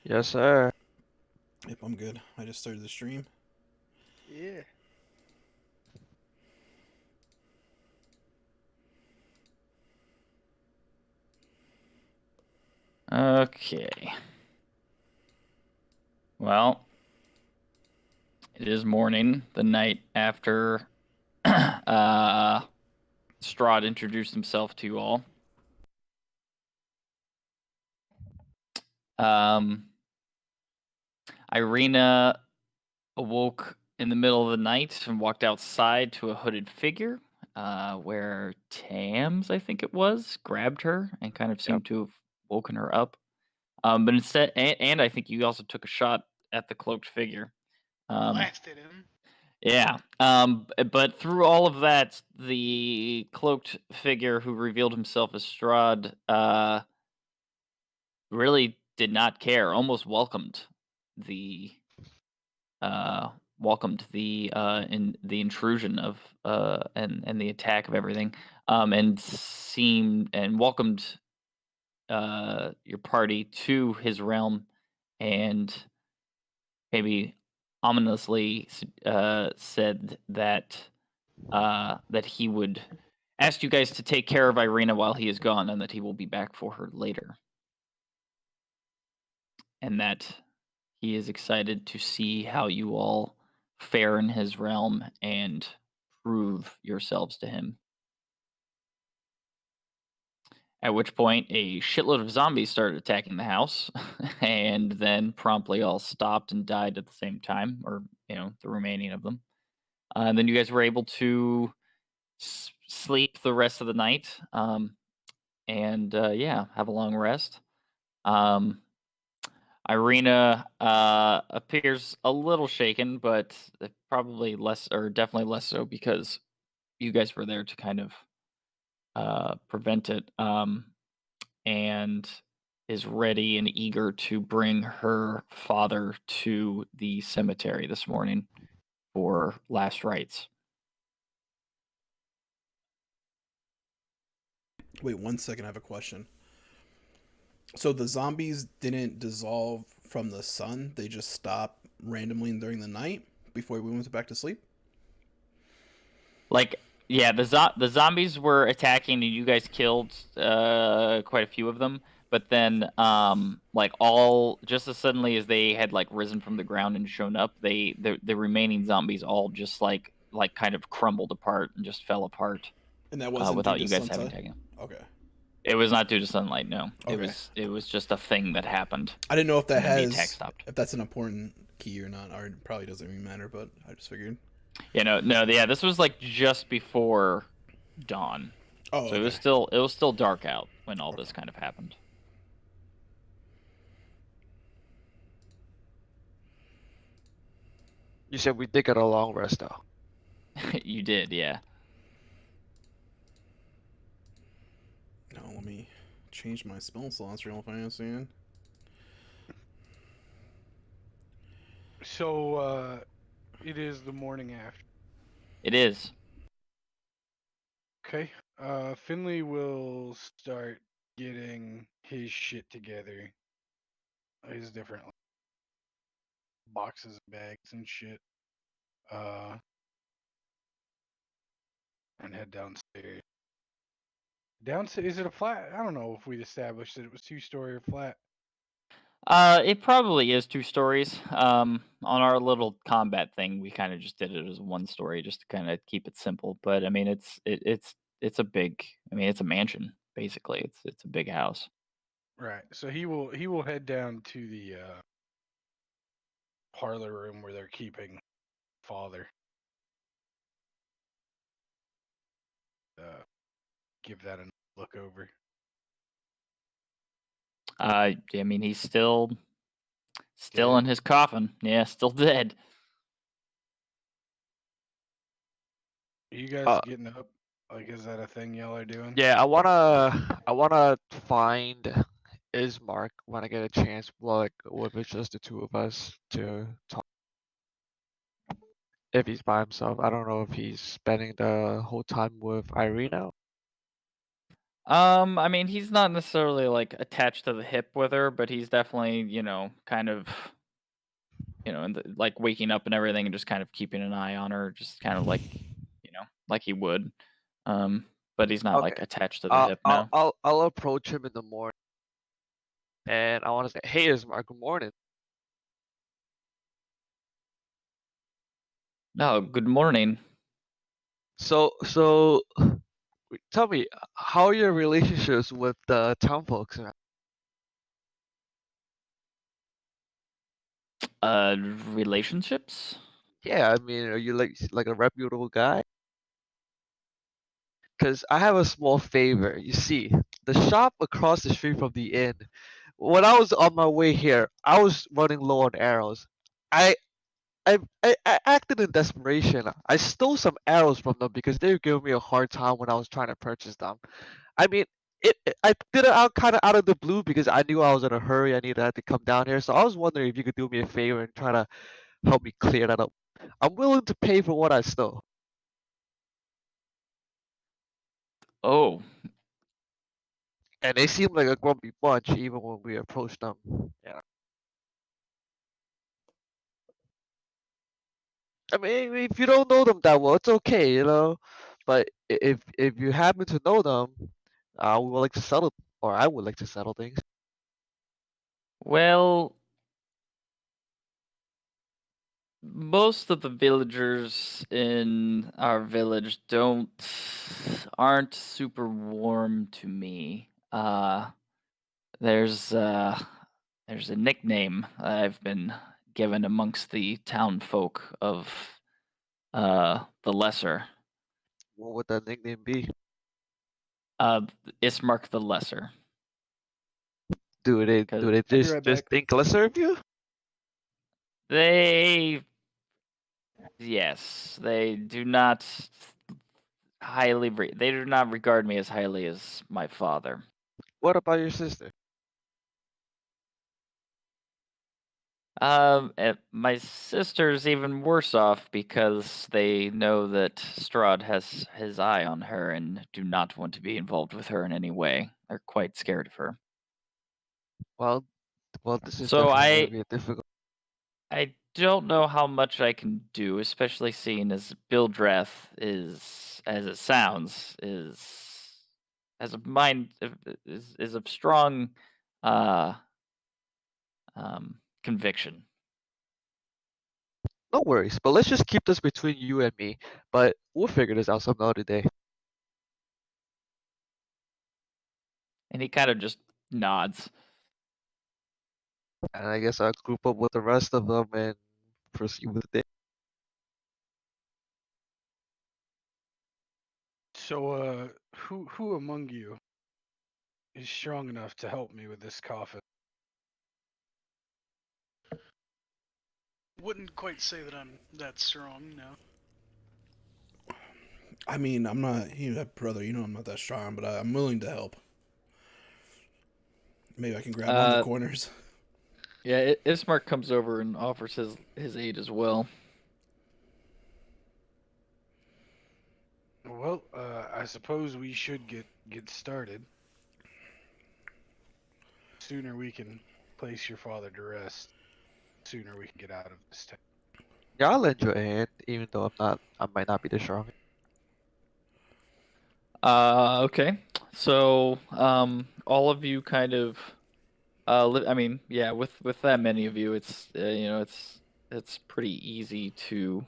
Yes, sir. Yep, I'm good. I just started the stream. Yeah. Okay. Well, it is morning, the night after Strahd introduced himself to you all. Irina awoke in the middle of the night and walked outside to a hooded figure, where Tams, I think it was, grabbed her and kind of seemed to have woken her up. But instead, and I think you also took a shot at the cloaked figure. Blasted him. Yeah. But through all of that, the cloaked figure who revealed himself as Strahd really did not care. Almost welcomed the in the intrusion of and the attack of everything. And seemed and welcomed your party to his realm, and maybe ominously said that that he would ask you guys to take care of Irina while he is gone, and that he will be back for her later. And that he is excited to see how you all fare in his realm and prove yourselves to him. At which point, a shitload of zombies started attacking the house, and then promptly all stopped and died at the same time, or, the remaining of them. And then you guys were able to sleep the rest of the night, and have a long rest. Irina appears a little shaken, but probably less, or definitely less so, because you guys were there to kind of prevent it, and is ready and eager to bring her father to the cemetery this morning for last rites. Wait 1 second, I have a question. So the zombies didn't dissolve from the sun, they just stopped randomly during the night before we went back to sleep? Like, yeah, the zombies were attacking, and you guys killed quite a few of them. But then, like, all just as suddenly as they had like risen from the ground and shown up, the remaining zombies all just like kind of crumbled apart and just fell apart And that wasn't due without to you guys having sunset? taken. Okay. It was not due to sunlight. No, Okay. it was just a thing that happened, I didn't know if that and then the attack has stopped. if that's an important key or not, or it probably doesn't even matter, but I just figured. Yeah, this was like just before dawn, Oh, so okay. it was still dark out when all this kind of happened. You said we did get a long rest, though. You did, yeah. No, let me change my spell slots real fast, man. So, it is the morning after. It is. Okay. Finley will start getting his shit together. His different boxes, bags, and shit. And head downstairs. Downstairs, is it a flat? I don't know if we'd established that it was 2-story or flat. It probably is 2 stories. On our little combat thing, we kind of just did it as 1 story just to kind of keep it simple. But I mean, it's a big. I mean, it's a mansion basically. It's a big house. Right. So he will head down to the parlor room where they're keeping father. Give that a look over. I mean, he's still Dead? in his coffin. Yeah, still dead. Are you guys Uh, getting up? Like, is that a thing y'all are doing? yeah, I wanna find Ismark when I get a chance. Like, if it's just the two of us to talk. If he's by himself, I don't know if he's spending the whole time with Irina. I mean, he's not necessarily like attached to the hip with her, but he's definitely, kind of, like waking up and everything, and just kind of keeping an eye on her, just kind of like, like he would. Um, but he's not Okay. like attached to the I'll hip. I'll No. I'll I'll approach him in the morning, and I want to say, "Hey, Ismark, good morning." No. Good morning. So tell me, how are your relationships with the town folks? Relationships. Yeah, I mean, are you like a reputable guy? Because I have a small favor. You see, the shop across the street from the inn. When I was on my way here, I was running low on arrows. I I acted in desperation. I stole some arrows from them because they were giving me a hard time when I was trying to purchase them. I mean, I did it out kind of out of the blue because I knew I was in a hurry. I needed to come down here, so I was wondering if you could do me a favor and try to help me clear that up. I'm willing to pay for what I stole. Oh. And they seem like a grumpy bunch even when we approached them. Yeah. I mean, if you don't know them that well, it's okay, you know. But if you happen to know them, we would like to settle, or I would like to settle things. Well, most of the villagers in our village aren't super warm to me. There's uh there's a nickname I've been given amongst the town folk of the Lesser. What would that nickname be? Uh Ismark the Lesser. Do they 'Cause do they I'll be right just back. think lesser of you? they yes, they do not they do not regard me as highly as my father. What about your sister? My sister's even worse off because they know that Strahd has his eye on her and do not want to be involved with her in any way. They're quite scared of her. Well, this is So definitely gonna I be a difficult. I don't know how much I can do, especially seeing as Bildrath is, as it sounds, has a mind is of strong uh conviction. No worries, but let's just keep this between you and me. But we'll figure this out some other day. And he kind of just nods. And I guess I'll group up with the rest of them and proceed with the day. So, who among you is strong enough to help me with this coffin? Wouldn't quite say that I'm that strong, no. I mean, I'm not, brother. You know, I'm not that strong, but I'm willing to help. Maybe I can grab one of the Uh, corners. yeah, Ismark comes over and offers his aid as well. Well, I suppose we should get started. Sooner we can place your father to rest, sooner we can get out of this town. Yeah, I'll lend you a hand, even though I might not be the strongest. Okay. So, all of you kind of, I mean, yeah, with that many of you, it's it's pretty easy to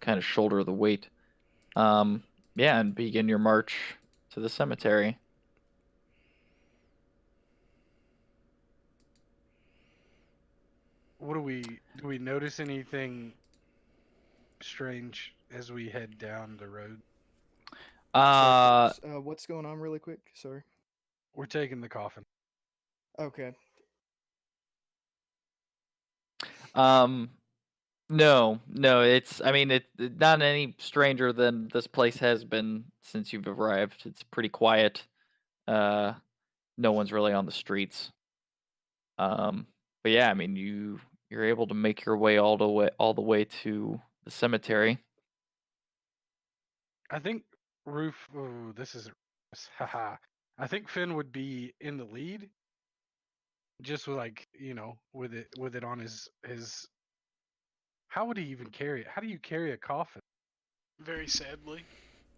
kind of shoulder the weight. Um, yeah, and begin your march to the cemetery. What do we notice anything strange as we head down the road? Uh, What's going on really quick? Sorry. We're taking the coffin. Okay. um, no, I mean, not any stranger than this place has been since you've arrived. It's pretty quiet. Uh, no one's really on the streets. But yeah, I mean, you're able to make your way all the way to the cemetery. I think Roof. Oh, this is. Haha. I think Finn would be in the lead, just with with it on his. How would he even carry it? How do you carry a coffin? Very sadly.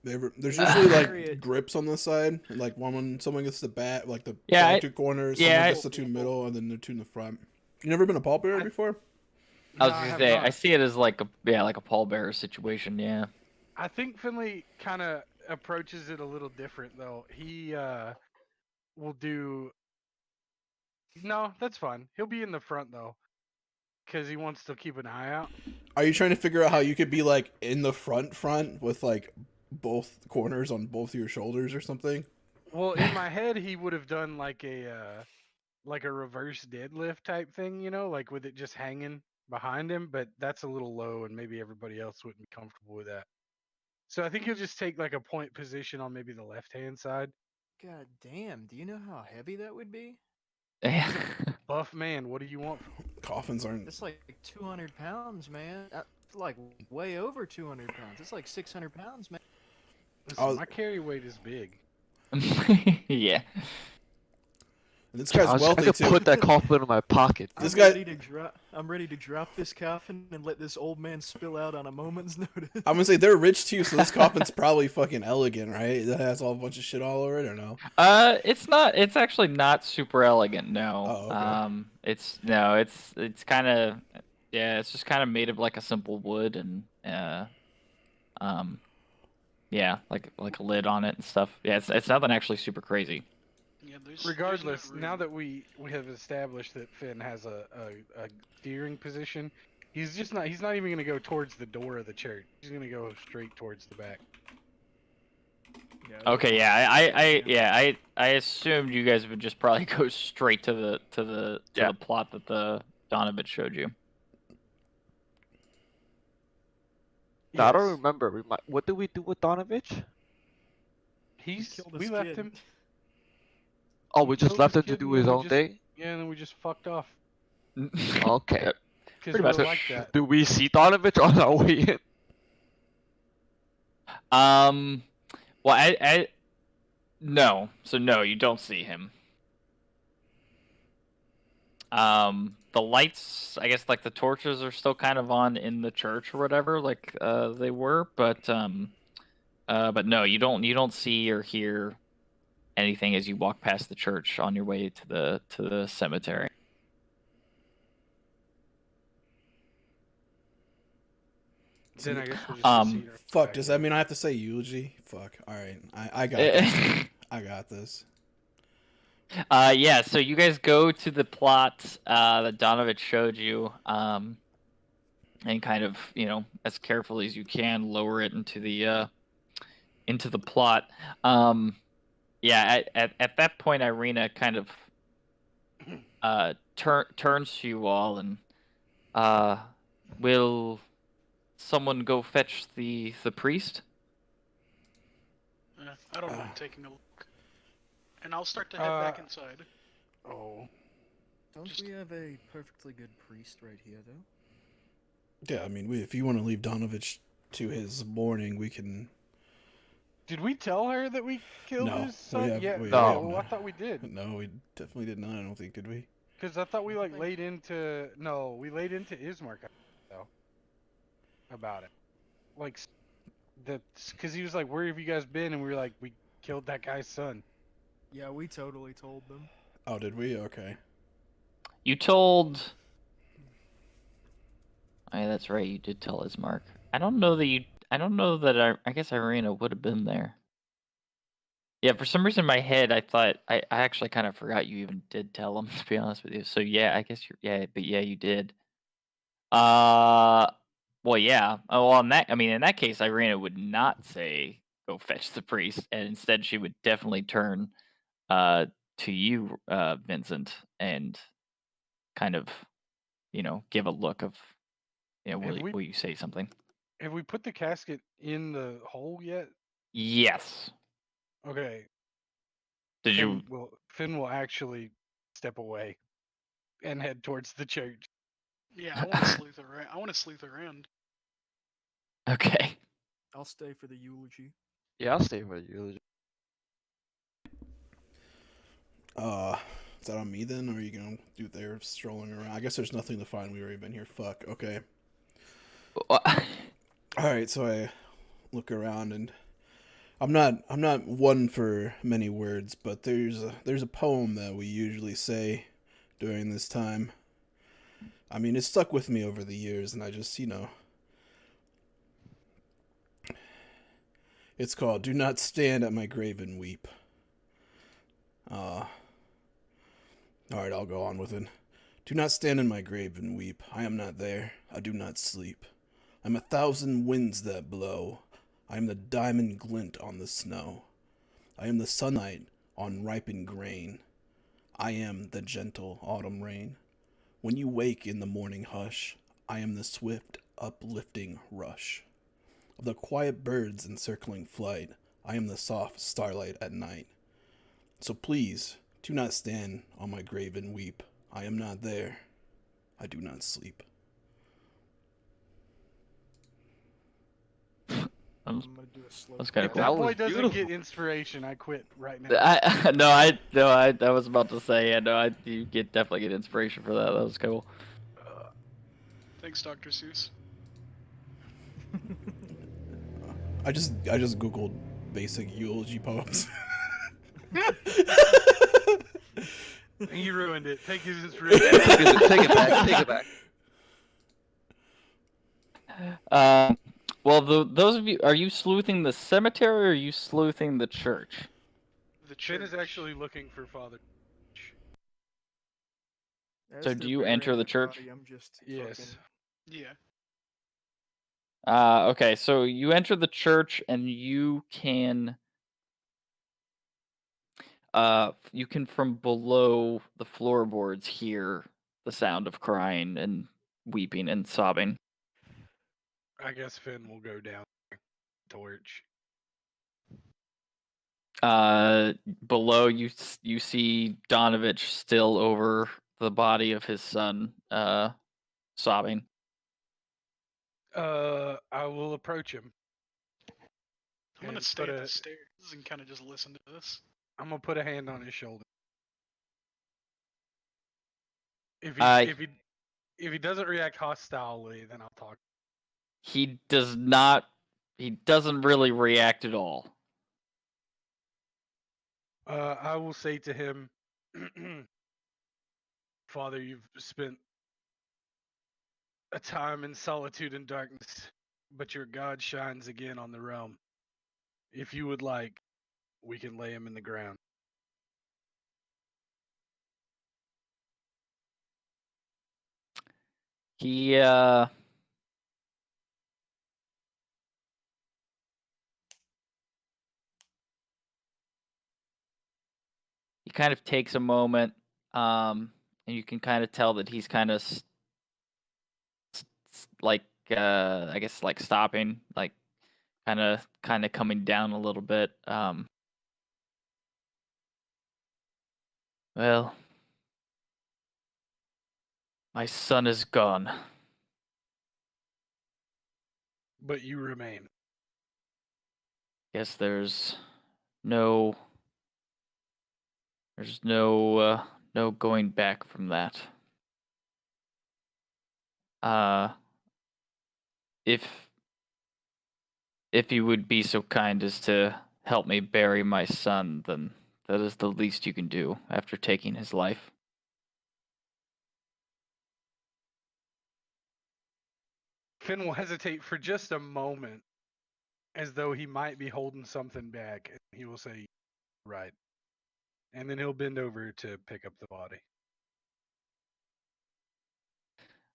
There's Uh, usually carry like it. grips on the side, and like one when someone gets the like the Yeah, back two corners, yeah, someone I- gets the two middle, and then the two in the front. You never been a pallbearer I- before? I No, was I gonna have say I not. see it as like a pallbearer situation. Yeah. I think Finley kind of approaches it a little different though. He will do. No, that's fine. He'll be in the front though, because he wants to keep an eye out. Are you trying to figure out how you could be like in the front with like both corners on both your shoulders or something? Well, in my head, he would have done like a reverse deadlift type thing, like with it just hanging behind him. But that's a little low, and maybe everybody else wouldn't be comfortable with that. So I think he'll just take like a point position on maybe the left hand side. God damn, do you know how heavy that would be? Buff man, what do you want? Coffins aren't. That's like 200 pounds, man. Like way over 200 pounds. It's like 600 pounds, man. Listen, was- my carry weight is big. Yeah. This guy's I wealthy could too. put that coffin in my pocket. This I'm guy- ready to drop. I'm ready to drop this coffin and let this old man spill out on a moment's notice. I'm gonna say they're rich too, so this coffin's probably fucking elegant, right? That has all a bunch of shit all over it, or no? It's not. It's actually not super elegant. No. Oh, okay. It's kind of. Yeah, it's just kind of made of like a simple wood and yeah, like a lid on it and stuff. Yeah, it's nothing actually super crazy. Yeah, there's Regardless, no now room. that we have established that Finn has a steering position, he's not even gonna go towards the door of the church. He's gonna go straight towards the back. Yeah, Okay, yeah, I assumed you guys would just probably go straight to the Yeah. plot that the Donovan showed you. Now, I don't Yes. remember. What did we do with Donovich? killed We his left kid. him. Oh, He we just killed left his him to kid, do and his then we own just- thing? Yeah, and then we just fucked off Okay. because Pretty we're much. like that. Do we see Donovich on our way in? Well, I no. So no, you don't see him. The lights, I guess, like the torches are still kind of on in the church or whatever, like they were, but no, you don't see or hear anything as you walk past the church on your way to the cemetery. Then I guess we'll just Um, proceed our way Fuck, back does in. that mean I have to say eulogy? Fuck. Alright. I got this. I got this. Yeah, so you guys go to the plot that Donovich showed you, and kind of, as carefully as you can, lower it into the plot. Yeah, at that point, Irina kind of turns to you all and will someone go fetch the priest? I don't mind taking a look. And I'll start to head back inside. Oh, Don't Just- we have a perfectly good priest right here, though? Yeah, I mean, if you want to leave Donovich to his mourning, we can. did we tell her that we killed No, his son? we have No. Oh, I thought we did. No, we definitely did not. I don't think, did we? Because I thought we think- laid into Ismark though about it, like because he was like, "Where have you guys been?" And we were like, "We killed that guy's son." Yeah, we totally told them. Oh, did we? Okay. You told. Oh, yeah, that's right. You did tell Ismark. I don't know that you. I don't know that. I guess Irina would have been there. Yeah, for some reason in my head I thought I actually kind of forgot you even did tell him, to be honest with you. So yeah, I guess but yeah, you did. Well, yeah. Oh, well, in that case, Irina would not say go fetch the priest, and instead she would definitely turn to you, Vincent, and kind of, give a look of, Have we- will you say something? Have we put the casket in the hole yet? Yes. Okay. Did you? Finn will actually step away and head towards the church. Yeah, I want to sleuth around. I want to sleuth around. Okay. I'll stay for the eulogy. Yeah, I'll stay with you. Is that on me then, or are you gonna do there strolling around? I guess there's nothing to find. We've already been here. Fuck. Okay. All right. So I look around, and I'm not one for many words, but there's a poem that we usually say during this time. I mean, it's stuck with me over the years, and I just it's called "Do Not Stand at My Grave and Weep." Uh, all right, I'll go on with it. Do not stand in my grave and weep. I am not there. I do not sleep. I'm a thousand winds that blow. I am the diamond glint on the snow. I am the sunlight on ripened grain. I am the gentle autumn rain. When you wake in the morning hush, I am the swift, uplifting rush of the quiet birds in circling flight. I am the soft starlight at night. So please, do not stand on my grave and weep. I am not there. I do not sleep. I'm gonna do a slow. That's kinda If cool. that That boy was doesn't beautiful. get inspiration, I quit right now. I was about to say, you definitely get inspiration for that. That was cool. Thanks, Dr. Seuss. I just googled basic eulogy poems. You ruined it. Take his inspiration. Take it back. Take it back. Well, those of you, are you sleuthing the cemetery or are you sleuthing the church? The Finn church. is actually looking for Father. As So they're do you burying enter the his church? body, I'm just Yes. fucking. Yeah. Okay, so you enter the church and you can from below the floorboards hear the sound of crying and weeping and sobbing. I guess Finn will go down torch. Below you see Donovich still over the body of his son, sobbing. I will approach him. I'm gonna And stay put at the a- stairs and kind of just listen to this. I'm gonna put a hand on his shoulder. If Uh, he doesn't react hostilely, then I'll talk. He does not. He doesn't really react at all. I will say to him, Father, you've spent a time in solitude and darkness, but your God shines again on the realm. If you would like, we can lay him in the ground. He he kind of takes a moment, and you can kind of tell that he's kind of like I guess like stopping, like kind of coming down a little bit. Well, my son is gone. But you remain. Guess no no going back from that. If you would be so kind as to help me bury my son, then that is the least you can do after taking his life. Finn will hesitate for just a moment, as though he might be holding something back. And he will say, right. And then he'll bend over to pick up the body.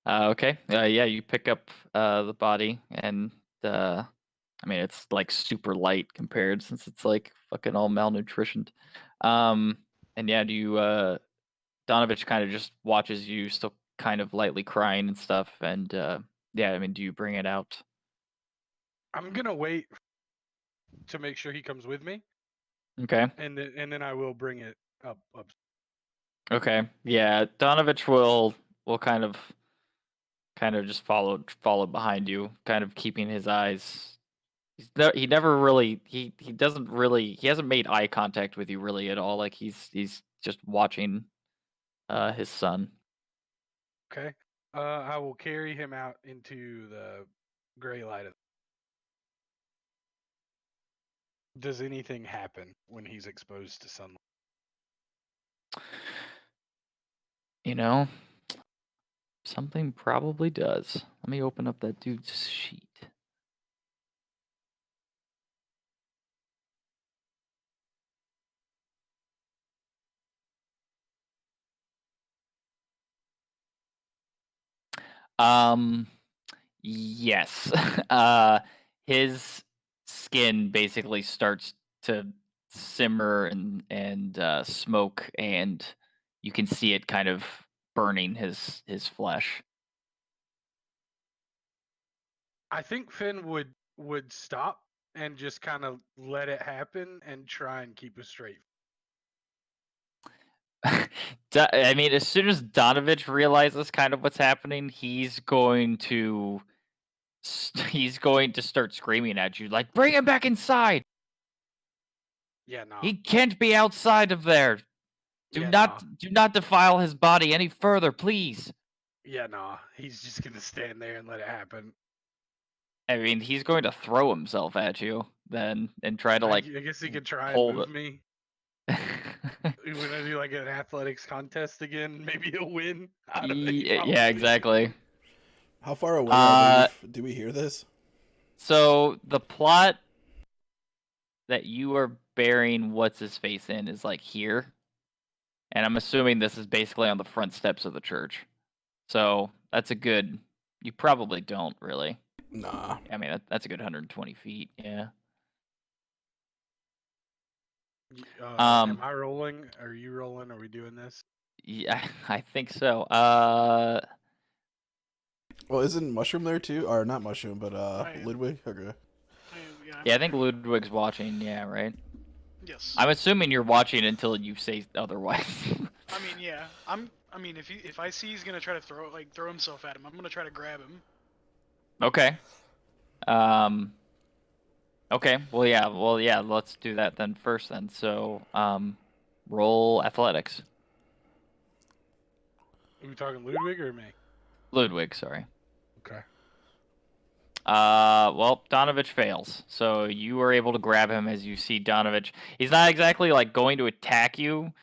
Okay. Yeah, you pick up the body, and I mean it's like super light compared since it's like fucking all malnutritioned. And yeah, do you Donovich kind of just watches you still kind of lightly crying and stuff, and yeah, I mean, do you bring it out? I'm gonna wait to make sure he comes with me, Okay. and then I will bring it up. Okay. Yeah, Donovich will kind of just follow behind you, kind of keeping his eyes. He never really he doesn't really he hasn't made eye contact with you really at all. Like he's just watching his son. Okay. I will carry him out into the gray light of. Does anything happen when he's exposed to sunlight? You know, something probably does. Let me open up that dude's sheet. Um, yes. His skin basically starts to simmer and smoke, and you can see it kind of burning his flesh. I think Finn would stop and just kind of let it happen and try and keep a straight. I mean, as soon as Donovich realizes kind of what's happening, he's going to start screaming at you like, "Bring him back inside! Yeah, no. He can't be outside of there. Do Yeah, not no. do not defile his body any further, please." Yeah, no. He's just gonna stand there and let it happen. I mean, he's going to throw himself at you then and try to I like guess he could try and hold move me. it. We're gonna do like an athletics contest again. Maybe he'll win. I don't think he Yeah, probably exactly. How far away are Uh, we? Do we hear this? so the plot that you are burying what's his face in is like here, and I'm assuming this is basically on the front steps of the church. So that's a good. You probably don't really. Nah. I mean, that's a good 120 feet. Yeah. Am Um. I rolling? Are you rolling? Are we doing this? Yeah, I think so. Well, isn't Mushroom there too? Or not Mushroom, but I am. Ludwig? Okay. I am. Yeah, I'm Yeah, I right think here. Ludwig's watching. Yeah, right. Yes. I'm assuming you're watching until you say otherwise. I mean, yeah. I mean, if I see he's gonna try to throw himself at him, I'm gonna try to grab him. Okay. Um. Okay. Well, yeah. Well, yeah. Let's do that then first. Then. So, roll athletics. Are we talking Ludwig or me? Ludwig. Sorry. Okay. Well, Donovich fails. So you are able to grab him as you see Donovich. He's not exactly like going to attack you,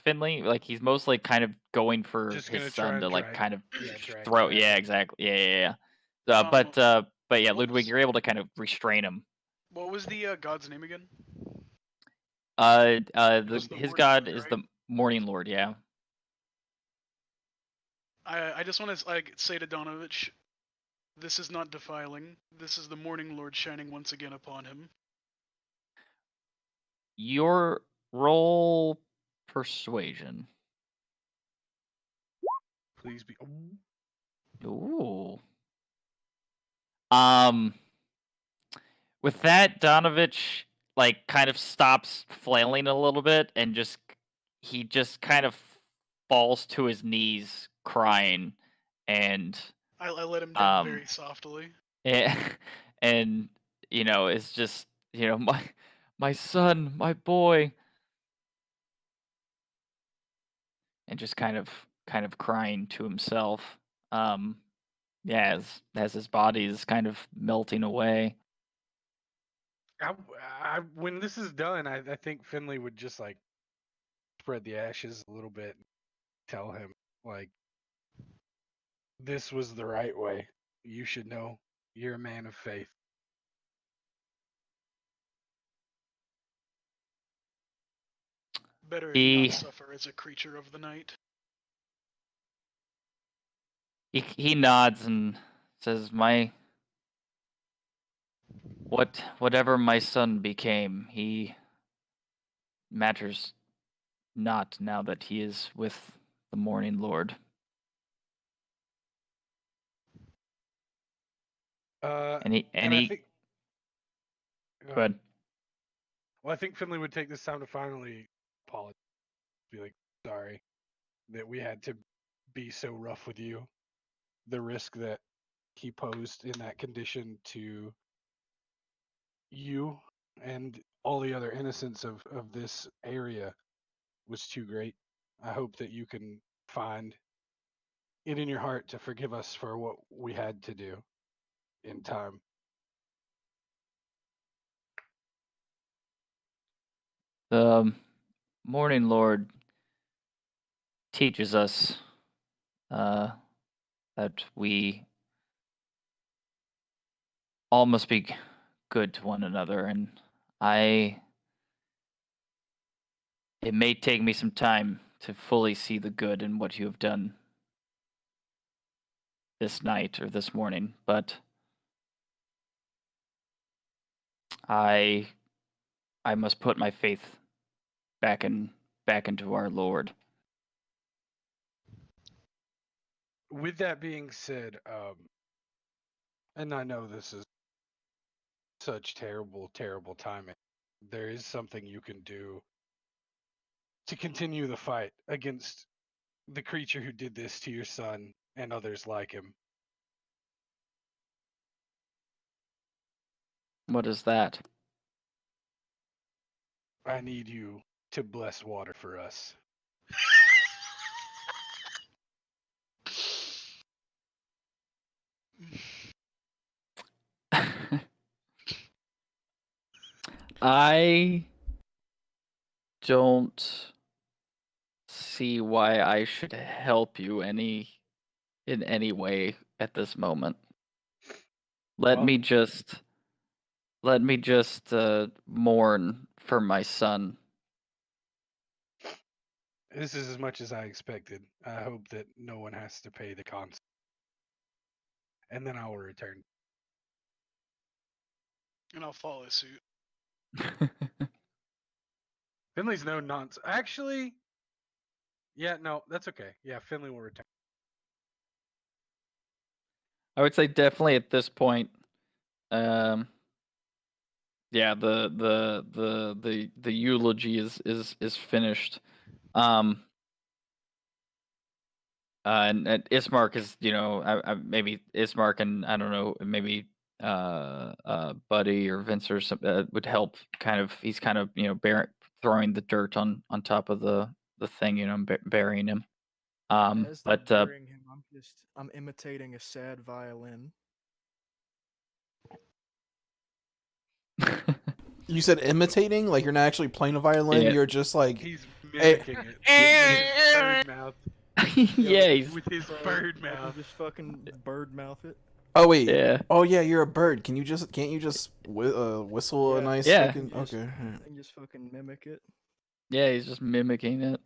Finley. Like he's mostly kind of going for Just his gonna try son to and like drag. kind of Yeah, drag throw. him at Yeah, me. exactly. Yeah. But yeah, What Ludwig, was you're able to kind of restrain him. what was the god's name again? It was the His Morning god Lord, is right? the Morning Lord. Yeah. I just want to like say to Donovich, this is not defiling. This is the Morning Lord shining once again upon him. Your roll persuasion. Please be. Ooh. Um. With that, Donovich like kind of stops flailing a little bit and he just kind of falls to his knees crying and I let him down um very softly. eh, and it's just my son, my boy, and just kind of crying to himself. Um yeah, as his body is kind of melting away. When this is done, I think Finley would just like spread the ashes a little bit, and tell him like this was the right way. You should know. You're a man of faith. Better not He suffer as a creature of the night. he nods and says, whatever my son became, he matters not now that he is with the Morning Lord. And he and And I he think. Go go ahead. ahead. Well, I think Finley would take this time to finally apologize. Be like, sorry that we had to be so rough with you. The risk that he posed in that condition to you and all the other innocence of this area was too great. I hope that you can find it in your heart to forgive us for what we had to do in time. The Morning Lord teaches us that we all must be good to one another, and I. It may take me some time to fully see the good in what you have done this night or this morning, but I I must put my faith back into our Lord. With that being said, and I know this is such terrible, terrible timing, there is something you can do to continue the fight against the creature who did this to your son and others like him. What is that? I need you to bless water for us. I don't see why I should help you in any way at this moment. Let Well, me just mourn for my son. this is as much as I expected. I hope that no one has to pay the consequence. And then I will return. And I'll follow suit. Finley's no nonsense. Actually, yeah, no, that's okay. Yeah, Finley will return. I would say definitely at this point, um, yeah, the eulogy is finished. Um, and Ismark is, maybe Ismark and I don't know, maybe Buddy or Vince or some would help. Kind of, he's kind of throwing the dirt on top of the thing, burying him. As they're But burying him, I'm imitating a sad violin. You said imitating, like you're not actually playing a violin. Yeah. You're just like, He's mimicking it with his bird mouth. yeah, he's With his bird mouth. Just fucking bird mouth it. oh wait, yeah. oh yeah, you're a bird. Can't you just whistle a Yeah. nice Yeah. fucking Just- okay? alright. And just fucking mimic it. Yeah, he's just mimicking it.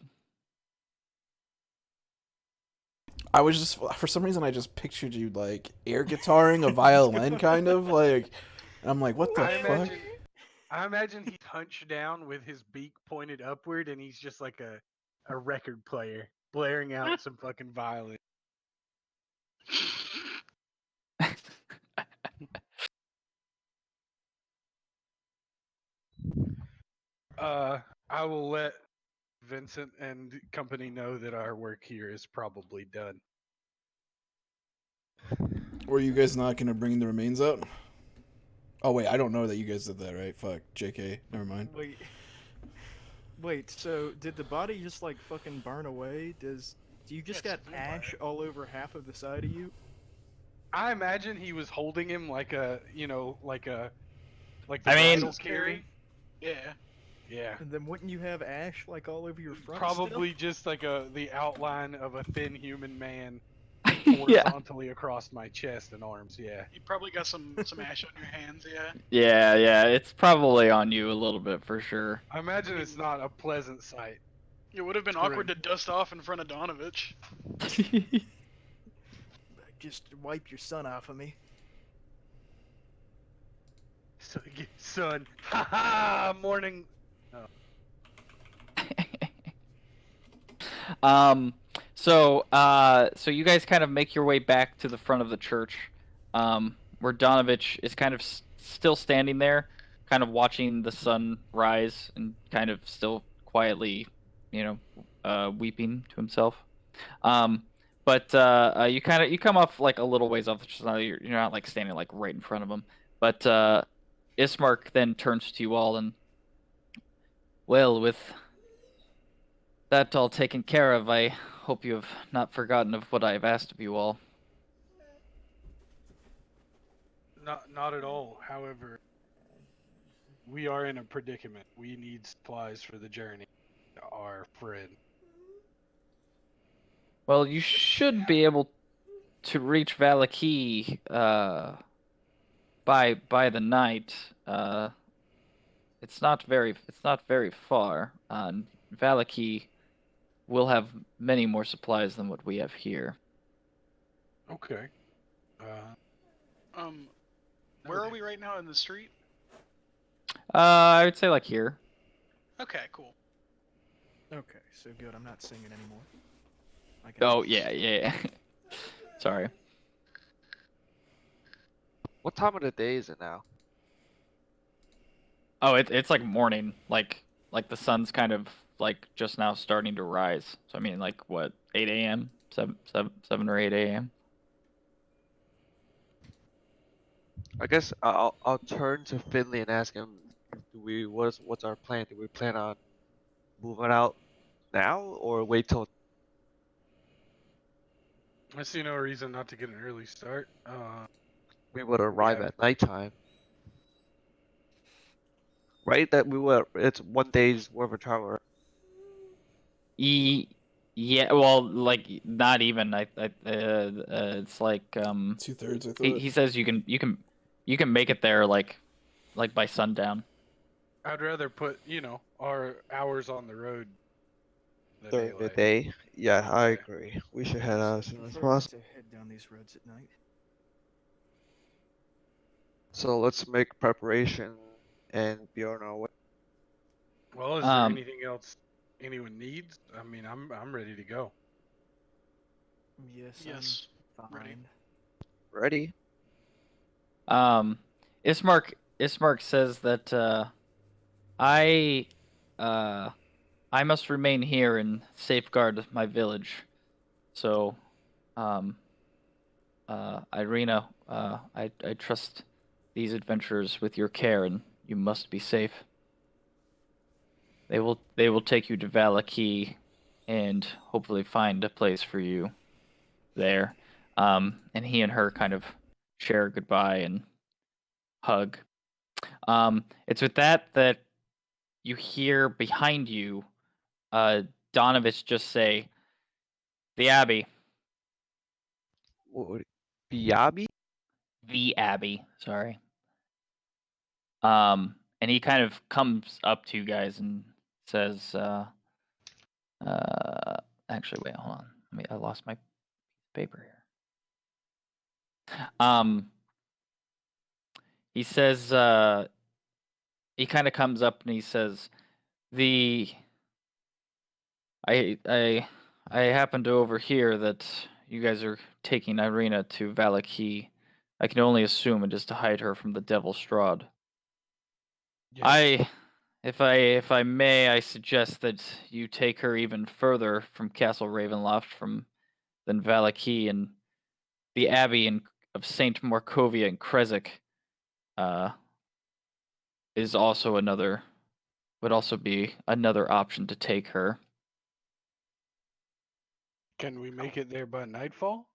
I was just for some reason I just pictured you like air guitaring a violin, kind of like. And I'm like, what the fuck? I imagine he hunched down with his beak pointed upward, and he's just like a record player blaring out some fucking violin. I will let Vincent and company know that our work here is probably done. Were you guys not gonna bring the remains out? Oh wait, I don't know that you guys did that, right? Fuck, JK. Never mind. Wait. So did the body just like fucking burn away? Do you just Yeah, got it's a vampire. ash all over half of the side of you? I imagine he was holding him like the I mean- bridal carry. Yeah. Yeah. And then wouldn't you have ash like all over your front? Probably just like the outline of a thin human man yeah. horizontally across my chest and arms. Yeah. You probably got some ash on your hands, yeah. Yeah. It's probably on you a little bit for sure. I imagine it's not a pleasant sight. It would have been awkward to dust off in front of Donovich. still? Just wipe your son off of me. Son, haha, morning. So you guys kind of make your way back to the front of the church, where Donovich is kind of still standing there, kind of watching the sun rise and kind of still quietly, weeping to himself. But you come off like a little ways off. You're not like standing like right in front of him. But Ismark then turns to you all and Well, with that all taken care of, I hope you have not forgotten of what I have asked of you all. Not at all. However, we are in a predicament. We need supplies for the journey. Our friend. Well, you should be able to reach Valaki by the night. It's not very far. And Valaki will have many more supplies than what we have here. Okay. Um, where are Noted. we right now in the street? I would say like here. Okay, cool. Okay, so good. I'm not singing anymore. I can Oh actually yeah, see. yeah. Sorry. What time of the day is it now? Oh, it's like morning, like the sun's kind of like just now starting to rise. So I mean, like what, 8 a.m., 7 or 8 a.m. I guess I'll turn to Finley and ask him, what's our plan? Do we plan on moving out now or wait till I see no reason not to get an early start. we would We arrive have at nighttime? Right? That we were. It's one day's worth of travel. E Yeah, well, like not even. It's like 2/3, I he thought. he says you can make it there like by sundown. I'd rather put, our hours on the road than During the daylight. day. Yeah, I Yeah. agree. We should head out Honestly, as I soon as prefer not possible. to head down these roads at night. So let's make preparation and be on our way. Well, is there Um anything else anyone needs? I mean, I'm ready to go. Yes, Yes, I'm ready. fine. Ready? um Ismark says that I uh I must remain here and safeguard my village. So um Irina, I trust these adventurers with your care, and you must be safe. They will take you to Valaki, and hopefully find a place for you there. And he and her kind of share goodbye and hug. It's with that you hear behind you, uh, Donovich just say, "The Abbey, What would Biabi? the Abbey." Sorry. And he kind of comes up to you guys and says, uh, actually, wait, hold on. I lost my paper here. He says, he kind of comes up and he says, the, I, I happen to overhear that you guys are taking Irina to Valaki. I can only assume it is to hide her from the Devil Strahd. Yes. If I may, I suggest that you take her even further from Castle Ravenloft than Valaki, and the Abbey of Saint Markovia and Kresik uh, is also would also be another option to take her. Can we make it there by nightfall?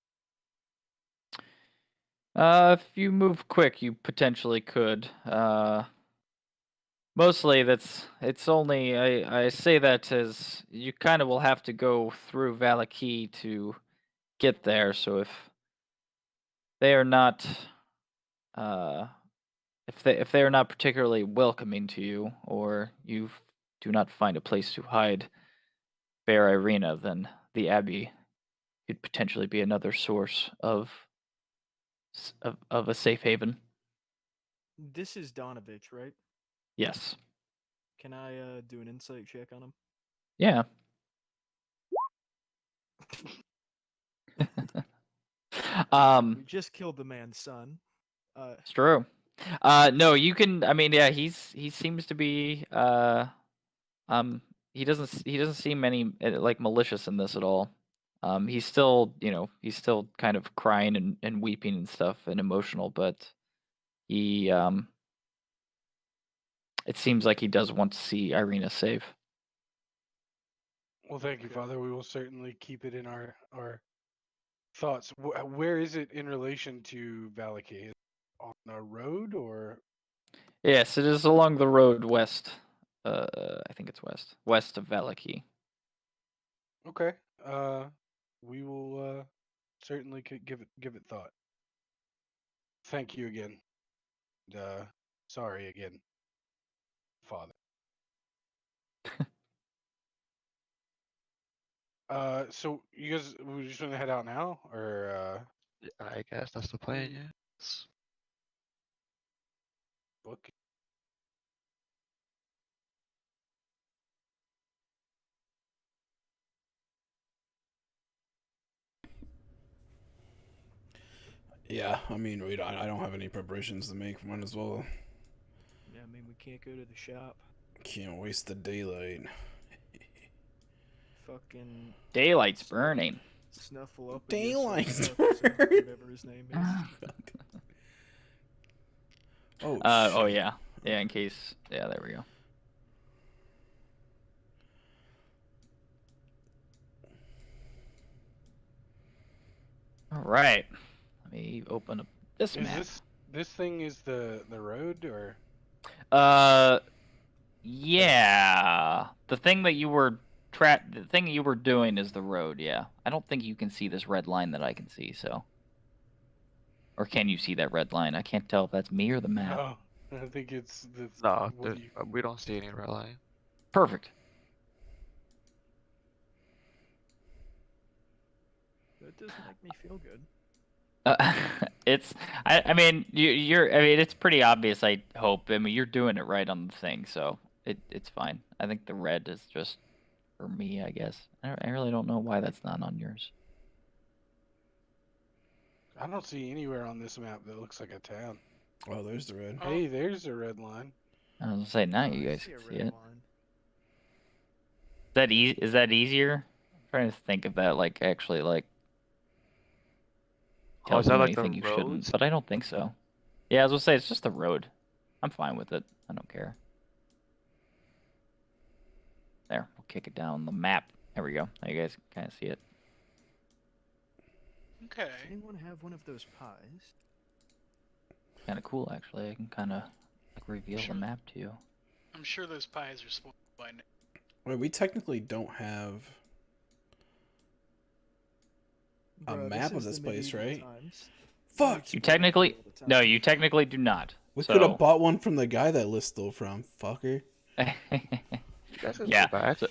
If you move quick, you potentially could. Mostly, it's only I say that as you kind of will have to go through Valaki to get there. So they are not uh if they are not particularly welcoming to you, or you do not find a place to hide Fair Irina, then the Abbey could potentially be another source of a safe haven. This is Donovich, right? Yes. Can I do an insight check on him? Yeah. We just killed the man's son. It's true. No, you can. I mean, yeah, he seems to be. Um, he doesn't seem any like malicious in this at all. He's still, he's still kind of crying and weeping and stuff and emotional, but he It seems like he does want to see Irina safe. Well, thank you, Father. We will certainly keep it in our thoughts. Where is it in relation to Valaki? Is it on a road or? Yes, it is along the road west. I think it's west of Valaki. Okay. We will certainly give it thought. Thank you again. And, sorry again, Father. So you guys, we just gonna head out now, or I guess that's the plan, yeah. book? Yeah, I mean, I don't have any preparations to make. Might as well. Yeah, I mean, we can't go to the shop. Can't waste the daylight. Fucking Daylight's burning. snuffle up Daylight's against whatever his name is. Oh, Oh shit. yeah, in case. Yeah, there we go. All right, let me open up this Is map. this thing is the road or? Yeah, the thing that you were the thing you were doing is the road. Yeah, I don't think you can see this red line that I can see. So, or can you see that red line? I can't tell if that's me or the map. No, I think it's the. No, What do you? we don't see any red line. Perfect. That doesn't make me feel good. It's. I mean, you're. I mean, it's pretty obvious. I hope. I mean, you're doing it right on the thing, so it's fine. I think the red is just for me. I guess. I really don't know why that's not on yours. I don't see anywhere on this map that looks like a town. Oh, there's the red. Oh. Hey, there's a red line. I was gonna say now Oh, you I guys see a can see red it. line. Is that easier? I'm trying to think of that like actually like Oh, tells is that you like the anything you shouldn't, roads? but I don't think so. Yeah, I was gonna say it's just the road. I'm fine with it. I don't care. There, we'll kick it down the map. There we go. Now you guys kind of see it. Okay. Does anyone have one of those pies? Kind of cool actually. I can kind of like reveal Sure. the map to you. I'm sure those pies are spoiled by now. Wait, we technically don't have a Bro, map of is this the place, medieval right? times. Fuck! You Spoil technically all the no, time. you technically do not. We could have So bought one from the guy that Liz stole from. Fucker. You guys can yeah. go back. So,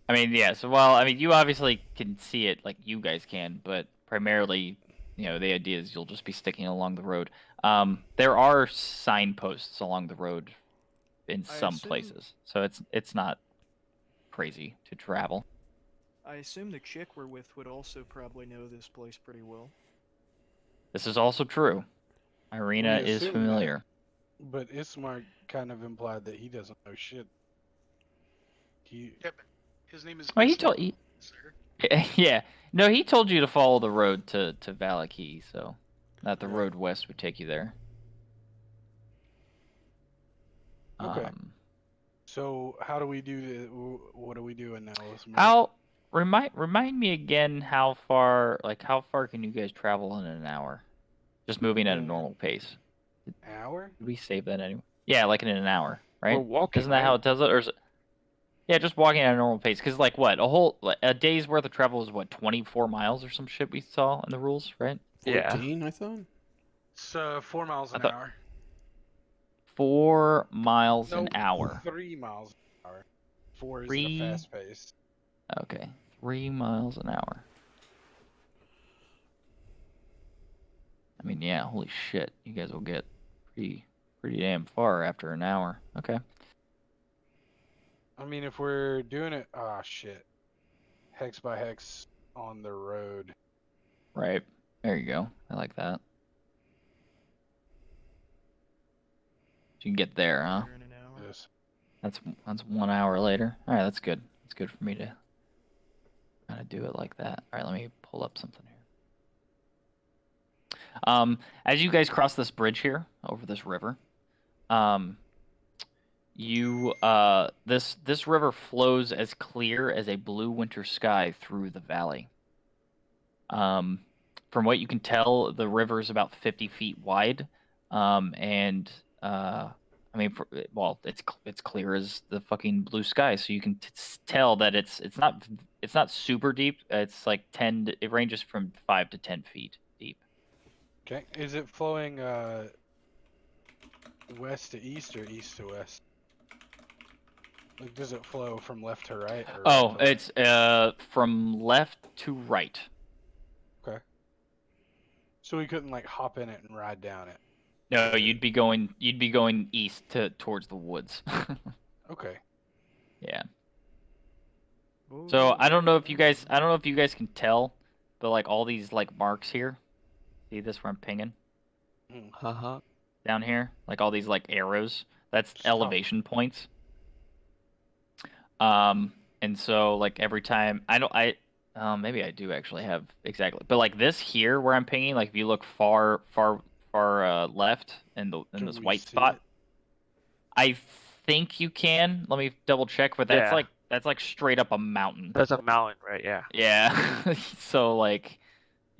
I mean, yeah. So, well, I mean, you obviously can see it like you guys can, but primarily, you know, the idea is you'll just be sticking along the road. There are signposts along the road in I some assume- places, so it's not crazy to travel. I assume the chick we're with would also probably know this place pretty well. This is also true. Irina We is assume familiar. But Ismark kind of implied that he doesn't know shit. He Yep. His name is Well, Islam, sir. yeah, no, he told you to follow the road to Valaki, so that the Right. road west would take you there. Okay. Um, So how do we do the? What are we doing now, Ismark? How remind me again how far can you guys travel in an hour? Just moving at a normal pace. Hour? Did we save that anyway? Yeah, like in an hour, We're right? walking, Isn't that how right? it does it, or is it? Yeah, just walking at a normal pace. Cause like what a day's worth of travel is what 24 miles or some shit we saw in the rules, right? Yeah. 14, I thought? It's 4 miles I an thought- hour. 4 miles an Nope, hour. 3 miles an hour. 4 is at a Three- fast pace. Okay, 3 miles an hour. I mean, yeah, holy shit, you guys will get pretty damn far after an hour. Okay. I mean, if we're doing it, shit, hex by hex on the road. Right. There you go. I like that. So you can get there, huh? There in an hour. Yes. That's 1 hour later. All right, that's good. That's good for me to kind of do it like that. All right, let me pull up something here. As you guys cross this bridge here over this river, This river flows as clear as a blue winter sky through the valley. Um, from what you can tell, the river is about 50 feet wide, and I mean, well, it's clear as the fucking blue sky, so you can tell that it's not super deep. It's like it ranges from 5 to 10 feet deep. Okay. Is it flowing west to east or east to west? Like, does it flow from left to right or right Oh, to left? it's from left to right. Okay. So we couldn't like hop in it and ride down it. No, you'd be going east towards the woods. Okay. Yeah. So I don't know if you guys Alright. can tell, but like all these like marks here, see this where I'm pinging Uh-huh. down here, like all these like arrows, that's Stop. elevation points. And so like every time maybe I do actually have exactly, but like this here where I'm pinging, like if you look far left in Can this we white see spot, it? I think you can. Let me double check, but that's Yeah. like straight up a mountain. That's a mountain, right? Yeah. Yeah. So like,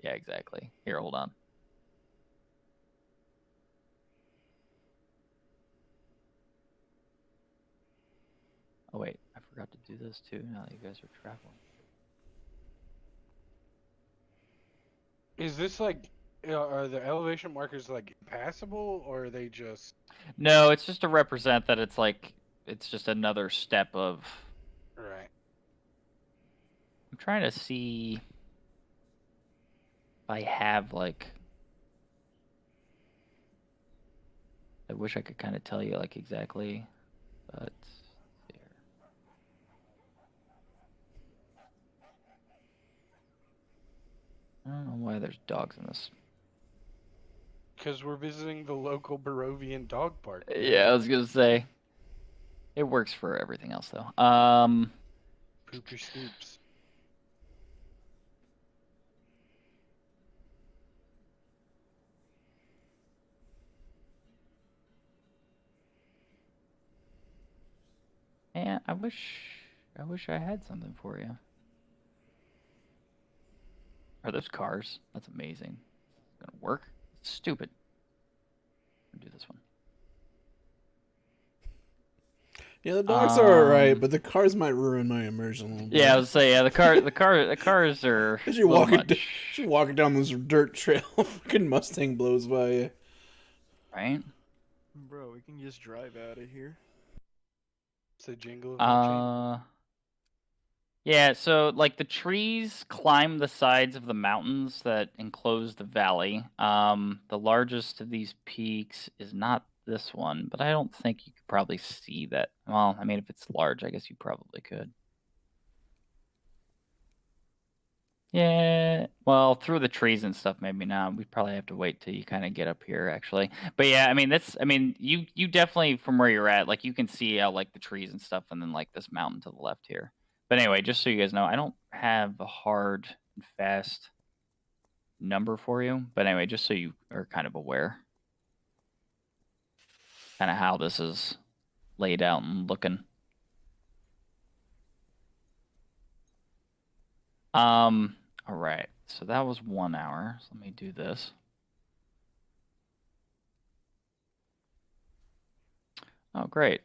yeah, exactly. Here, hold on. Oh wait, I forgot to do this too. Now that you guys are traveling. Is this like are the elevation markers like impassable or are they just No, it's just to represent that it's just another step of. right? I'm trying to see if I have like. I wish I could kind of tell you like exactly, but here. I don't know why there's dogs in this. Because we're visiting the local Barovian dog park. Yeah, I was gonna say. It works for everything else though. Pooper scoops. Man, I wish I had something for you. Are those cars? That's amazing. It's gonna work? It's stupid. Do this one. Yeah, the dogs are alright, Um, but the cars might ruin my immersion a little bit. Yeah, I would say the cars are As a you're little walking, as much, you're walking down this dirt trail, a fucking Mustang blows by you. right? Bro, we can just drive out of here. It's the jingle of my chain. Yeah, so like the trees climb the sides of the mountains that enclose the valley. The largest of these peaks is not this one, but I don't think you could probably see that. Well, I mean, if it's large, I guess you probably could. Yeah, well, through the trees and stuff, maybe not. We'd probably have to wait till you kind of get up here, actually. But yeah, I mean, you definitely from where you're at, like you can see out like the trees and stuff, and then like this mountain to the left here. But anyway, just so you guys know, I don't have a hard and fast number for you. But anyway, just so you are kind of aware, kind of how this is laid out and looking. All right. So that was 1 hour. So let me do this. Oh, great.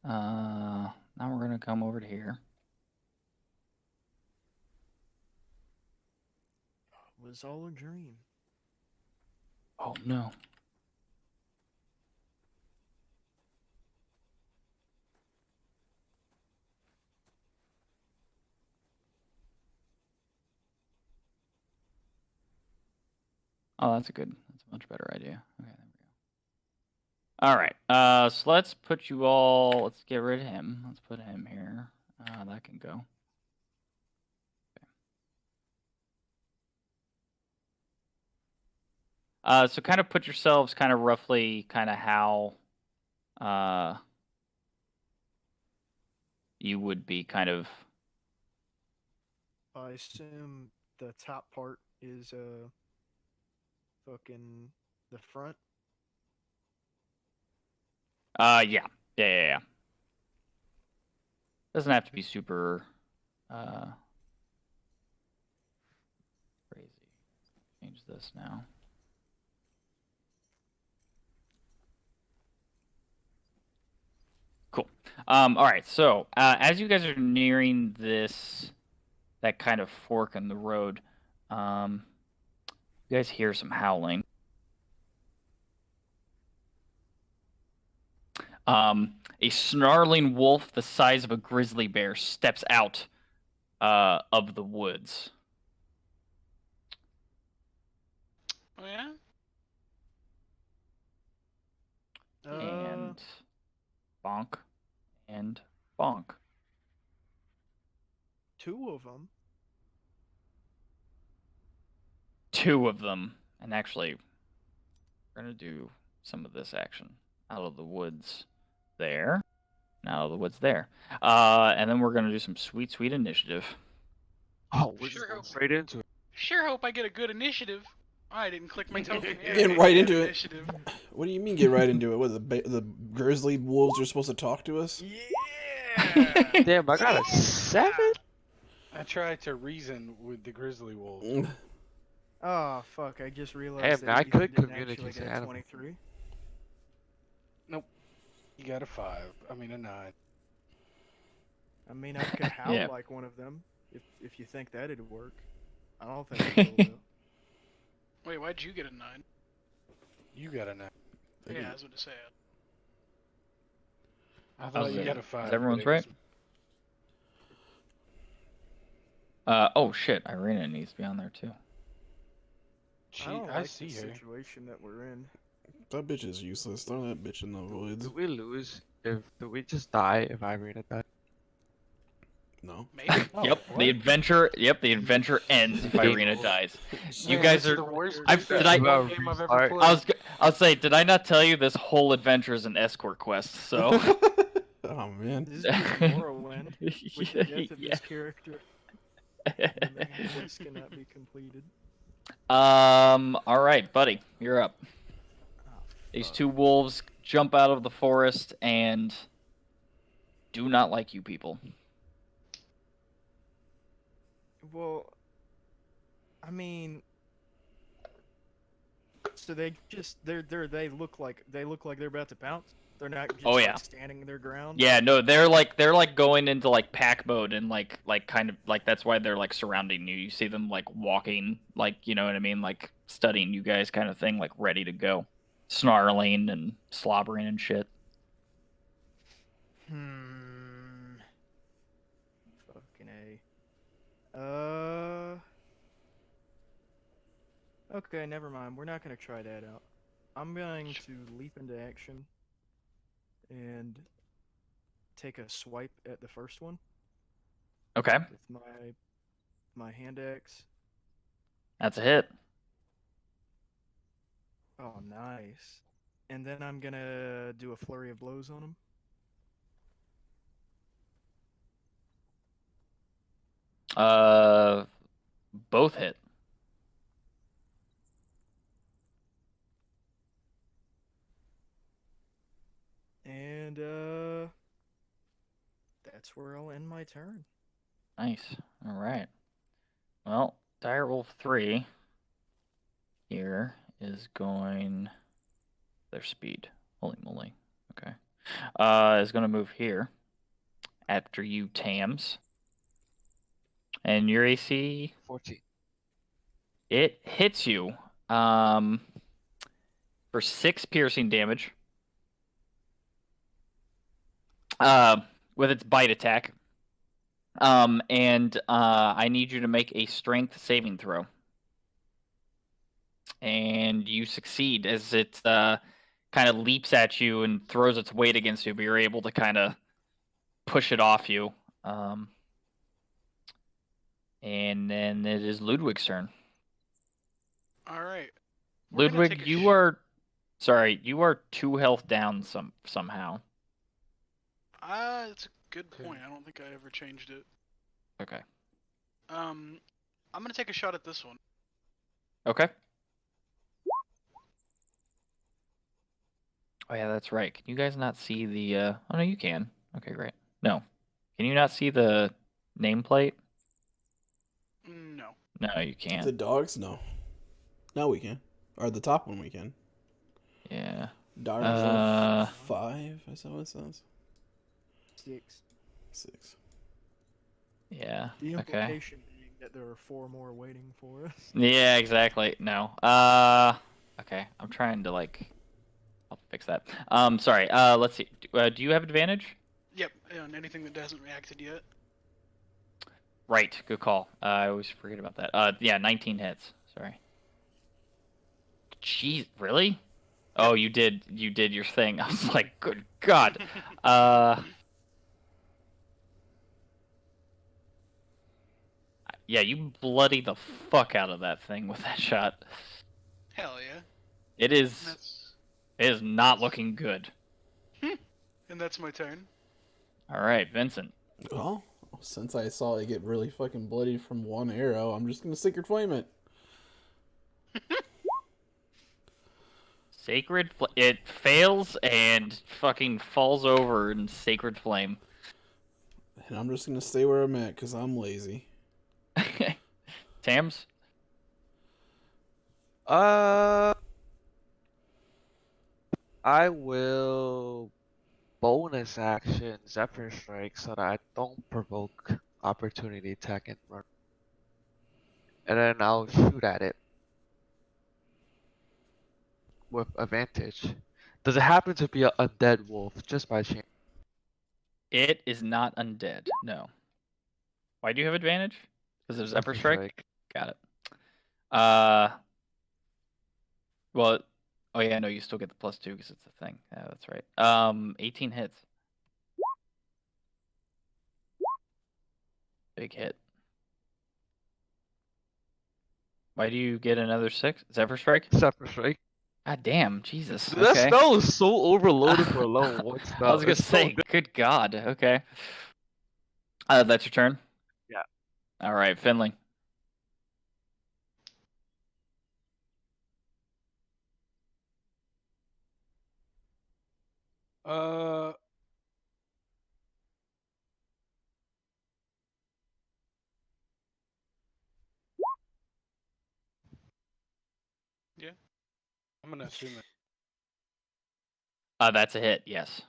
Now we're gonna come over to here. It was all a dream. Oh no. Oh, that's a much better idea. Okay, there we go. All right. So let's put you all. Let's get rid of him. Let's put him here. That can go. So kind of put yourselves kind of roughly kind of how you would be kind of. I assume the top part is fucking the front. Yeah. Yeah. Doesn't have to be super crazy. Change this now. Cool. All right. So as you guys are nearing that kind of fork in the road, you guys hear some howling. A snarling wolf the size of a grizzly bear steps out of the woods. Oh yeah. And bonk and bonk. Two of them. Two of them. And actually, we're going to do some of this action out of the woods there. And out of the woods there. And then we're going to do some sweet, sweet initiative. Oh, we're Sure just going hope- straight into it. Sure hope I get a good initiative. I didn't click my token. Yeah, Get I right get into it. initiative. What do you mean get right into it? What, the grizzly wolves are supposed to talk to us? Yeah. Damn, I got a 7? I tried to reason with the grizzly wolf. Oh fuck! I just Hey, realized man, I that you could didn't communicate actually to get a animals. 23. You got a 5. I mean a 9. I mean, I could howl Yeah. like one of them if you think that'd work. I don't think it will though. Wait, why'd you get a 9? You got a 9. Yeah, I was going to say it. I thought you it? got a Is 5. everyone's but it was- Oh shit, Irina needs to be on there too. I don't I like see the her. situation that we're in. That bitch is useless. Throw that bitch in the woods. Do we lose if do we just die if Irina dies? No. Maybe. Oh, Yep, what? the adventure ends if Irina dies. You Man, guys this is are. the worst I've- game did I- I've ever Restart. played. I'll say, did I not tell you this whole adventure is an escort quest? So. Oh man. This is just Morrowind with the death of Yeah. this character. The main quest cannot be completed. All right, buddy, you're up. Oh, These fuck. two wolves jump out of the forest and do not like you people. Well, I mean, so they look like they're about to pounce. They're not just Oh, like, yeah. standing their ground. Yeah, no, they're like going into like pack mode and like kind of like that's why they're like surrounding you. You see them like walking, like you know what I mean, like studying you guys kind of thing, like ready to go, snarling and slobbering and shit. Fucking A. Okay, never mind. We're not gonna try that out. I'm going to leap into action and take a swipe at the first one Okay, with my hand axe. that's a hit. Oh, nice. And then I'm gonna do a flurry of blows on him. Both hit. And that's where I'll end my turn. Nice. All right. Well, Direwolf 3 here is going their speed. Holy moly. Okay. Is going to move here after you, Tams. And your AC, 14. it hits you for 6 piercing damage with its bite attack. And I need you to make a strength saving throw. And you succeed as it kind of leaps at you and throws its weight against you, but you're able to kind of push it off you. And then it is Ludwig's turn. All right. We're gonna Ludwig, take a you are 2 health down somehow. It's a good point. I don't think I ever changed it. Okay. I'm gonna take a shot at this one. Okay. Oh yeah, that's right. Can you guys not see the? Oh no, you can. Okay, great. No, Can you not see the nameplate? No. No, you can't. The dogs? No. Now we can. Or the top one we can. Yeah. Darn 5, is that what it says? 6. 6. Yeah. The Okay. implication being that there are 4 more waiting for us. Yeah, exactly. No. Okay. I'm trying to I'll fix that. Sorry. Let's see. Do you have advantage? Yep, and anything that hasn't reacted yet. Right. Good call. I always forget about that. Yeah, 19 hits. Sorry. Jeez, really? Oh, you did your thing. I was like, good God. Yeah, you bloody the fuck out of that thing with that shot. Hell yeah. It And is that's not looking good. and that's my turn. All right, Vincent. Well, since I saw it get really fucking bloody from one arrow, I'm just gonna Sacred Flame it. It fails and fucking falls over in Sacred Flame. And I'm just gonna stay where I'm at, because I'm lazy. Tams? I will bonus action Zephyr Strike so that I don't provoke opportunity attack and run. And then I'll shoot at it with advantage. Does it happen to be an undead wolf just by chance? It is not undead. No. Why do you have advantage? Because of Zephyr Strike? Got it. Well, oh yeah, no, you still get the +2 because it's a thing. Yeah, that's right. 18 hits. Big hit. Why do you get another 6? Zephyr Strike? Zephyr Strike. God damn, Jesus. Dude, that Okay. spell is so overloaded for a level 1 spell. I was gonna It's so say, good. good God. Okay. That's your turn? Yeah. All right, Finley. Uh, Yeah. I'm gonna assume it. That's a hit, yes.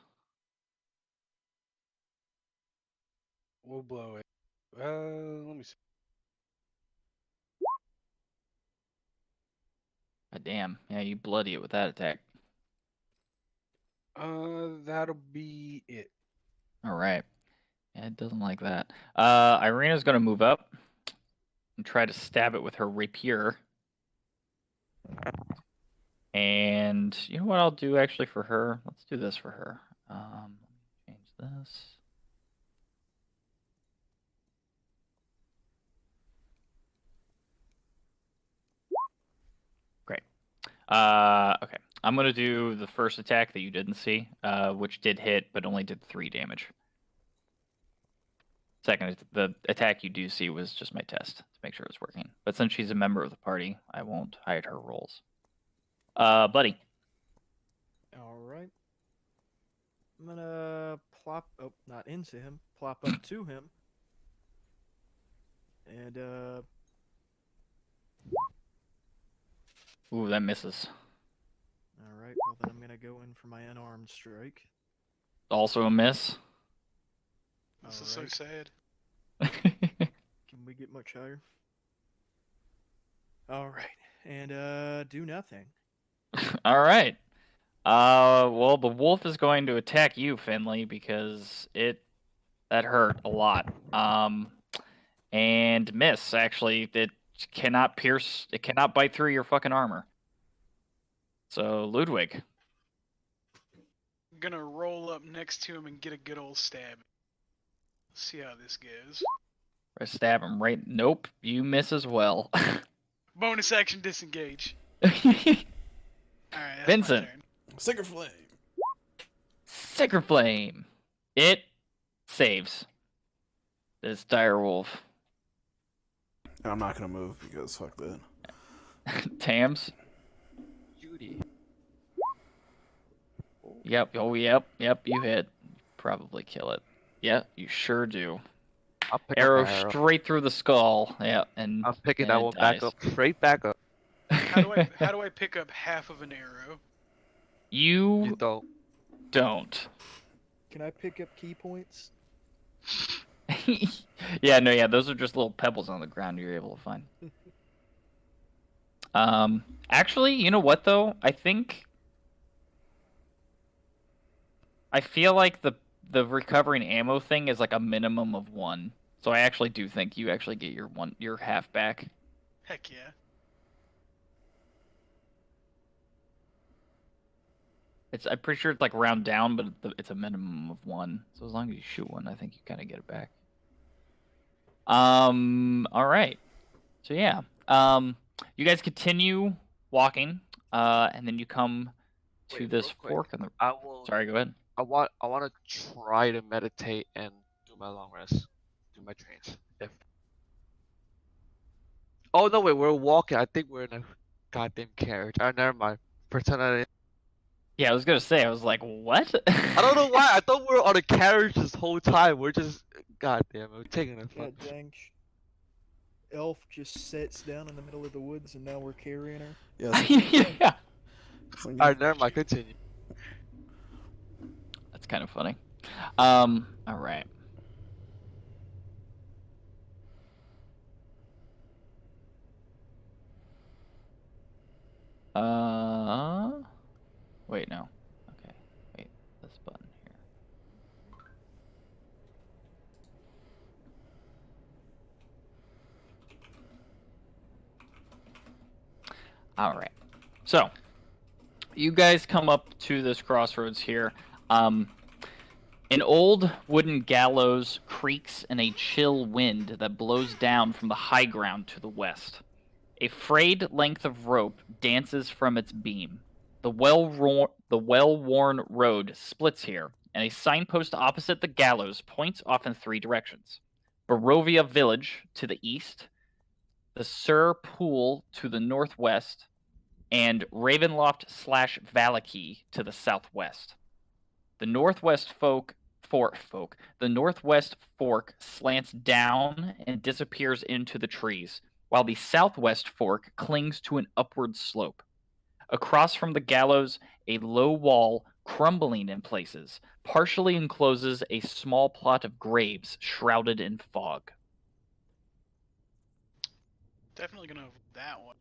We'll blow it. Let me see. God damn. Yeah, you bloody it with that attack. That'll be it. All right. Yeah, it doesn't like that. Irina's gonna move up and try to stab it with her rapier. And you know what I'll do actually for her? Let's do this for her. Let me change this. Great. Okay. I'm gonna do the first attack that you didn't see, which did hit, but only did 3 damage. Second, the attack you do see was just my test to make sure it's working. But since she's a member of the party, I won't hide her rolls. Buddy. All right. I'm gonna plop. Oh, not into him. Plop up to him. And Ooh, that misses. all right. Well, then I'm gonna go in for my unarmed strike. Also a miss. This is so Alright. sad. Can we get much higher? All right. And do nothing. All right. Well, the wolf is going to attack you, Finley, because that hurt a lot. And miss. Actually, it cannot pierce. It cannot bite through your fucking armor. So Ludwig. Gonna roll up next to him and get a good old stab. See how this goes. I stab him right. Nope, you miss as well. Bonus action disengage. Alright, that's Vincent. my turn. Sacred Flame. Sacred Flame. It saves. This dire wolf. And I'm not gonna move because fuck that. Tams. Judy. Yep. Oh, yep. Yep. You hit. Probably kill it. Yeah, you sure do. I'll pick up Arrow my arrow. straight through the skull. Yeah, and I'm picking and that it one back dies. up, straight back up. How do I pick up half of an arrow? You You don't. don't. Can I pick up key points? Yeah, no, yeah, those are just little pebbles on the ground you're able to find. Actually, you know what though? I feel like the recovering ammo thing is like a minimum of 1. So I actually do think you actually get your half back. Heck yeah. I'm pretty sure it's like round down, but it's a minimum of 1. So as long as you shoot one, I think you kind of get it back. All right. So yeah. You guys continue walking, and then you come to Wait, this real quick. fork in the. I will. Sorry, go ahead. I want to try to meditate and do my long rest, do my trains. If. Oh no, wait, we're walking. I think we're in a goddamn carriage. Never mind. Pretend I didn't. Yeah, I was gonna say. I was like, what? I don't know why. I thought we were on a carriage this whole time. We're just. Goddamn, we're taking a fun. God dang. Elf just sits down in the middle of the woods, and now we're carrying her. Yes. Yeah. It's like, Alright, never mind. Continue. That's kind of funny. All right. Wait, no. Okay, wait, this button here. All right. So, you guys come up to this crossroads here. An old wooden gallows creaks in a chill wind that blows down from the high ground to the west. A frayed length of rope dances from its beam. The well-worn road splits here, and a signpost opposite the gallows points off in 3 directions. Barovia Village to the east, the Sur Pool to the northwest, and Ravenloft/Valaki to the southwest. The the northwest fork slants down and disappears into the trees, while the southwest fork clings to an upward slope. Across from the gallows, a low wall, crumbling in places, partially encloses a small plot of graves shrouded in fog. Definitely gonna avoid that one.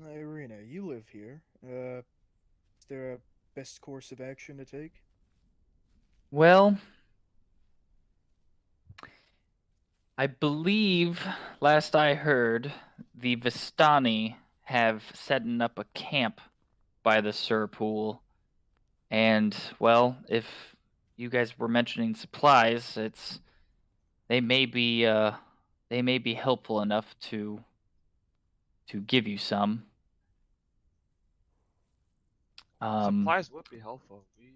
Irina, you live here. Is there a best course of action to take? Well, I believe, last I heard, the Vistani have setting up a camp by the Sur Pool. And, well, if you guys were mentioning supplies, they may be helpful enough to give you some. Supplies would be helpful. We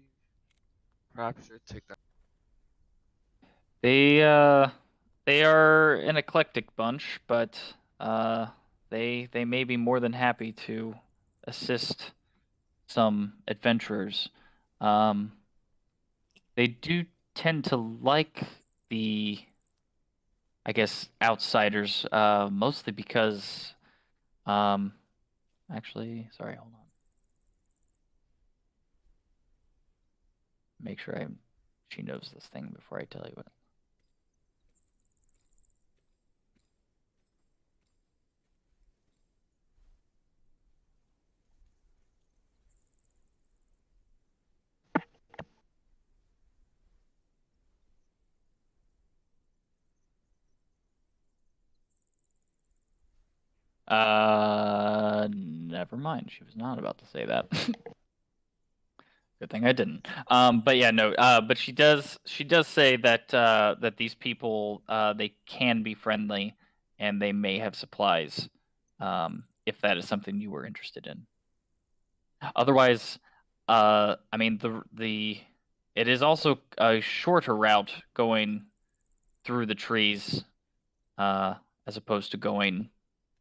perhaps should take that. They are an eclectic bunch, but they may be more than happy to assist some adventurers. They do tend to like the, I guess, outsiders, mostly because, actually, sorry, hold on. Make sure she knows this thing before I tell you it. Never mind. She was not about to say that. Good thing I didn't. But yeah, no. But she does say that that these people they can be friendly and they may have supplies, if that is something you were interested in. Otherwise, I mean it is also a shorter route going through the trees, as opposed to going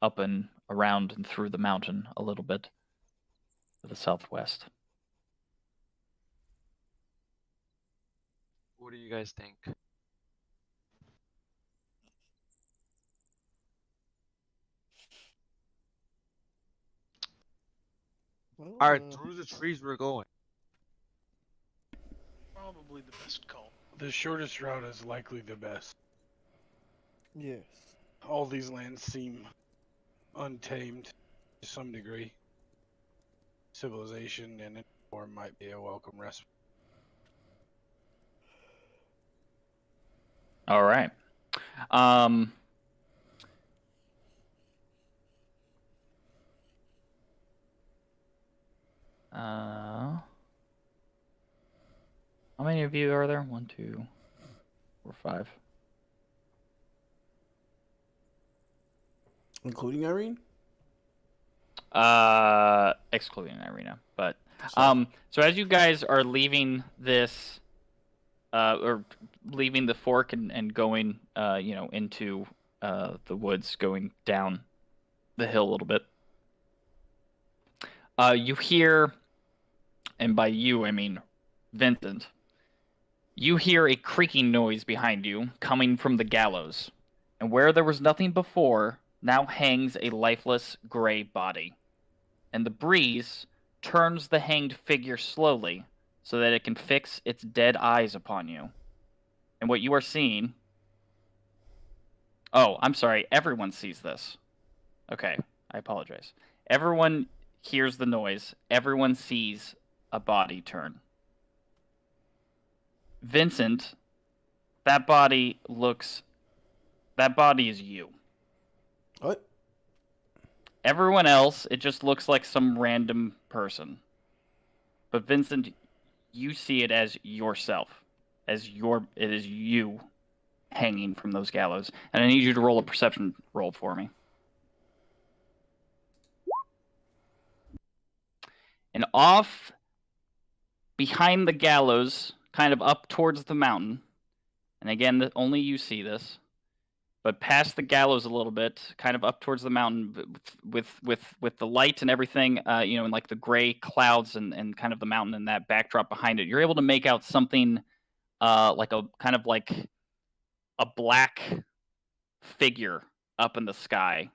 up and around and through the mountain a little bit to the southwest. What do you guys think? Well, Alright, through the trees we're going. Probably the best call. The shortest route is likely the best. yes. All these lands seem untamed to some degree. Civilization in any form might be a welcome respite. All right. Um, how many of you are there? 1, 2, 4, 5. Including Irene? Excluding Irina. But So, so as you guys are leaving this, or leaving the fork and going, into the woods, going down the hill a little bit, you hear, and by you I mean Vincent, you hear a creaking noise behind you coming from the gallows, and where there was nothing before, now hangs a lifeless gray body, and the breeze turns the hanged figure slowly so that it can fix its dead eyes upon you. And what you are seeing... Oh, I'm sorry, everyone sees this. Okay, I apologize. Everyone hears the noise. Everyone sees a body turn. Vincent, that body is you. what? Everyone else, it just looks like some random person. But Vincent, you see it as yourself. It is you hanging from those gallows. And I need you to roll a perception roll for me. And off behind the gallows, kind of up towards the mountain, and again, only you see this, but past the gallows a little bit, kind of up towards the mountain, with the light and everything, and like the gray clouds and kind of the mountain and that backdrop behind it, you're able to make out something like a kind of like a black figure up in the sky.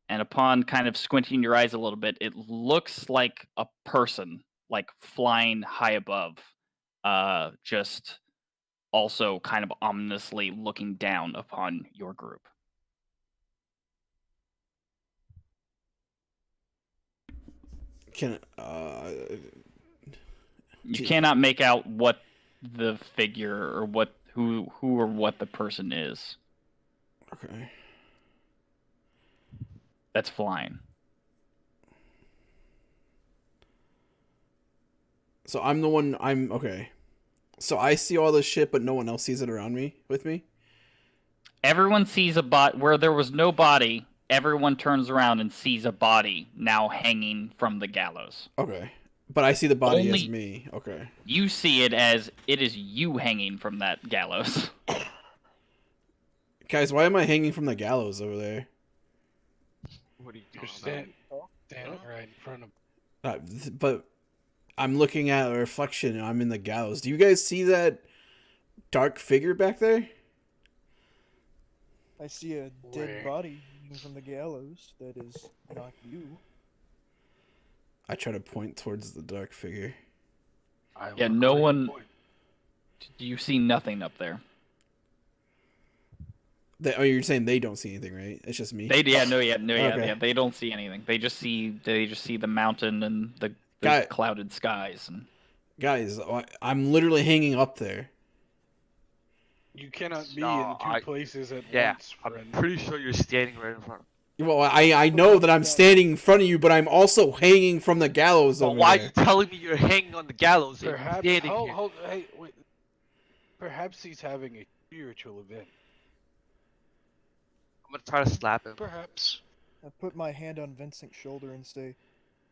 And upon kind of squinting your eyes a little bit, it looks like a person, like flying high above, just also kind of ominously looking down upon your group. Can You Gee. cannot make out what the figure or who or what the person is okay. that's flying. So I'm the one. I'm okay. So I see all this shit, but no one else sees it around me with me. Everyone sees a bot where there was no body. Everyone turns around and sees a body now hanging from the gallows. Okay, but I see the body as Only- me. Okay. You see it as it is you hanging from that gallows. Guys, why am I hanging from the gallows over there? What are you You're talking about? standing right in front of. But I'm looking at a reflection and I'm in the gallows. Do you guys see that dark figure back there? I see a Where? dead body hanging from the gallows. That is not you. I try to point towards the dark figure. Yeah, no one. You see nothing up there. You're saying they don't see anything, right? It's just me. Okay. They don't see anything. They just see the mountain and the clouded skies. And guys, I'm literally hanging up there. You cannot be No, in two places at Yeah, once, I'm friend. pretty sure you're standing right in front of me. Well, I know that I'm standing in front of you, but I'm also hanging from the gallows But over why are there. you telling me you're hanging on the gallows and you're Perhaps. standing here? Hey, wait. Perhaps he's having a spiritual event. I'm gonna try to slap him. Perhaps. I put my hand on Vincent's shoulder and say,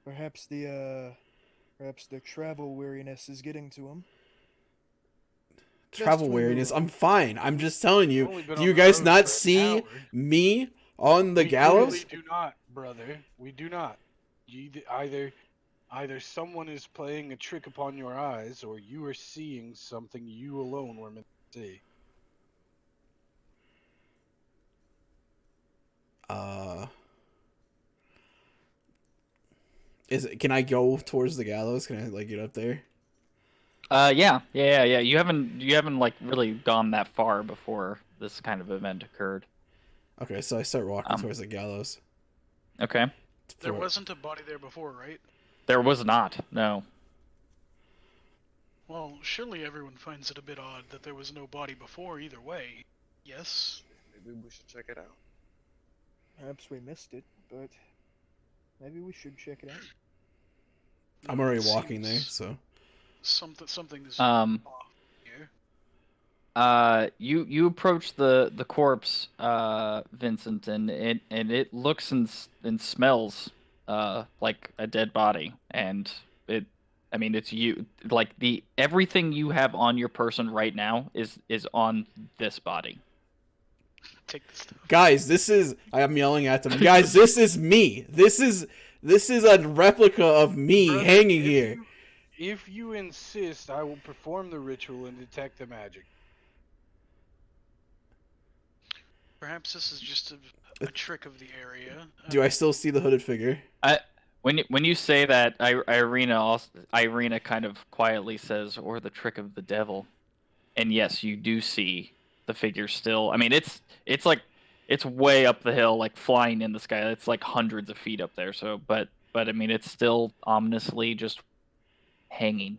perhaps the travel weariness is getting to him. Travel Best we weariness. move I'm fine. I'm just telling We've you. only been Do on you the guys road not for an see hour. me on the We gallows? clearly do not, brother. We do not. Either someone is playing a trick upon your eyes, or you are seeing something you alone were meant. See. Can I go towards the gallows? Can I like get up there? Yeah. You haven't like really gone that far before this kind of event occurred. Okay, so I start walking Um, towards the gallows. Okay. There For- wasn't a body there before, right? There was not. No. Well, surely everyone finds it a bit odd that there was no body before either way. Yes? Maybe we should check it out. Perhaps we missed it, but maybe we should check it out. I'm No, already it walking there, seems so something is Um. off here. You approach the corpse, Vincent, and it looks and smells, like a dead body, and I mean, it's you. Like everything you have on your person right now is on this body. Take the stuff. guys, I'm yelling at them. Guys, this is me. This is a replica of me Brother, hanging here. If you insist, I will perform the ritual and detect the magic. Perhaps this is just a trick of the area. Do I still see the hooded figure? When you say that, Irina kind of quietly says, "Or the trick of the devil," and yes, you do see the figure still. I mean, it's like it's way up the hill, like flying in the sky. It's like hundreds of feet up there. So, but I mean, it's still ominously just hanging.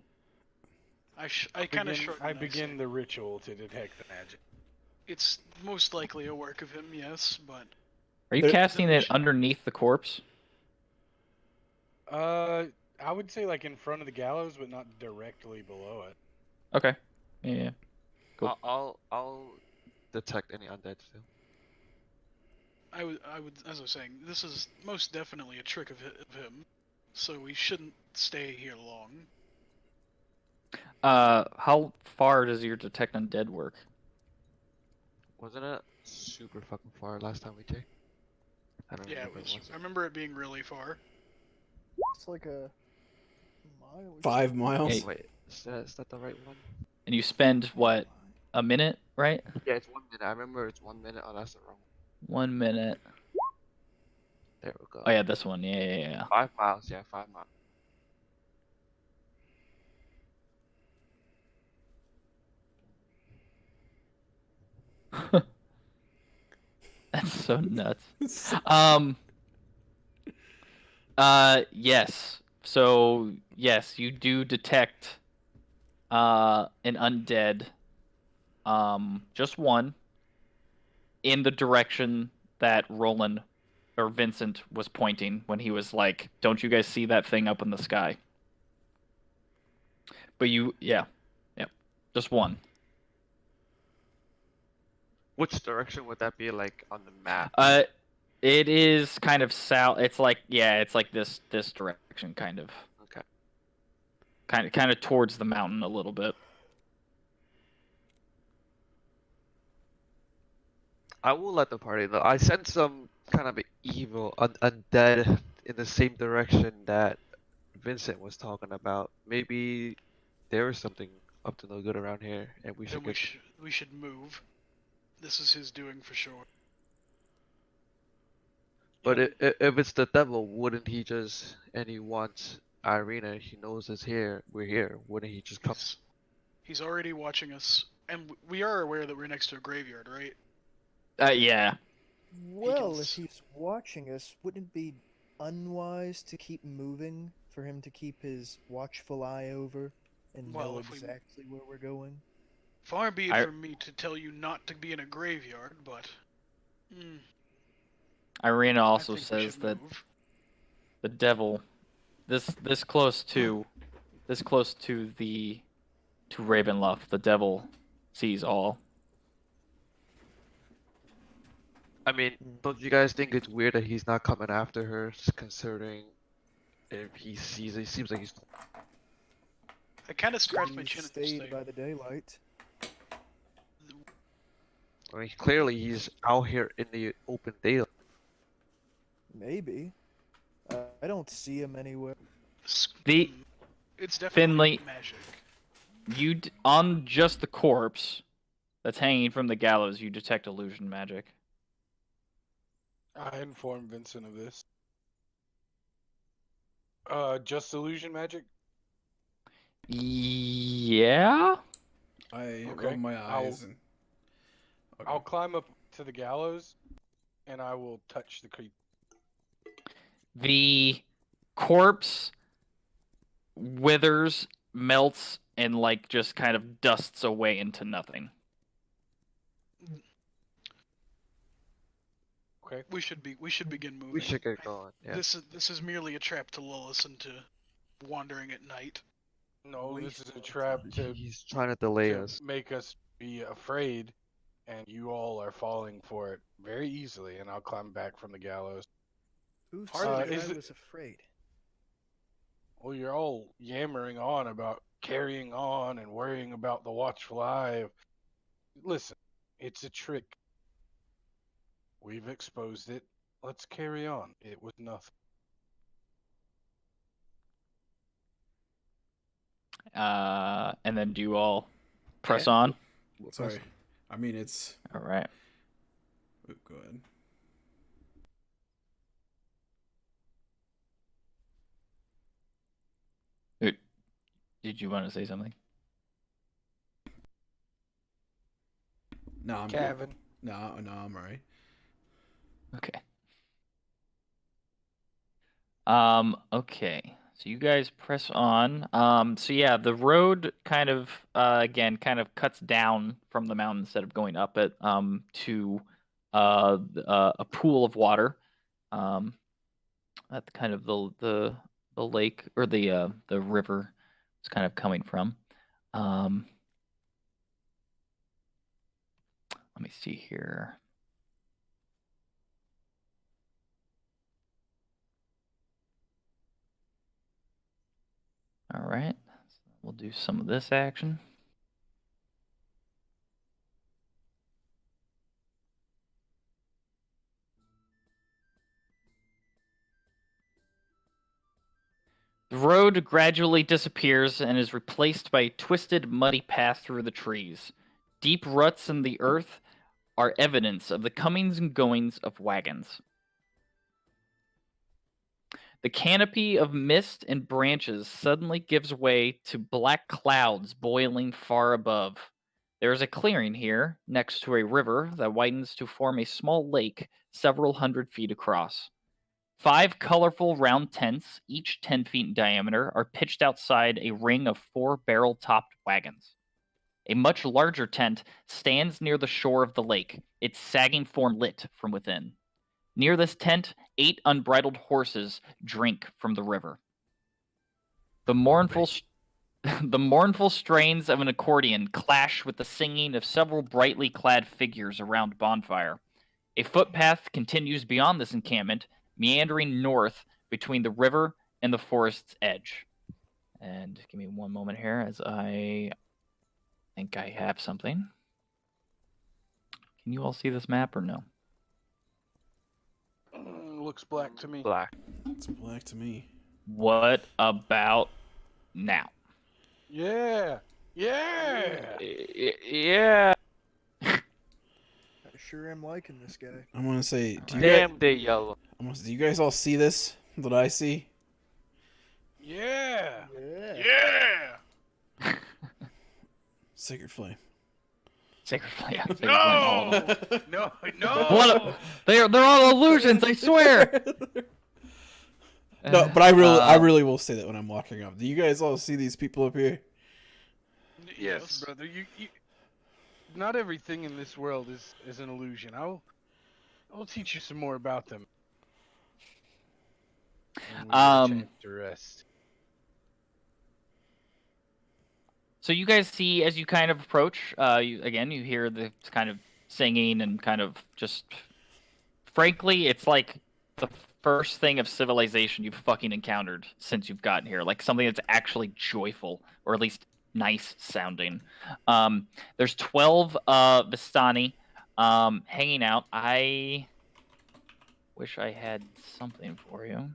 I kind of shrug. I begin the ritual to detect the magic. It's most likely a work of him, yes, but Are you There- casting it underneath the corpse? I would say like in front of the gallows, but not directly below it. Okay. Yeah. Cool. I'll detect any undead too. I would, as I was saying, this is most definitely a trick of him, so we shouldn't stay here long. How far does your detect undead work? Wasn't it super fucking far last time we checked? I don't Yeah, remember. it was. I remember it being really far. It's like a mile. or 5 something. miles. Hey. Wait, is that the right one? And you spend what, a minute, right? Yeah, it's 1 minute. I remember it's 1 minute. Oh, that's the wrong one. 1 minute. There we go. Oh yeah, this one. Yeah. 5 miles. Yeah, 5 miles. That's so nuts. Yes. So yes, you do detect an undead, just one, in the direction that Roland or Vincent was pointing when he was like, "Don't you guys see that thing up in the sky?" But yeah, just one. Which direction would that be, like, on the map? It is kind of south. It's like this direction, kind of. Okay. Kind of towards the mountain a little bit. I will let the party know. I sense some kind of evil undead in the same direction that Vincent was talking about. Maybe there is something up to no good around here, and we should Then get. we should move. This is his doing for sure. But if it's the devil, wouldn't he just? And he wants Irina. He knows it's here. We're here. Wouldn't he just come? He's already watching us, and we are aware that we're next to a graveyard, right? Yeah. Well, if s- he's watching us, wouldn't it be unwise to keep moving for him to keep his watchful eye over and Well, know if we- exactly where we're going? Far be it I- from me to tell you not to be in a graveyard, but Irina I also think we says should that move. the devil, this close to Ravenloft, the devil sees all. I mean, don't you guys think it's weird that he's not coming after her, considering if he sees it, seems like he's. I kind of scratched my He chin and stayed say, by the daylight. I mean, clearly he's out here in the open daylight. Maybe. I don't see him anywhere. It's definitely Finley- magic. On just the corpse, that's hanging from the gallows, you detect illusion magic. I informed Vincent of this. Just illusion magic? Yeah? I Okay, rub my eyes and. Okay. I'll climb up to the gallows, and I will touch the creep. The corpse withers, melts, and like just kind of dusts away into nothing. Okay. We should begin moving. We should get going. Yeah. This is merely a trap to lull us into wandering at night. No, this is a trap to He's trying to delay us. make us be afraid, and you all are falling for it very easily. And I'll climb back from the gallows. Who Hardly- said is I it- was afraid? Well, you're all yammering on about carrying on and worrying about the watchful eye. Listen, it's a trick. We've exposed it. Let's carry on. It was nothing. And then do you all press Yeah. on? Sorry. I mean, it's. All right. Go ahead. Did you want to say something? No, I'm good. Kevin. No, I'm alright. Okay. Okay. So you guys press on. So yeah, the road kind of again kind of cuts down from the mountain instead of going up it to a pool of water. That's kind of the lake or the river is kind of coming from. Let me see here. All right. We'll do some of this action. The road gradually disappears and is replaced by a twisted, muddy path through the trees. Deep ruts in the earth are evidence of the comings and goings of wagons. The canopy of mist and branches suddenly gives way to black clouds boiling far above. There is a clearing here, next to a river that widens to form a small lake several hundred feet across. 5 colorful round tents, each 10 feet in diameter, are pitched outside a ring of 4 barrel-topped wagons. A much larger tent stands near the shore of the lake, its sagging form lit from within. Near this tent, 8 unbridled horses drink from the river. The mournful strains of an accordion clash with the singing of several brightly clad figures around bonfire. A footpath continues beyond this encampment, meandering north between the river and the forest's edge. And give me one moment here as I think I have something. Can you all see this map or no? Looks black to me. Black. It's black to me. What about now? Yeah. Yeah. Yeah. I sure am liking this guy. I'm gonna say, Damn, they yellow. do you guys all see this? That I see? Yeah. Yeah. Yeah. Sacred flame. Sacred Flame. Sacred Flame, all of them. No. No. What they're all illusions, I swear. No, but I really will say that when I'm walking up. Do you guys all see these people up here? Yes, brother. You not everything in this world is an illusion. I'll teach you some more about them. When we get a chance to rest. So you guys see as you kind of approach, you hear the kind of singing and kind of just, frankly, it's like the first thing of civilization you've fucking encountered since you've gotten here. Like something that's actually joyful, or at least nice sounding. There's 12 Vistani hanging out. I wish I had something for you. Do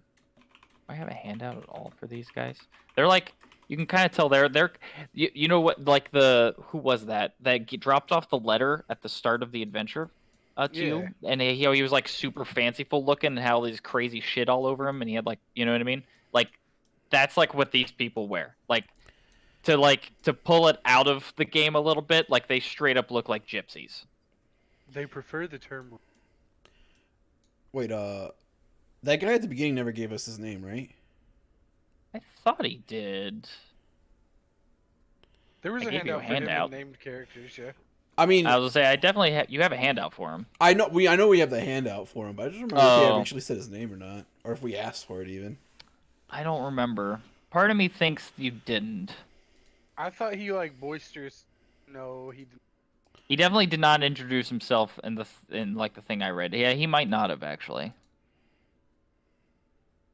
I have a handout at all for these guys? They're like You can kind of tell they're you know what, like who was that dropped off the letter at the start of the adventure to Yeah. you, and he was like super fanciful looking and had all these crazy shit all over him, and he had like, you know what I mean, like that's like what these people wear, like to pull it out of the game a little bit, like they straight up look like gypsies. They prefer the term. Wait, that guy at the beginning never gave us his name, right? I thought he did. There was I a gave you a handout for him handout. and named characters. Yeah. I mean, I was gonna say I definitely you have a handout for him. I know we have the handout for him, but I just remember if he ever Oh, actually said his name or not, or if we asked for it even. I don't remember. Part of me thinks you didn't. I thought he like boisterous. No, he didn't. He definitely did not introduce himself in like the thing I read. Yeah, he might not have actually.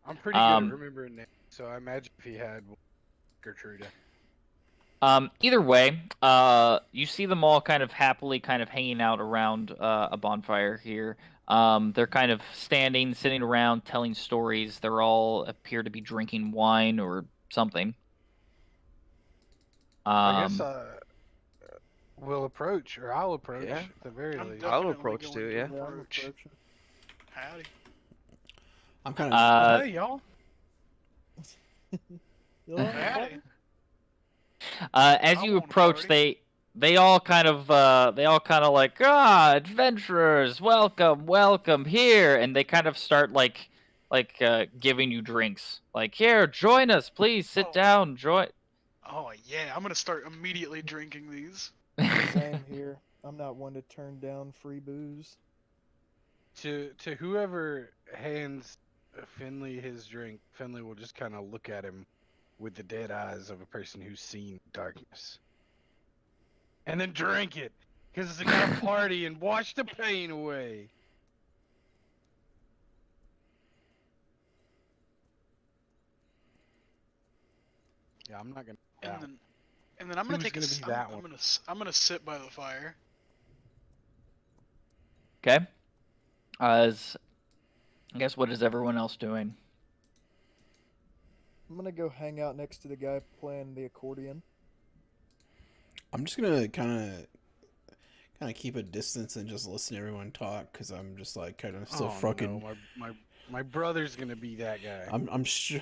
I'm pretty good at remembering names, so I imagine if he had Gertruda. Either way, you see them all kind of happily kind of hanging out around a bonfire here. They're kind of sitting around, telling stories. They're all appear to be drinking wine or something. I guess we'll approach, or I'll approach Yeah. at the very I'm least. I'll definitely approach going too, to yeah. Yeah, I'm approach. approaching. Howdy. I'm kind of. Hey, y'all. Yeah, Howdy. As I you want a approach, party. they all kind of like, adventurers, welcome here, and they kind of start giving you drinks, like, here, join us, please sit Oh. down, join. Oh yeah, I'm gonna start immediately drinking these. same here. I'm not one to turn down free booze. To whoever hands Finley his drink, Finley will just kind of look at him with the dead eyes of a person who's seen darkness, and then drink it, because it's gonna party and wash the pain away. Yeah, I'm not gonna. And then I'm gonna Who's take gonna be that I'm one? gonna sit by the fire. Okay. As I guess, what is everyone else doing? I'm gonna go hang out next to the guy playing the accordion. I'm just gonna kind of keep a distance and just listen to everyone talk because I'm just like kind of still fucking. No, my brother's gonna be that guy. I'm sure.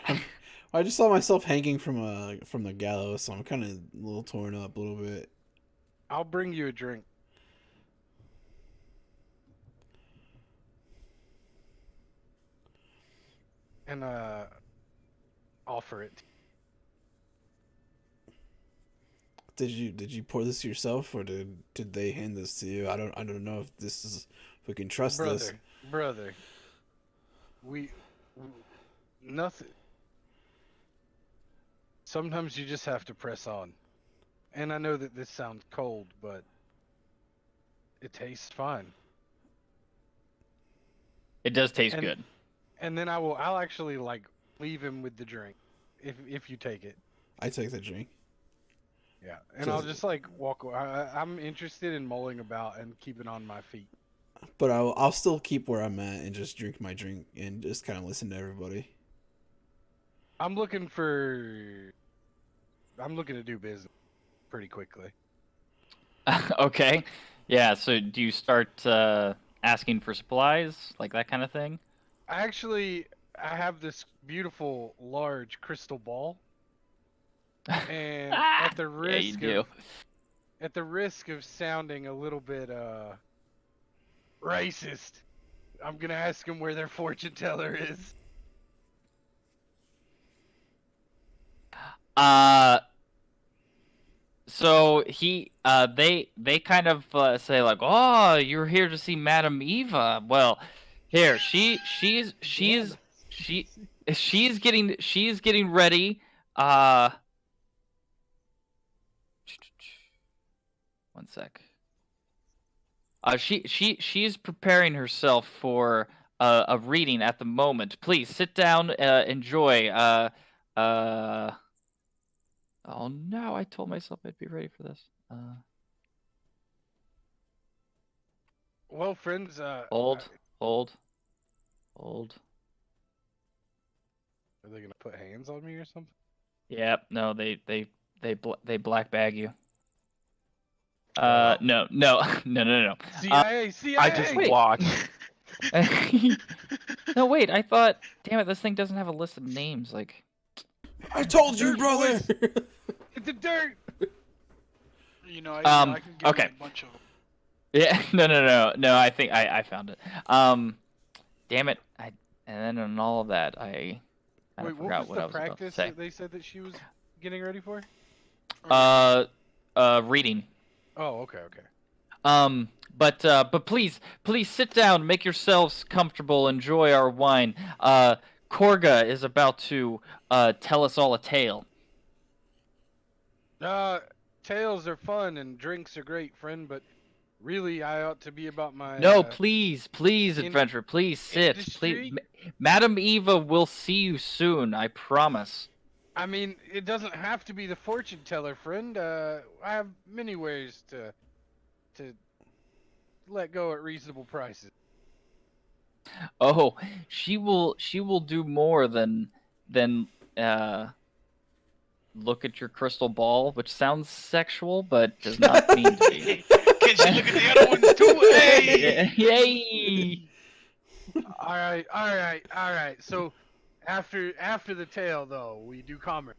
I just saw myself hanging from the gallows, so I'm kind of a little torn up a little bit. I'll bring you a drink. And offer it. Did you pour this yourself or did they hand this to you? I don't know if this is if we can trust this. Brother. We nothing. Sometimes you just have to press on. And I know that this sounds cold, but it tastes fine. It does taste And- good. And then I'll actually like leave him with the drink if you take it. I take the drink. Yeah. And So- I'll just like walk away. I'm interested in mulling about and keeping on my feet. But I'll still keep where I'm at and just drink my drink and just kind of listen to everybody. I'm looking to do business pretty quickly. Okay. Yeah, so do you start asking for supplies, like that kind of thing? I have this beautiful large crystal ball, and at the Yeah, you risk do. of at the risk of sounding a little bit racist, I'm gonna ask them where their fortune teller is. So they kind of say like, "Oh, you're here to see Madame Eva." Well, here she's getting ready. One sec. She's preparing herself for a reading at the moment. Please sit down, enjoy. Oh no, I told myself I'd be ready for this. Well, friends, Hold. are they gonna put hands on me or something? Yep. No, they black bag you. Oh. No, no, no. CIA, I just CIA. Wait. watch. No, wait. I thought. Damn it! This thing doesn't have a list of names. Like. I told you, Dirt, brother. boys. Get the dirt. I can give Okay. you a bunch of them. Yeah. No. I think I found it. Damn it! And then on all of that, I kind Wait, of what forgot was what the I was about to practice say. that they said that she was getting ready for? Reading. Oh, okay. But please sit down, make yourselves comfortable, enjoy our wine. Korga is about to tell us all a tale. Tales are fun and drinks are great, friend, but really I ought to be about my No, please, in- adventurer, please sit. Please, industry. Madam Eva will see you soon, I promise. I mean, it doesn't have to be the fortune teller, friend. I have many ways to let go at reasonable prices. Oh, she will do more than uh look at your crystal ball, which sounds sexual but does not mean to be. Can she look at the other ones too? Hey! Yay! All right. So after the tale, though, we do commerce.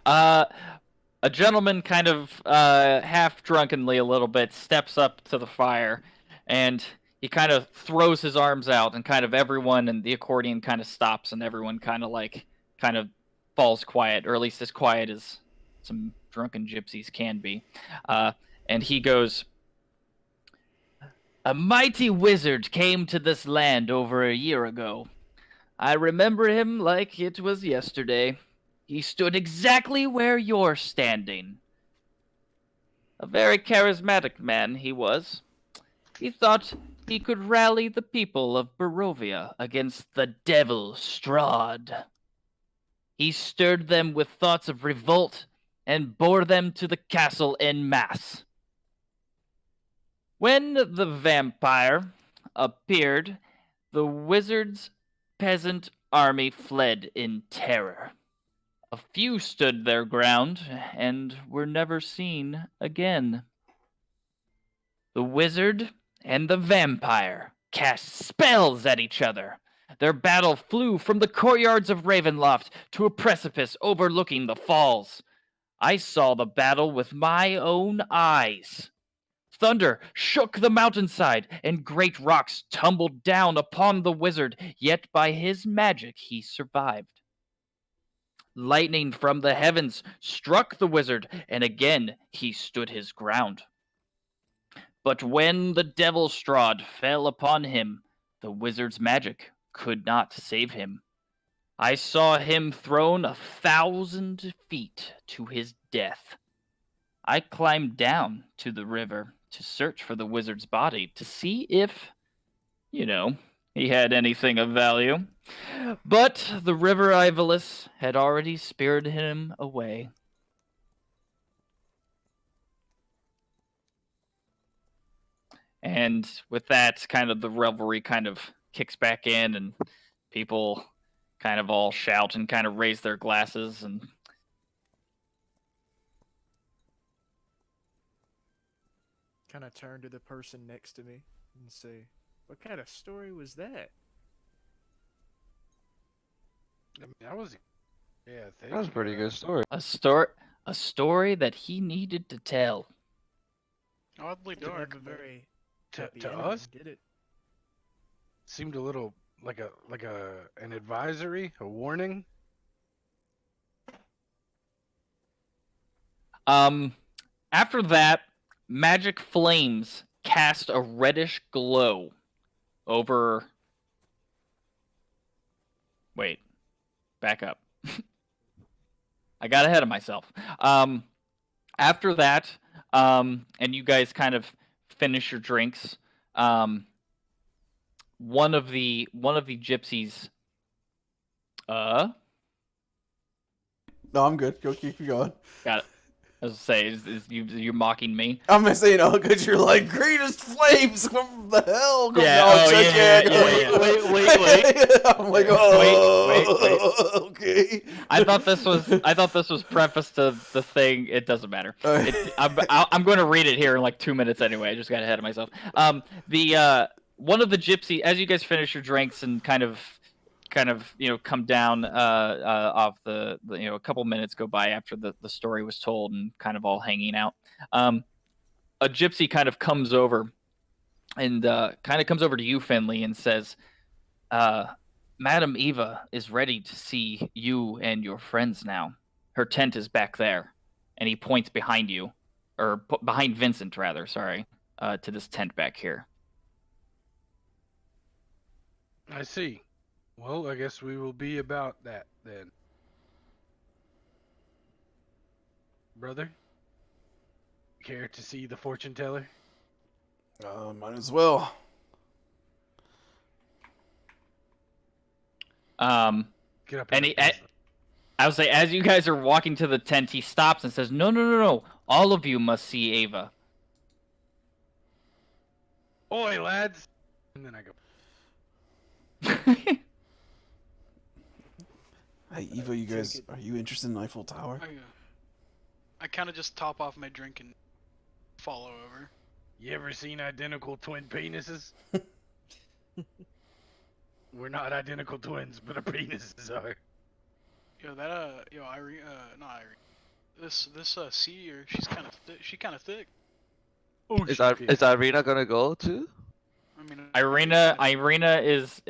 A gentleman kind of half drunkenly a little bit steps up to the fire and he kind of throws his arms out and kind of everyone and the accordion kind of stops and everyone kind of falls quiet, or at least as quiet as some drunken gypsies can be. And he goes, "A mighty wizard came to this land over a year ago. I remember him like it was yesterday. He stood exactly where you're standing. A very charismatic man he was. He thought he could rally the people of Barovia against the devil Strahd. He stirred them with thoughts of revolt and bore them to the castle en masse. When the vampire appeared, the wizard's peasant army fled in terror. A few stood their ground and were never seen again. The wizard and the vampire cast spells at each other. Their battle flew from the courtyards of Ravenloft to a precipice overlooking the falls. I saw the battle with my own eyes. Thunder shook the mountainside, and great rocks tumbled down upon the wizard, yet by his magic he survived. Lightning from the heavens struck the wizard, and again he stood his ground. But when the devil Strahd fell upon him, the wizard's magic could not save him. I saw him thrown 1,000 feet to his death. I climbed down to the river to search for the wizard's body to see if, he had anything of value. But the river Ivolus had already spirited him away. And with that, kind of the revelry kind of kicks back in, and people kind of all shout and kind of raise their glasses. And Kind of turn to the person next to me and say, "What kind of story was that?" I mean, that was That was a pretty good story. a story that he needed to tell. Oddly Didn't dark. have a very To happy ending, us? did it? seemed a little like an advisory, a warning. After that, magic flames cast a reddish glow over. Wait, back up. I got ahead of myself. After that, and you guys kind of finish your drinks. One of the gypsies. No, I'm good. Go keep going. Got it. I was gonna say, you're mocking me? I'm gonna say no because you're like greatest flames from the hell. Go, Yeah, no, oh, check yeah, it. yeah. Wait. I'm like, oh, Wait. okay. I thought this was preface to the thing. It doesn't matter. I'm going to read it here in like 2 minutes anyway. I just got ahead of myself. One of the gypsy, as you guys finish your drinks and kind of come down off the a couple minutes go by after the story was told and kind of all hanging out. A gypsy kind of comes over and kind of comes over to you, Finley, and says, Madam Eva is ready to see you and your friends now. Her tent is back there. And he points behind you, or behind Vincent, rather, sorry, to this tent back here. I see. Well, I guess we will be about that then. Brother? Care to see the fortune teller? Might as well. Get up And here. I would say, as you guys are walking to the tent, he stops and says, No. All of you must see Ava. Oi, lads! And then I go. Hey, Eva, you guys, are you interested in Eiffel Tower? I kind of just top off my drink and follow over. You ever seen identical twin penises? We're not identical twins, but our penises are. Irene, not Irene. This Seer, she's kind of thick. Oh, Is Irina gonna go too? I mean, Irina is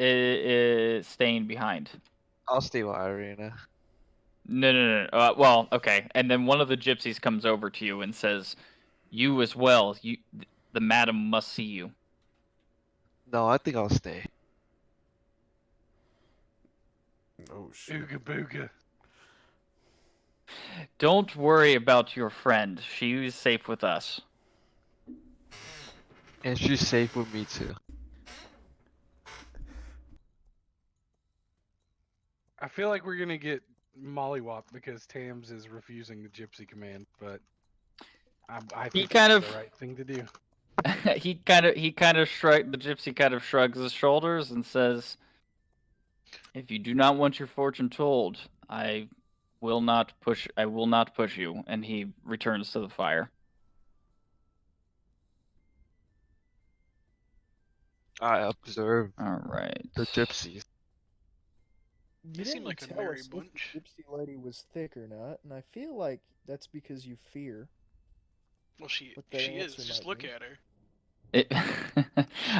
staying behind. I'll stay with Irina. No. Well, okay. And then one of the gypsies comes over to you and says, "You as well. The madam must see you." No, I think I'll stay. Oh, shit. Ooga booga. Don't worry about your friend. She's safe with us. And she's safe with me too. I feel like we're gonna get mollywopped because Tams is refusing the gypsy command, but I think that's the right thing to do. The gypsy kind of shrugs his shoulders and says, "If you do not want your fortune told, I will not push you." And he returns to the fire. I observe All right. the gypsies. You They seem didn't like a tell merry us bunch. if the gypsy lady was thick or not, and I feel like that's because you fear. Well, she What that is. answer Just might look be. at her.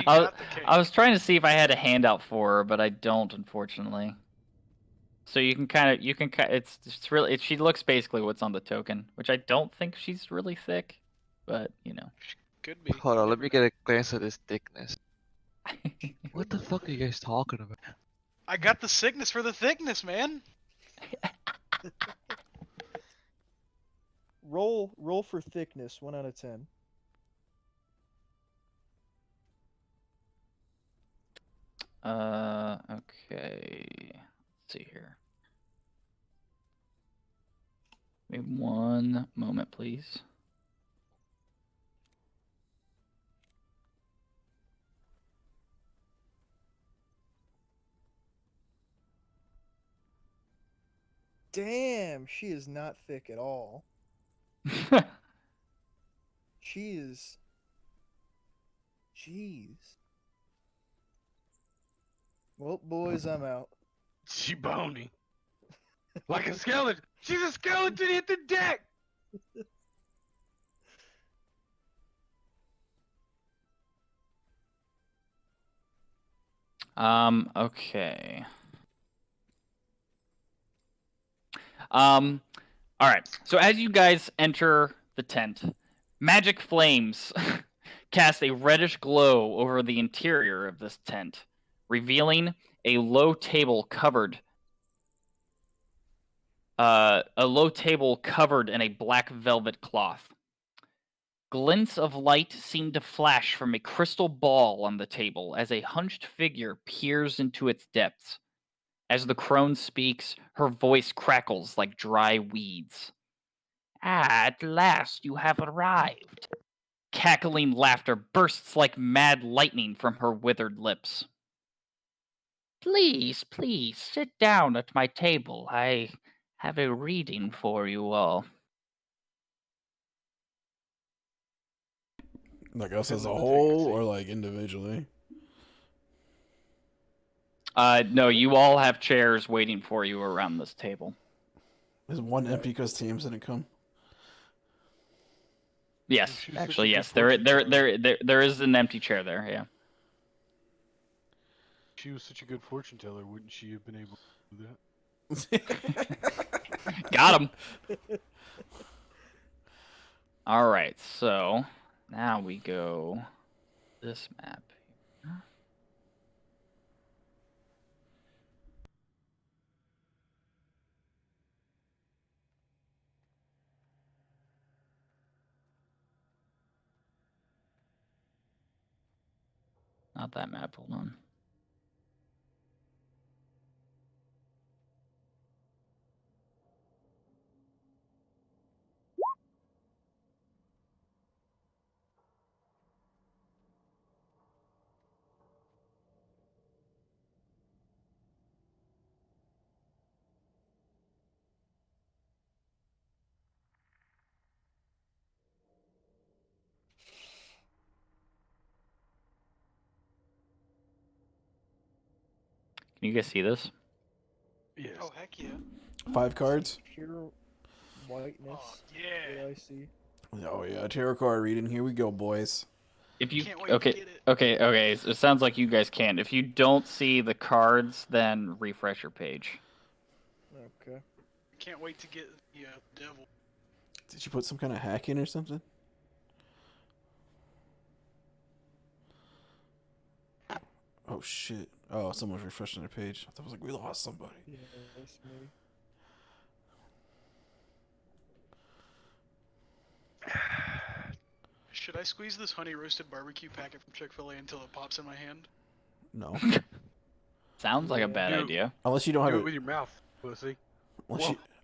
I got the cake. was trying to see if I had a handout for her, but I don't, unfortunately. So you can it's really she looks basically what's on the token, which I don't think she's really thick, but Could be. Hold You on, let never me know. get a glance at this thickness. What the fuck are you guys talking about? I got the sickness for the thickness, man. Roll for thickness, 1 out of 10. Okay. Let's see here. Give me 1 moment, please. Damn, she is not thick at all. She is. Jeez. Well, boys, I'm out. She bony. Like a skeleton. She's a skeleton hit the deck! Okay. All right. So as you guys enter the tent, magic flames cast a reddish glow over the interior of this tent, revealing a low table covered in a black velvet cloth. Glints of light seem to flash from a crystal ball on the table as a hunched figure peers into its depths. As the crone speaks, her voice crackles like dry weeds. At last you have arrived. Cackling laughter bursts like mad lightning from her withered lips. Please sit down at my table. I have a reading for you all. Like us as a Finland, take a whole, seat. or like individually? No, you all have chairs waiting for you around this table. Is one empty because Tams didn't come? Yes, She's such a actually, good yes. fortune teller. There is an empty chair there. Yeah. She was such a good fortune teller, wouldn't she have been able to do that? Got him. All right, so now we go this map here. Not that map. Hold on. Can you guys see this? Yes. Oh heck yeah! 5 cards? Pure whiteness. Oh What yeah! I see. Oh yeah, tarot card reading. Here we go, boys. If you Can't wait to okay, get it. okay. It sounds like you guys can. If you don't see the cards, then refresh your page. Okay. Can't wait to get the devil. Did you put some kind of hack in or something? Oh shit. Oh, someone's refreshing their page. I thought it was like we lost somebody. Yeah, that's me. Should I squeeze this honey roasted barbecue packet from Chick-fil-A until it pops in my hand? No. Sounds like a Yeah. bad Do- idea. Unless you don't have Do it it. with your mouth, pussy.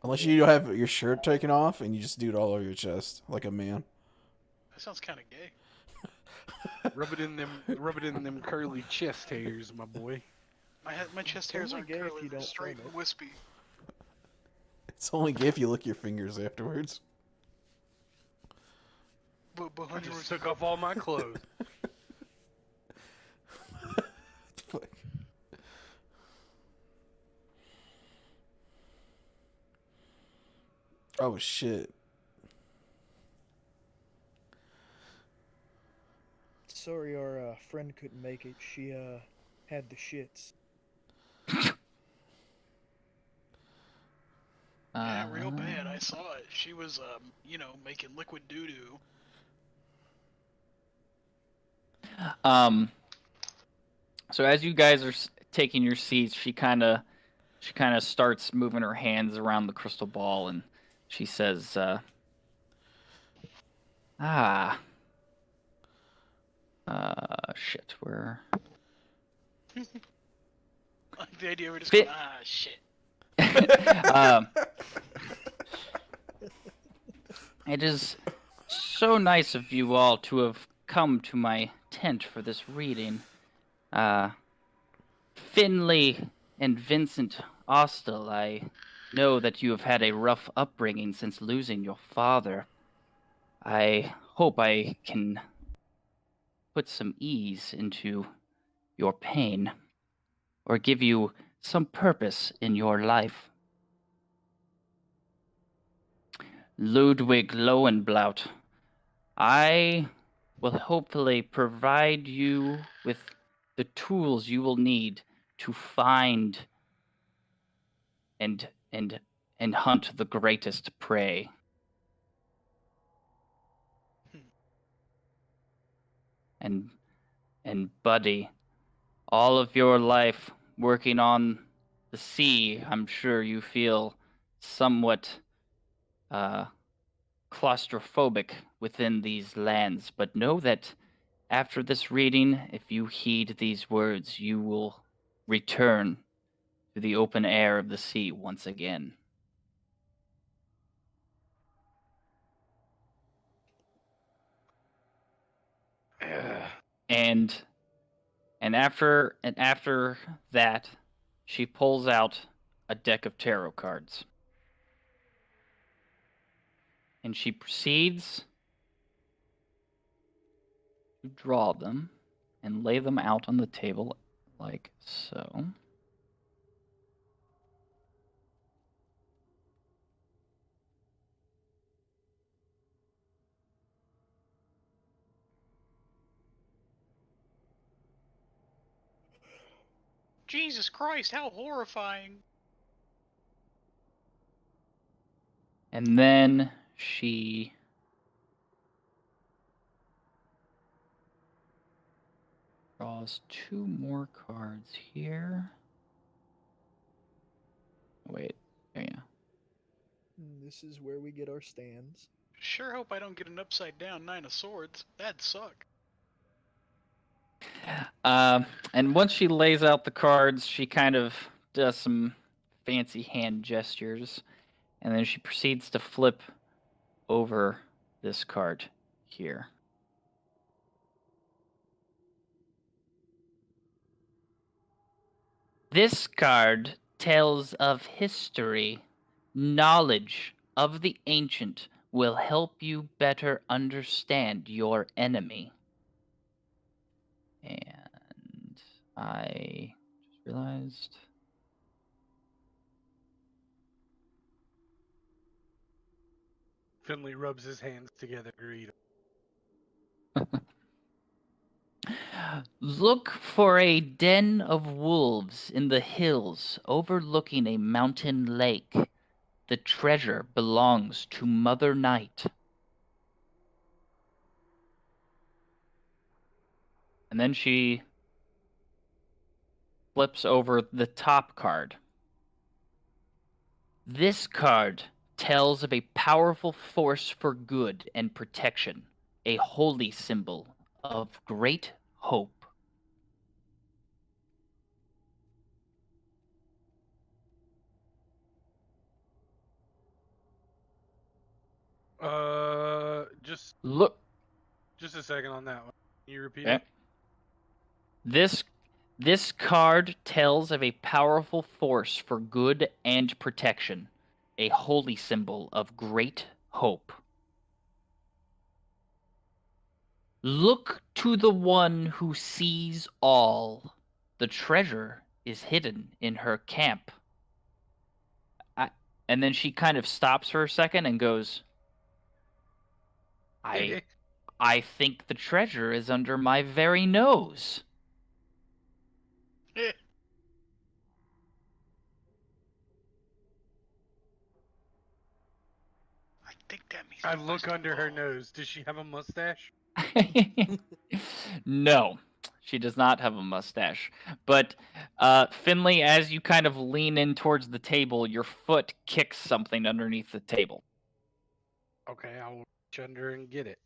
Unless you don't have your shirt taken off and you just do it all over your chest like a man. That sounds kind of gay. Rub it in them curly chest hairs, my boy. My chest It's hairs only aren't gay if curly, you they're don't straight film and it. wispy. It's only gay if you lick your fingers afterwards. But I honey just roasted took off all my clothes. Fuck. Oh shit. Sorry, our friend couldn't make it. She had the shits. Yeah, real bad. I saw it. She was, making liquid doo-doo. So as you guys are taking your seats, she kind of starts moving her hands around the crystal ball, and she says, shit, where? I like the idea we're just Fit- going, shit. It is so nice of you all to have come to my tent for this reading. Finley and Vincent Austell, I know that you have had a rough upbringing since losing your father. I hope I can put some ease into your pain, or give you some purpose in your life. Ludwig Lowenblaut, I will hopefully provide you with the tools you will need to find and hunt the greatest prey. And buddy, all of your life working on the sea, I'm sure you feel somewhat claustrophobic within these lands, but know that after this reading, if you heed these words, you will return to the open air of the sea once again. And after that, she pulls out a deck of tarot cards. And she proceeds to draw them and lay them out on the table like so. Jesus Christ, how horrifying! And then she draws 2 more cards here. Wait, there you go. This is where we get our stands. Sure hope I don't get an upside down 9 of swords. That'd suck. And once she lays out the cards, she kind of does some fancy hand gestures, and then she proceeds to flip over this card here. This card tells of history. Knowledge of the ancient will help you better understand your enemy. And I just realized. Finley rubs his hands together greedily. Look for a den of wolves in the hills overlooking a mountain lake. The treasure belongs to Mother Night. And then she flips over the top card. This card tells of a powerful force for good and protection, a holy symbol of great hope. Just Look, just a second on that one. Can you repeat okay. it? This card tells of a powerful force for good and protection, a holy symbol of great hope. Look to the one who sees all. The treasure is hidden in her camp. And then she kind of stops for a second and goes, I think the treasure is under my very nose. I think that means I the look wisdom under her ball. nose. Does she have a mustache? No, she does not have a mustache. But Finley, as you kind of lean in towards the table, your foot kicks something underneath the table. Okay, I'll reach under and get it.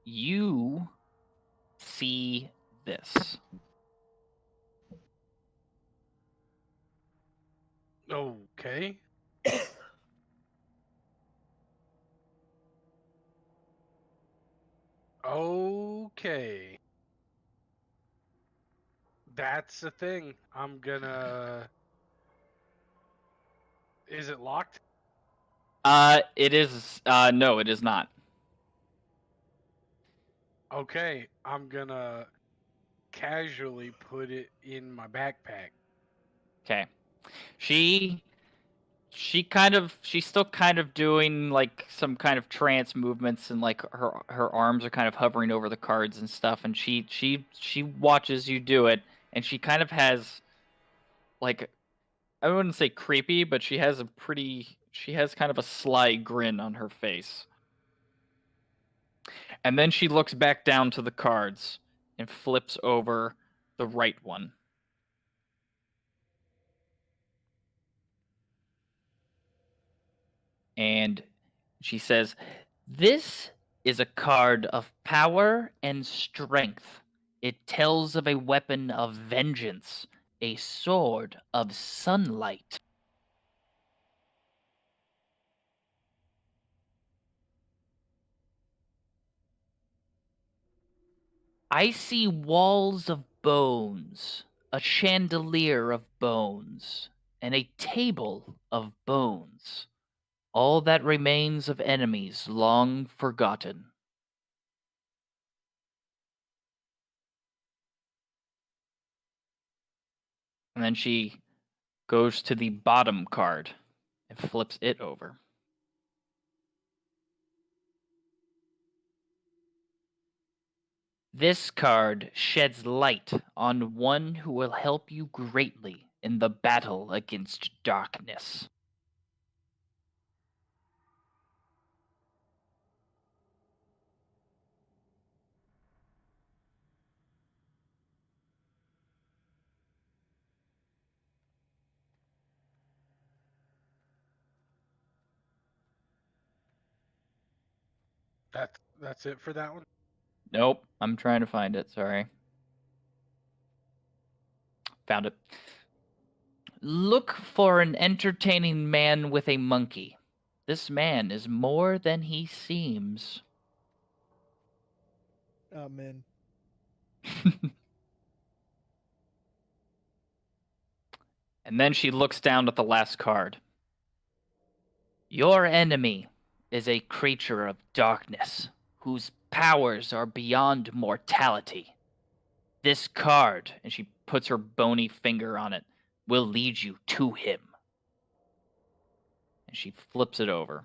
You see this. Okay. Okay. That's the thing. I'm gonna. Is it locked? It is. No, it is not. Okay, I'm gonna casually put it in my backpack. Okay. She's still kind of doing like some kind of trance movements, and like her arms are kind of hovering over the cards and stuff, and she watches you do it, and she kind of has like, I wouldn't say creepy, but she has kind of a sly grin on her face. And then she looks back down to the cards and flips over the right one. And she says, "This is a card of power and strength. It tells of a weapon of vengeance, a sword of sunlight." I see walls of bones, a chandelier of bones. and a table of bones, all that remains of enemies long forgotten. And then she goes to the bottom card and flips it over. This card sheds light on one who will help you greatly in the battle against darkness. That's it for that one. Nope, I'm trying to find it, sorry. Found it. Look for an entertaining man with a monkey. This man is more than he seems. Amen. And then she looks down at the last card. Your enemy is a creature of darkness, whose powers are beyond mortality. This card, and she puts her bony finger on it, will lead you to him. And she flips it over.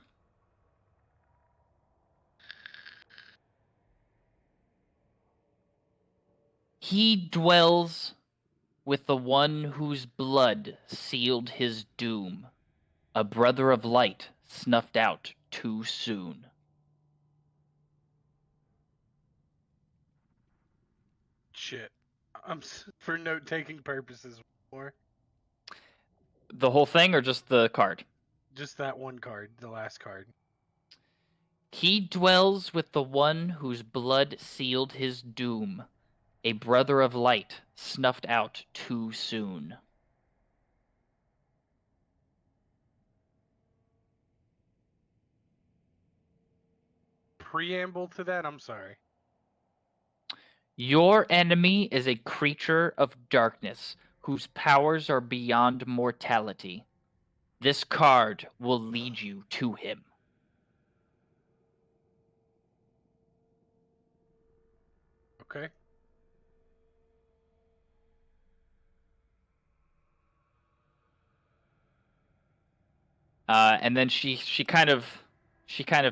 He dwells with the one whose blood sealed his doom, a brother of light snuffed out too soon. Shit. For note taking purposes. More. The whole thing or just the card? Just that one card, the last card. He dwells with the one whose blood sealed his doom, a brother of light snuffed out too soon. Preamble to that, I'm sorry. Your enemy is a creature of darkness whose powers are beyond mortality. This card will lead you to him. Okay. And then she kind of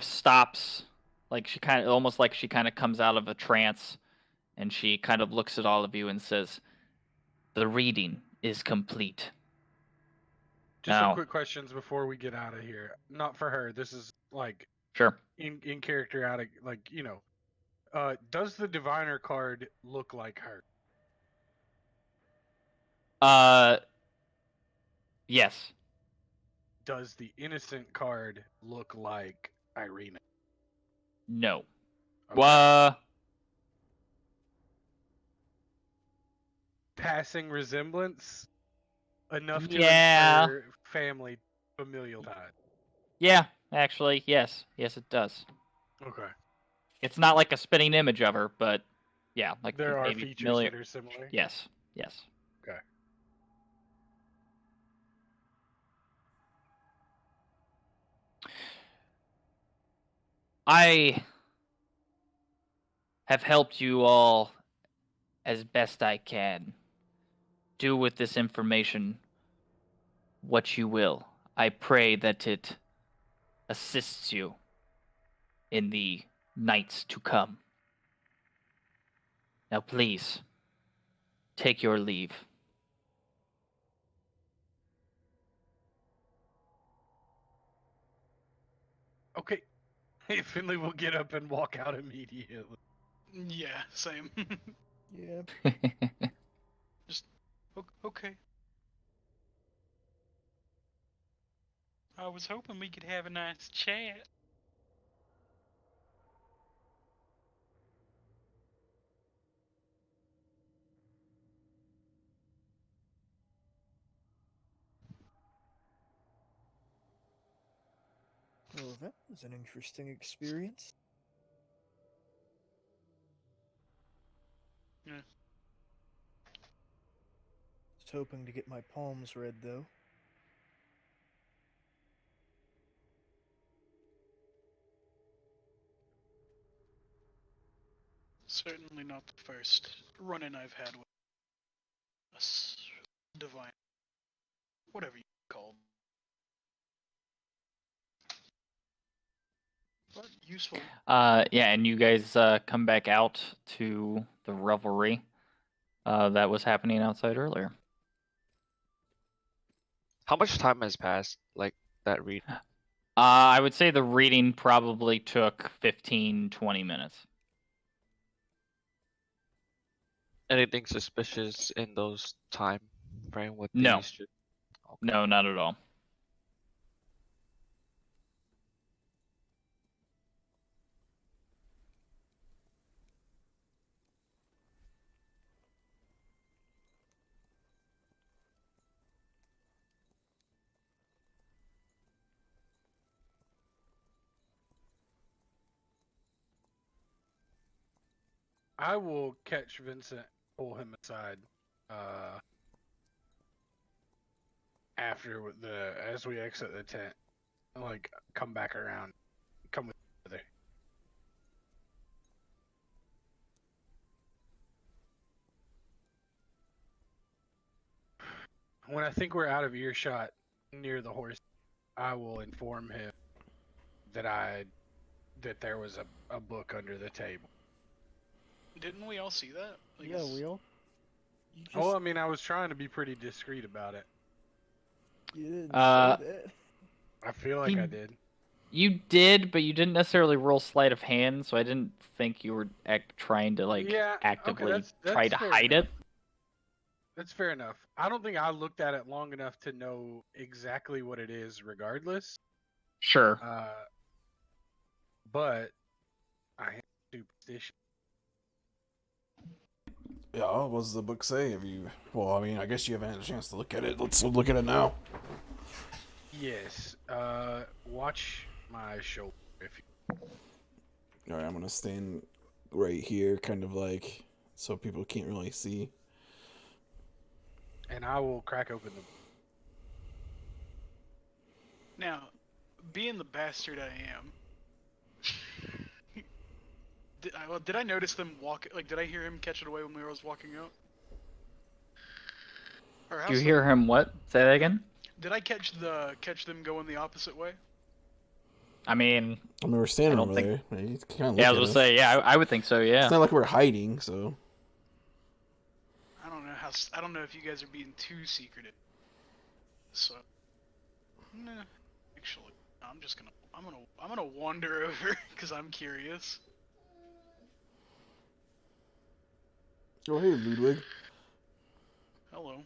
stops, like she kind of almost like she kind of comes out of a trance, and she kind of looks at all of you and says, "The reading is complete." Just some Now, quick questions before we get out of here. Not for her. This is like sure. in character out of like, you know. Does the diviner card look like her? Yes. Does the innocent card look like Irina? No. Okay. Passing resemblance enough to Yeah. infer family familial tie. Yeah, actually, yes. Yes, it does. Okay. It's not like a spitting image of her, but yeah, like There are maybe features familiar. that are similar. Yes. Yes. Okay. I have helped you all as best I can. Do with this information what you will. I pray that it assists you in the nights to come. Now, please, take your leave. Okay. Finley will get up and walk out immediately. Yeah, same. Yeah. Just okay. I was hoping we could have a nice chat. Well, that was an interesting experience. Yeah. Just hoping to get my palms read, though. Certainly not the first run-in I've had with a divine, whatever you call them. But useful. Yeah, and you guys come back out to the revelry that was happening outside earlier. How much time has passed, like, that read? I would say the reading probably took 15, 20 minutes. Anything suspicious in those time frame with No. these? Okay. No, not at all. I will catch Vincent, pull him aside, after as we exit the tent, and, like, come back around, come with each other. When I think we're out of earshot near the horse, I will inform him that there was a book under the table. Didn't we all see that? Like, Yeah, we all. You just, Oh, I mean, I was trying to be pretty discreet about it. you didn't Uh, say that. I feel like I did. You did, but you didn't necessarily roll sleight of hand, so I didn't think you were trying to Yeah, okay, actively that's try to fair hide enough. it. That's fair enough. I don't think I looked at it long enough to know exactly what it is, regardless. Sure. But I am superstitious. Yeah, what does the book say? Have you? Well, I mean, I guess you haven't had a chance to look at it. Let's look at it now. Yes. Watch my shoulder if you. All right, I'm gonna stand right here, kind of like so people can't really see. And I will crack open the. now, being the bastard I am, did I notice them walk? Like, did I hear him catch it away when we was walking out? Or Do you hear him what? Say that again? Did I catch them going the opposite way? I mean, we're standing don't over think- there. You can't look yeah, I at was us. gonna say, yeah, I would think so, yeah. It's not like we're hiding, so. I don't know if you guys are being too secretive. So, nah, actually, I'm gonna wander over because I'm curious. Oh, hey, Ludwig. Hello.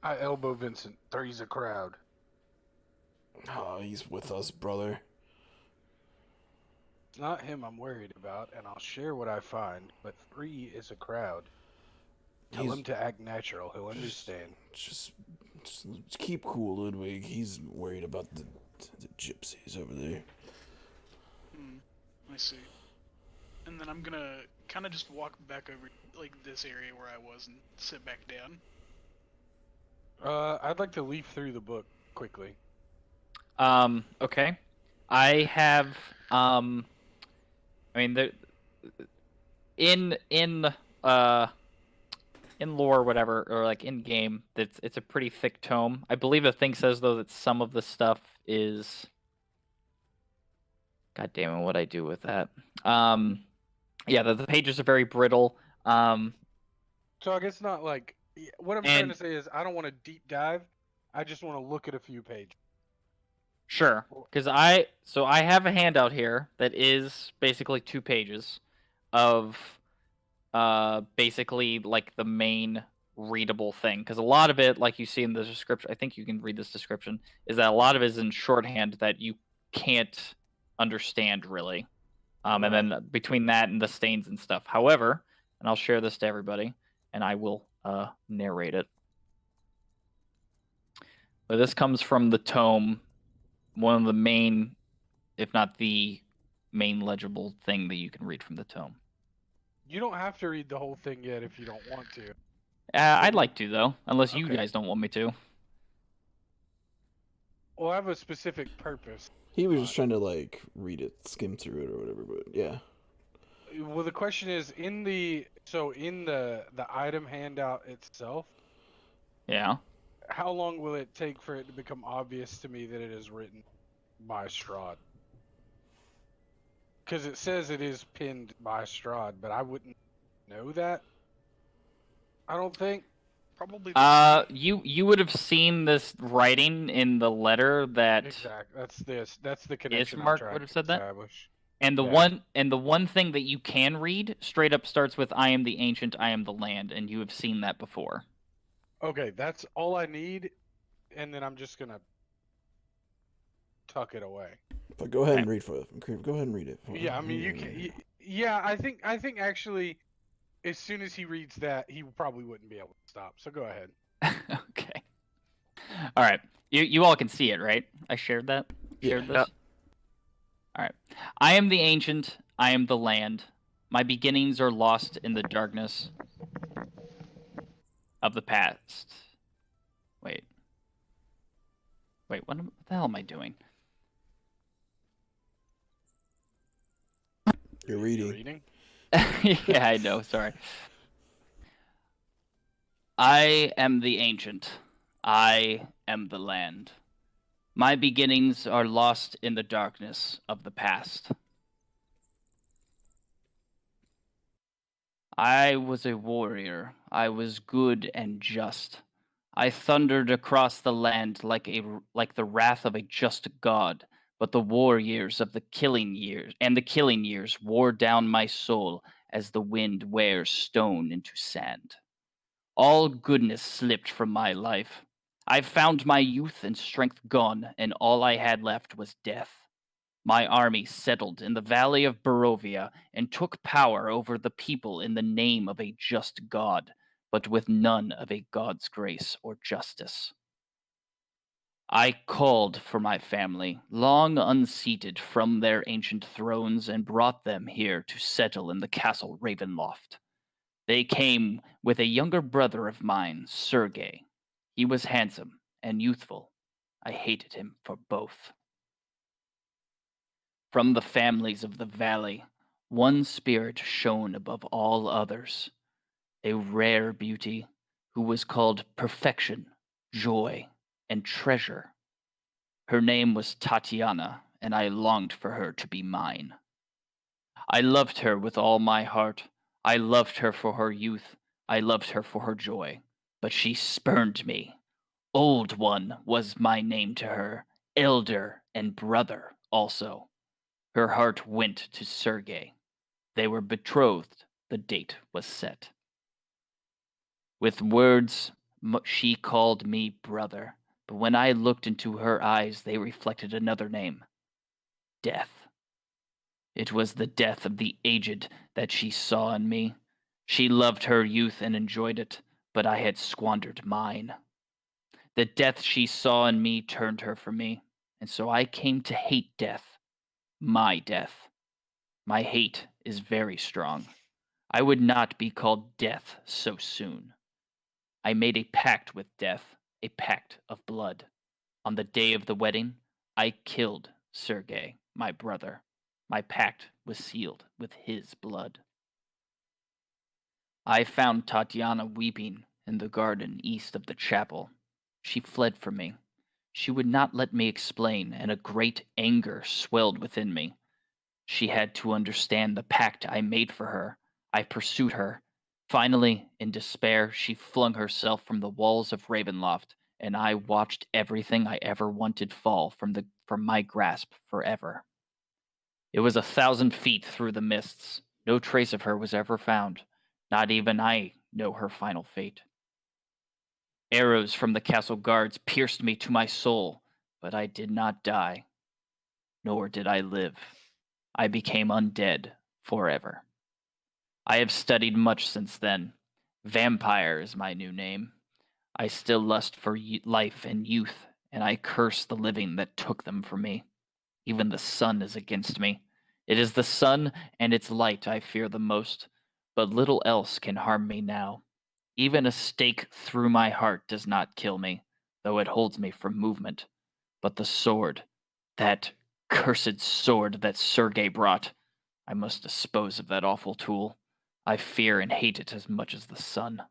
I elbow Vincent. Three's a crowd. Oh, he's with us, brother. It's not him I'm worried about, and I'll share what I find, but 3 is a crowd. Tell He's- him to act natural. He'll understand. Just keep cool, Ludwig. He's worried about the gypsies over there. I see. And then I'm gonna kind of just walk back over like this area where I was and sit back down. I'd like to leaf through the book quickly. Okay. I have, I mean, in lore, whatever, or like in game, it's a pretty thick tome. I believe the thing says though that some of the stuff is. God damn it! What I do with that? Yeah, the pages are very brittle. So I guess not like what I'm trying to say is I don't want to deep dive. I just want to look at a few pages. Sure, because I have a handout here that is basically 2 pages of basically like the main readable thing. Because a lot of it, like you see in the description, I think you can read this description, is that a lot of it is in shorthand that you can't understand really. And then between that and the stains and stuff. However, and I'll share this to everybody, and I will narrate it. But this comes from the tome, one of the main, if not the main legible thing that you can read from the tome. You don't have to read the whole thing yet if you don't want to. I'd like to, though, unless you Okay. guys don't want me to. Well, I have a specific purpose. He was just trying to like read it, skim through it, or whatever. But yeah, Well, the question is in the item handout itself, Yeah. how long will it take for it to become obvious to me that it is written by Strahd? Because it says it is pinned by Strahd, but I wouldn't know that. I don't think. Probably the same. You would have seen this writing in the letter that Exactly. That's the connection I'm Ismark would trying have to said that. establish. And the Yeah. one thing that you can read straight up starts with "I am the ancient, I am the land," and you have seen that before. Okay, that's all I need, and then I'm just gonna tuck it away. But go ahead Okay. and read for Go ahead and read it. Yeah, I mean you can. Yeah, I think actually, as soon as he reads that, he probably wouldn't be able to stop. So go ahead. Okay. All right. You all can see it, right? I shared that. Yeah. Shared this. Yep. All right. I am the ancient. I am the land. My beginnings are lost in the darkness of the past. Wait. Wait. What the hell am I doing? You're You're reading. reading. Yeah, I know. Sorry. I am the ancient. I am the land. My beginnings are lost in the darkness of the past. I was a warrior. I was good and just. I thundered across the land like the wrath of a just god, but the war years of the killing years wore down my soul as the wind wears stone into sand. All goodness slipped from my life. I found my youth and strength gone, and all I had left was death. My army settled in the valley of Barovia and took power over the people in the name of a just God, but with none of a God's grace or justice. I called for my family, long unseated from their ancient thrones, and brought them here to settle in the castle Ravenloft. They came with a younger brother of mine, Sergei. He was handsome and youthful. I hated him for both. From the families of the valley, one spirit shone above all others, a rare beauty who was called perfection, joy, and treasure. Her name was Tatiana, and I longed for her to be mine. I loved her with all my heart. I loved her for her youth. I loved her for her joy. But she spurned me. Old One was my name to her, elder and brother also. Her heart went to Sergei. They were betrothed. The date was set. With words, she called me brother, but when I looked into her eyes, they reflected another name, death. It was the death of the aged that she saw in me. She loved her youth and enjoyed it, but I had squandered mine. The death she saw in me turned her from me, and so I came to hate death. My death. My hate is very strong. I would not be called death so soon. I made a pact with death, a pact of blood. On the day of the wedding, I killed Sergei, my brother. My pact was sealed with his blood. I found Tatiana weeping in the garden east of the chapel. She fled from me. She would not let me explain, and a great anger swelled within me. She had to understand the pact I made for her. I pursued her. Finally, in despair, she flung herself from the walls of Ravenloft, and I watched everything I ever wanted fall from my grasp forever. It was 1,000 feet through the mists. No trace of her was ever found. Not even I know her final fate. Arrows from the castle guards pierced me to my soul, but I did not die, nor did I live. I became undead forever. I have studied much since then. Vampire is my new name. I still lust for life and youth, and I curse the living that took them from me. Even the sun is against me. It is the sun and its light I fear the most, but little else can harm me now. Even a stake through my heart does not kill me, though it holds me from movement. But the sword, that cursed sword that Sergei brought, I must dispose of that awful tool. I fear and hate it as much as the sun.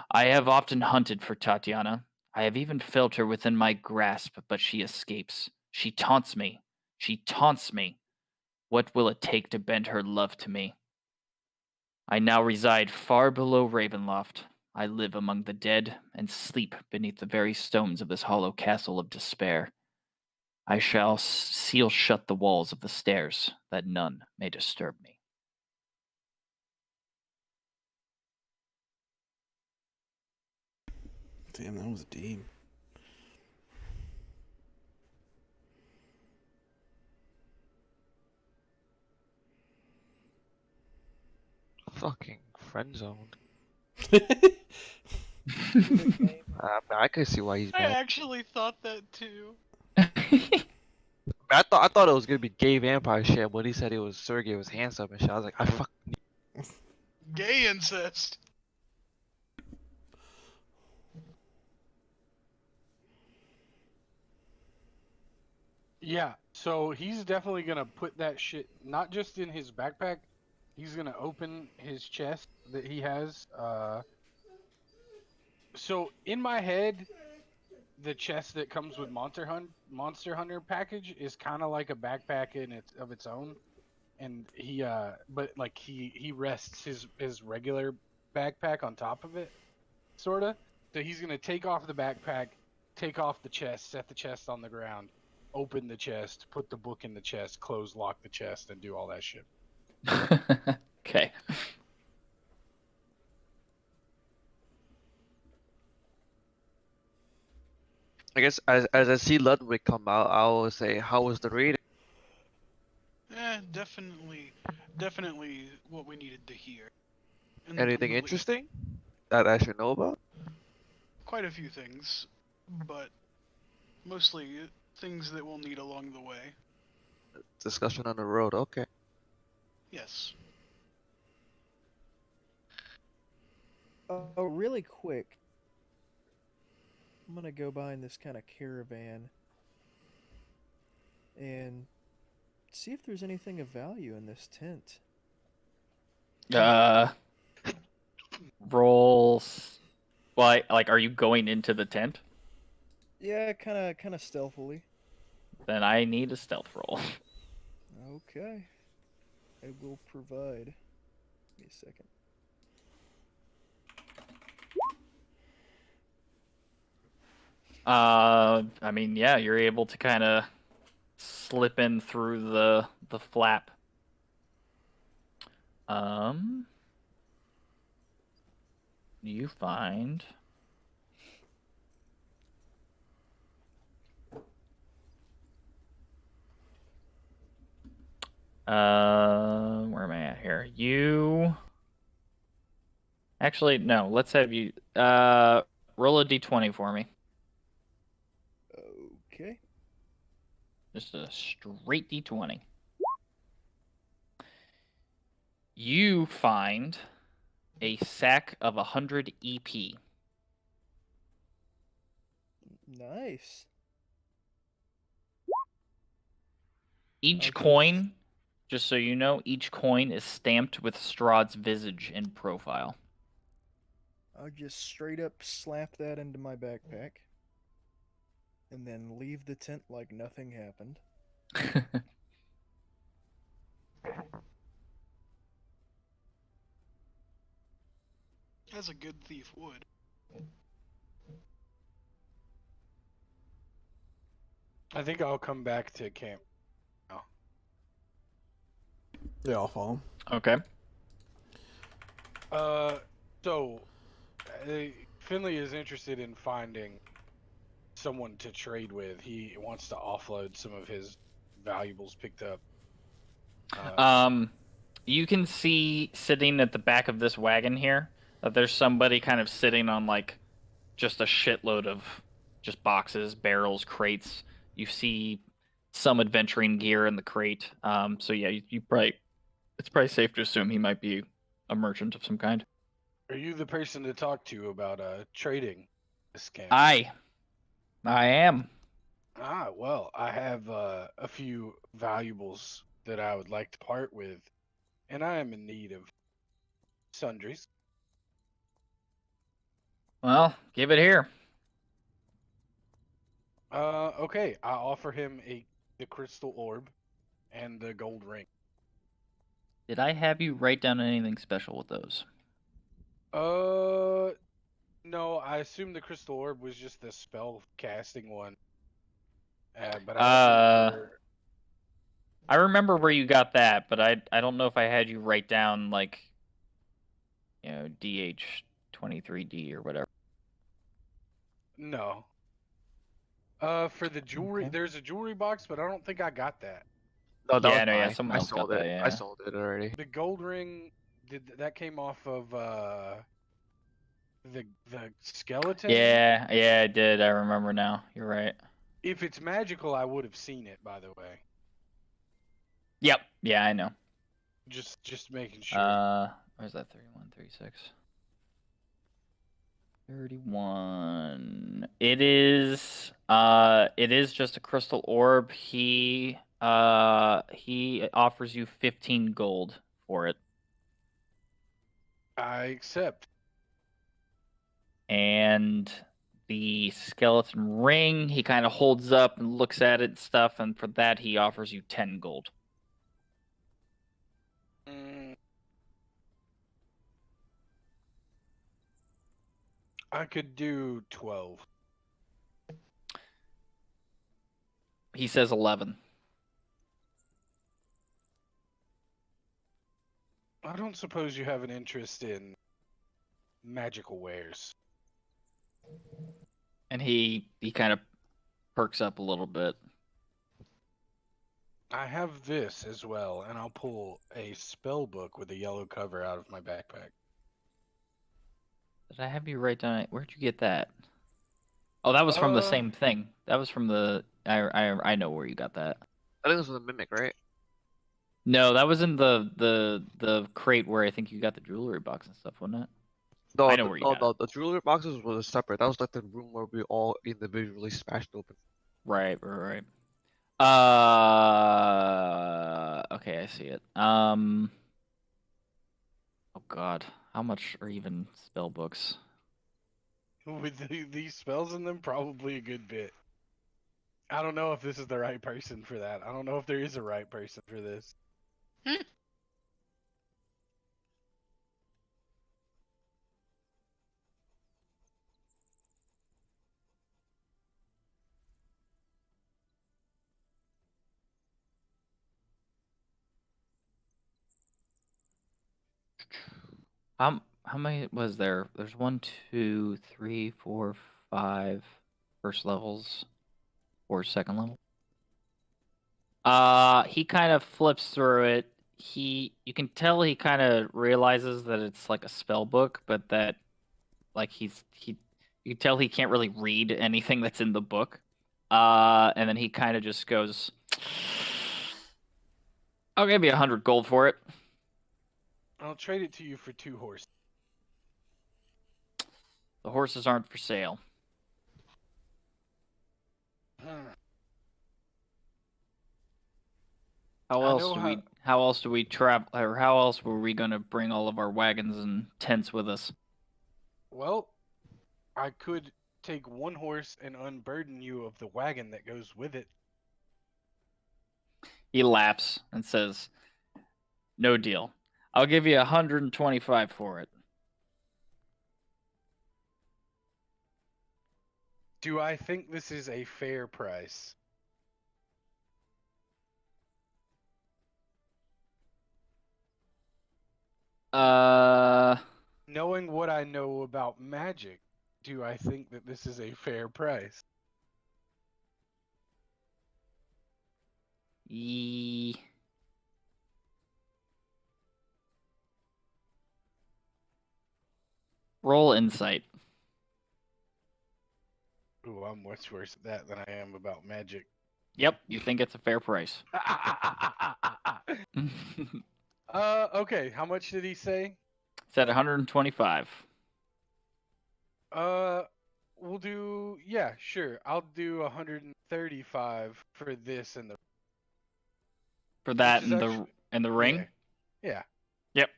I have often hunted for Tatiana. I have even felt her within my grasp, but she escapes. She taunts me. She taunts me. What will it take to bend her love to me? I now reside far below Ravenloft. I live among the dead and sleep beneath the very stones of this hollow castle of despair. I shall seal shut the walls of the stairs, that none may disturb me. Damn, that was deep. Fucking friend zoned. Good game. I could see why he's I mad. actually thought that too. I thought it was gonna be gay vampire shit. When he said it was Sergey was handsome and shit, I was like, I fuck. Gay incest. Yeah, so he's definitely gonna put that shit not just in his backpack. He's gonna open his chest that he has. So in my head, the chest that comes with Monster Hunter package is kind of like a backpack in its own, and but like he rests his regular backpack on top of it, sorta. So he's gonna take off the backpack, take off the chest, set the chest on the ground, open the chest, put the book in the chest, close lock the chest, and do all that shit. Okay. I guess as I see Ludwig come out, I will say, how was the reading? Definitely what we needed to hear. And Anything interesting that I should know about? quite a few things, but mostly things that we'll need along the way. Discussion on the road. Okay. Yes. Oh, really quick. I'm gonna go behind this kind of caravan and see if there's anything of value in this tent. Rolls. Well, like, are you going into the tent? Yeah, kind of stealthily. Then I need a stealth roll. Okay. I will provide. Give me a second. I mean, yeah, you're able to kind of slip in through the flap. You find where am I at here? You actually no, let's have you roll a d20 for me. Okay. Just a straight d20. You find a sack of 100 EP. Nice. Each I'll coin, just so you know, each coin is stamped with Strahd's visage in profile. I'll just straight up slap that into my backpack and then leave the tent like nothing happened. As a good thief would. I think I'll come back to camp. Yeah, I'll follow. Okay. So Finley is interested in finding someone to trade with. He wants to offload some of his valuables picked up. You can see sitting at the back of this wagon here that there's somebody kind of sitting on like just a shitload of just boxes, barrels, crates. You see some adventuring gear in the crate. So yeah, you probably it's probably safe to assume he might be a merchant of some kind. Are you the person to talk to about trading this camp? I am. Well, I have a few valuables that I would like to part with, and I am in need of sundries. Well, give it here. Okay, I offer him the crystal orb and the gold ring. Did I have you write down anything special with those? No, I assume the crystal orb was just the spell casting one. But I don't Uh, remember. I remember where you got that, but I don't know if I had you write down like, DH23D or whatever. No. For the jewelry, Okay. there's a jewelry box, but I don't think I got that. No, that was Yeah, no, yeah, mine. someone I else got sold it. that. I Yeah. sold it already. The gold ring, that came off of the skeleton? Yeah, yeah, I did. I remember now. You're right. If it's magical, I would have seen it, by the way. Yep. Yeah, I know. Just making sure. Where's that? 31, 36. 31. It is just a crystal orb. He offers you 15 gold for it. I accept. And the skeleton ring, he kind of holds up and looks at it and stuff, and for that he offers you 10 gold. Mm, I could do 12. He says 11. I don't suppose you have an interest in magical wares. And he kind of perks up a little bit. I have this as well, and I'll pull a spell book with a yellow cover out of my backpack. Did I have you write down? Where'd you get that? Oh, that was from the Uh, same thing. That was from the. I know where you got that. I think this was a mimic, right? No, that was in the crate where I think you got the jewelry box and stuff, wasn't it? No, I know where you got it. the jewelry boxes was separate. That was like the room where we all individually smashed open. Right. Okay, I see it. Oh God, how much are even spell books? with these spells in them, probably a good bit. I don't know if this is the right person for that. I don't know if there is a right person for this. How many was there? There's 1, 2, 3, 4, 5 first levels or second level. He kind of flips through it. You can tell he kind of realizes that it's like a spell book, but that like you can tell he can't really read anything that's in the book. And then he kind of just goes, "I'll give you 100 gold for it." I'll trade it to you for 2 horses. The horses aren't for sale. How I else know do how- we? How else do we travel? Or how else were we gonna bring all of our wagons and tents with us? Well, I could take 1 horse and unburden you of the wagon that goes with it. He laughs and says, "No deal. I'll give you 125 for it." Do I think this is a fair price? Uh, Knowing what I know about magic, do I think that this is a fair price? ye... Roll insight. Ooh, I'm much worse at that than I am about magic. Yep, you think it's a fair price. Okay, how much did he say? It's at 125. We'll do, yeah, sure. I'll do 135 for this and the. For that is and actu- the ring? Yeah. Yep.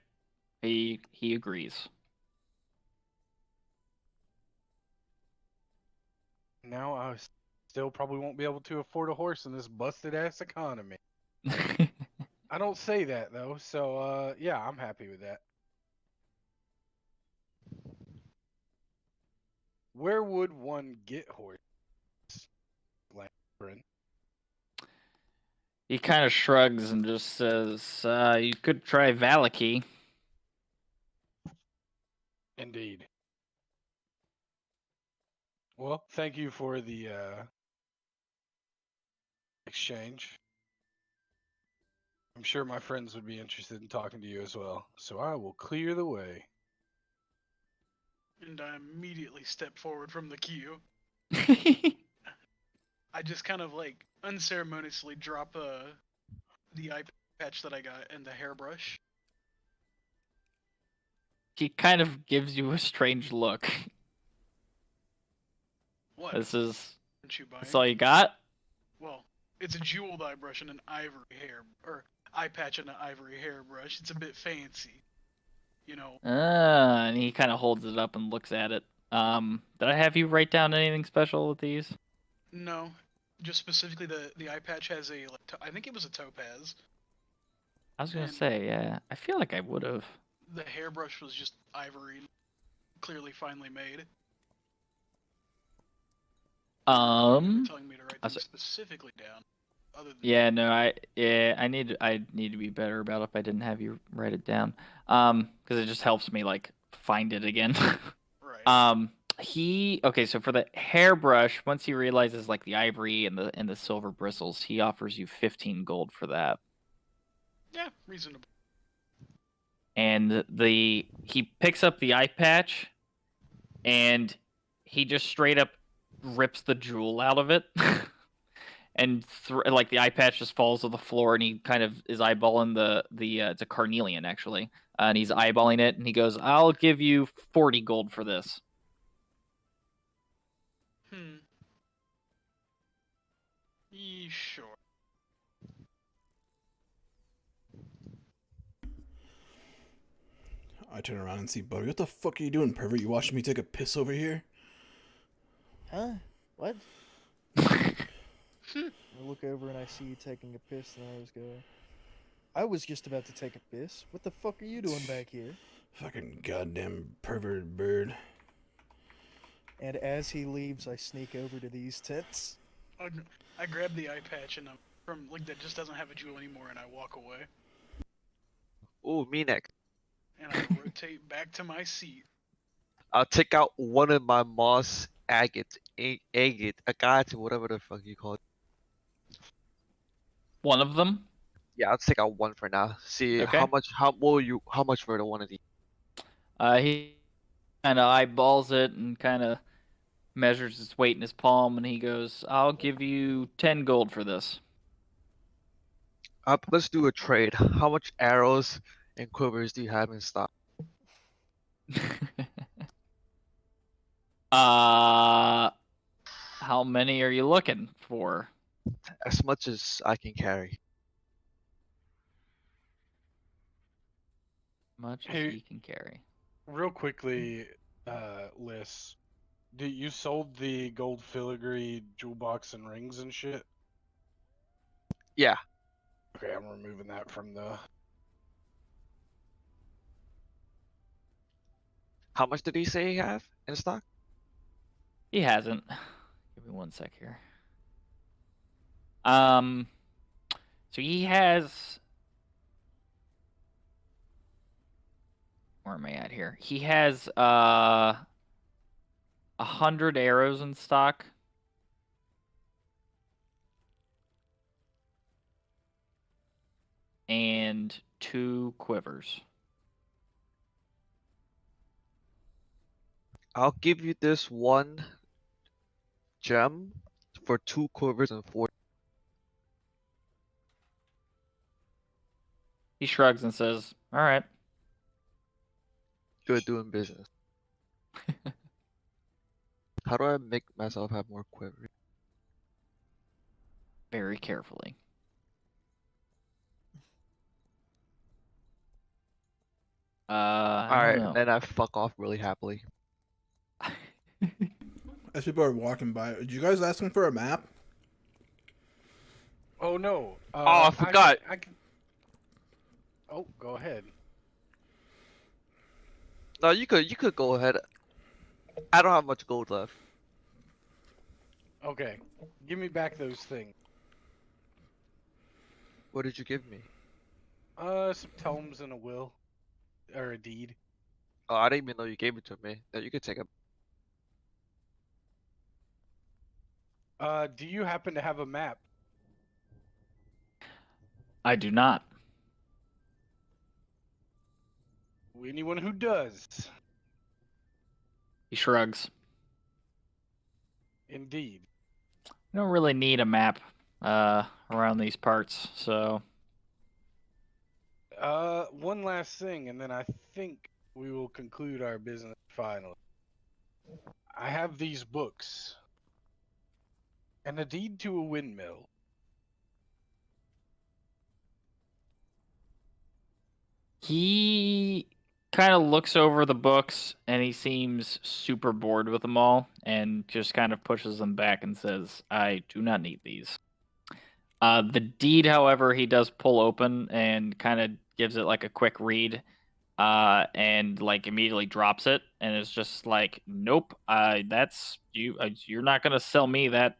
He agrees. Now still probably won't be able to afford a horse in this busted ass economy. I don't say that though, so yeah, I'm happy with that. Where would one get horse? Lambrin? He kind of shrugs and just says, "You could try Valaki." Indeed. Well, thank you for the exchange. I'm sure my friends would be interested in talking to you as well, so I will clear the way. And I immediately step forward from the queue. I just kind of like unceremoniously drop the eye patch that I got and the hairbrush. He kind of gives you a strange look. What? This is Aren't you that's buying? all you got? Well, it's a jeweled eye brush and an ivory hair, or eye patch and an ivory hairbrush. It's a bit fancy, you know. And he kind of holds it up and looks at it. Did I have you write down anything special with these? No, just specifically the eye patch has a like, I think it was a topaz. I was gonna And say, yeah. I feel like I would have. the hairbrush was just ivory, clearly finely made. I don't recall you ever telling me to write I things was- specifically down, other than Yeah, no, I need to be better about it if I didn't have you write it down. Because it just helps me like find it again. right. Okay, so for the hairbrush, once he realizes like the ivory and the silver bristles, he offers you 15 gold for that. Yeah, reasonable. And he picks up the eye patch and he just straight up rips the jewel out of it. And like the eye patch just falls to the floor, and he kind of is eyeballing the it's a carnelian actually, and he's eyeballing it, and he goes, "I'll give you 40 gold for this." Hmm. Sure. I turn around and see Buddy. What the fuck are you doing, pervert? You watching me take a piss over here? Huh? What? Hmm. I look over and I see you taking a piss, and I was going, I was just about to take a piss. What the fuck are you doing back here? Fucking goddamn perverted bird. And as he leaves, I sneak over to these tents. I grab the eye patch and from like that just doesn't have a jewel anymore, and I walk away. Ooh, me next. And I rotate back to my seat. I'll take out one of my moss agate, whatever the fuck you call it. One of them. Yeah, I'll take out one for now. See Okay. how much for the one of these? He kind of eyeballs it and kind of measures its weight in his palm, and he goes, "I'll give you 10 gold for this." Let's do a trade. How much arrows and quivers do you have in stock? uh, how many are you looking for? As much as I can carry. Much as Hey, he can carry. real quickly, Liz, you sold the gold filigree jewel box and rings and shit? Yeah. Okay, I'm removing that from the. How much did he say he have in stock? He hasn't. Give me one sec here. So he has. Where am I at here? He has 100 arrows in stock. And 2 quivers. I'll give you this one gem for 2 quivers and 4. He shrugs and says, "All right." Good doing business. How do I make myself have more quivers? Very carefully. I don't Alright, know. then I fuck off really happily. As people are walking by, did you guys ask him for a map? Oh no. Oh, I forgot. I can. Oh, go ahead. No, you could go ahead. I don't have much gold left. Okay, give me back those things. What did you give me? Some tomes and a will, or a deed. Oh, I didn't even know you gave it to me. No, you could take it. Do you happen to have a map? I do not. Anyone who does, He shrugs. indeed. I don't really need a map around these parts, so One last thing, and then I think we will conclude our business finally. I have these books and a deed to a windmill. he kind of looks over the books and he seems super bored with them all and just kind of pushes them back and says, I do not need these. The deed, however, he does pull open and kind of gives it like a quick read and like immediately drops it and is just like, nope, that's you. You're not gonna sell me that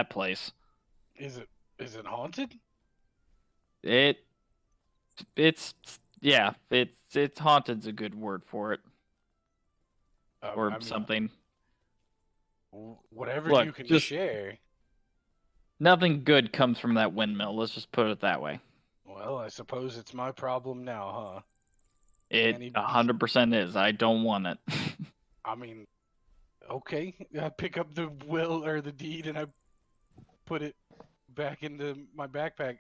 place. Is it haunted? It it's yeah, it's haunted's a good word for it or I mean, something. whatever Look, you can just share. nothing good comes from that windmill. Let's just put it that way. Well, I suppose it's my problem now, huh? It Any, 100% is. I don't want it. I mean, okay. I pick up the will or the deed and I put it back into my backpack.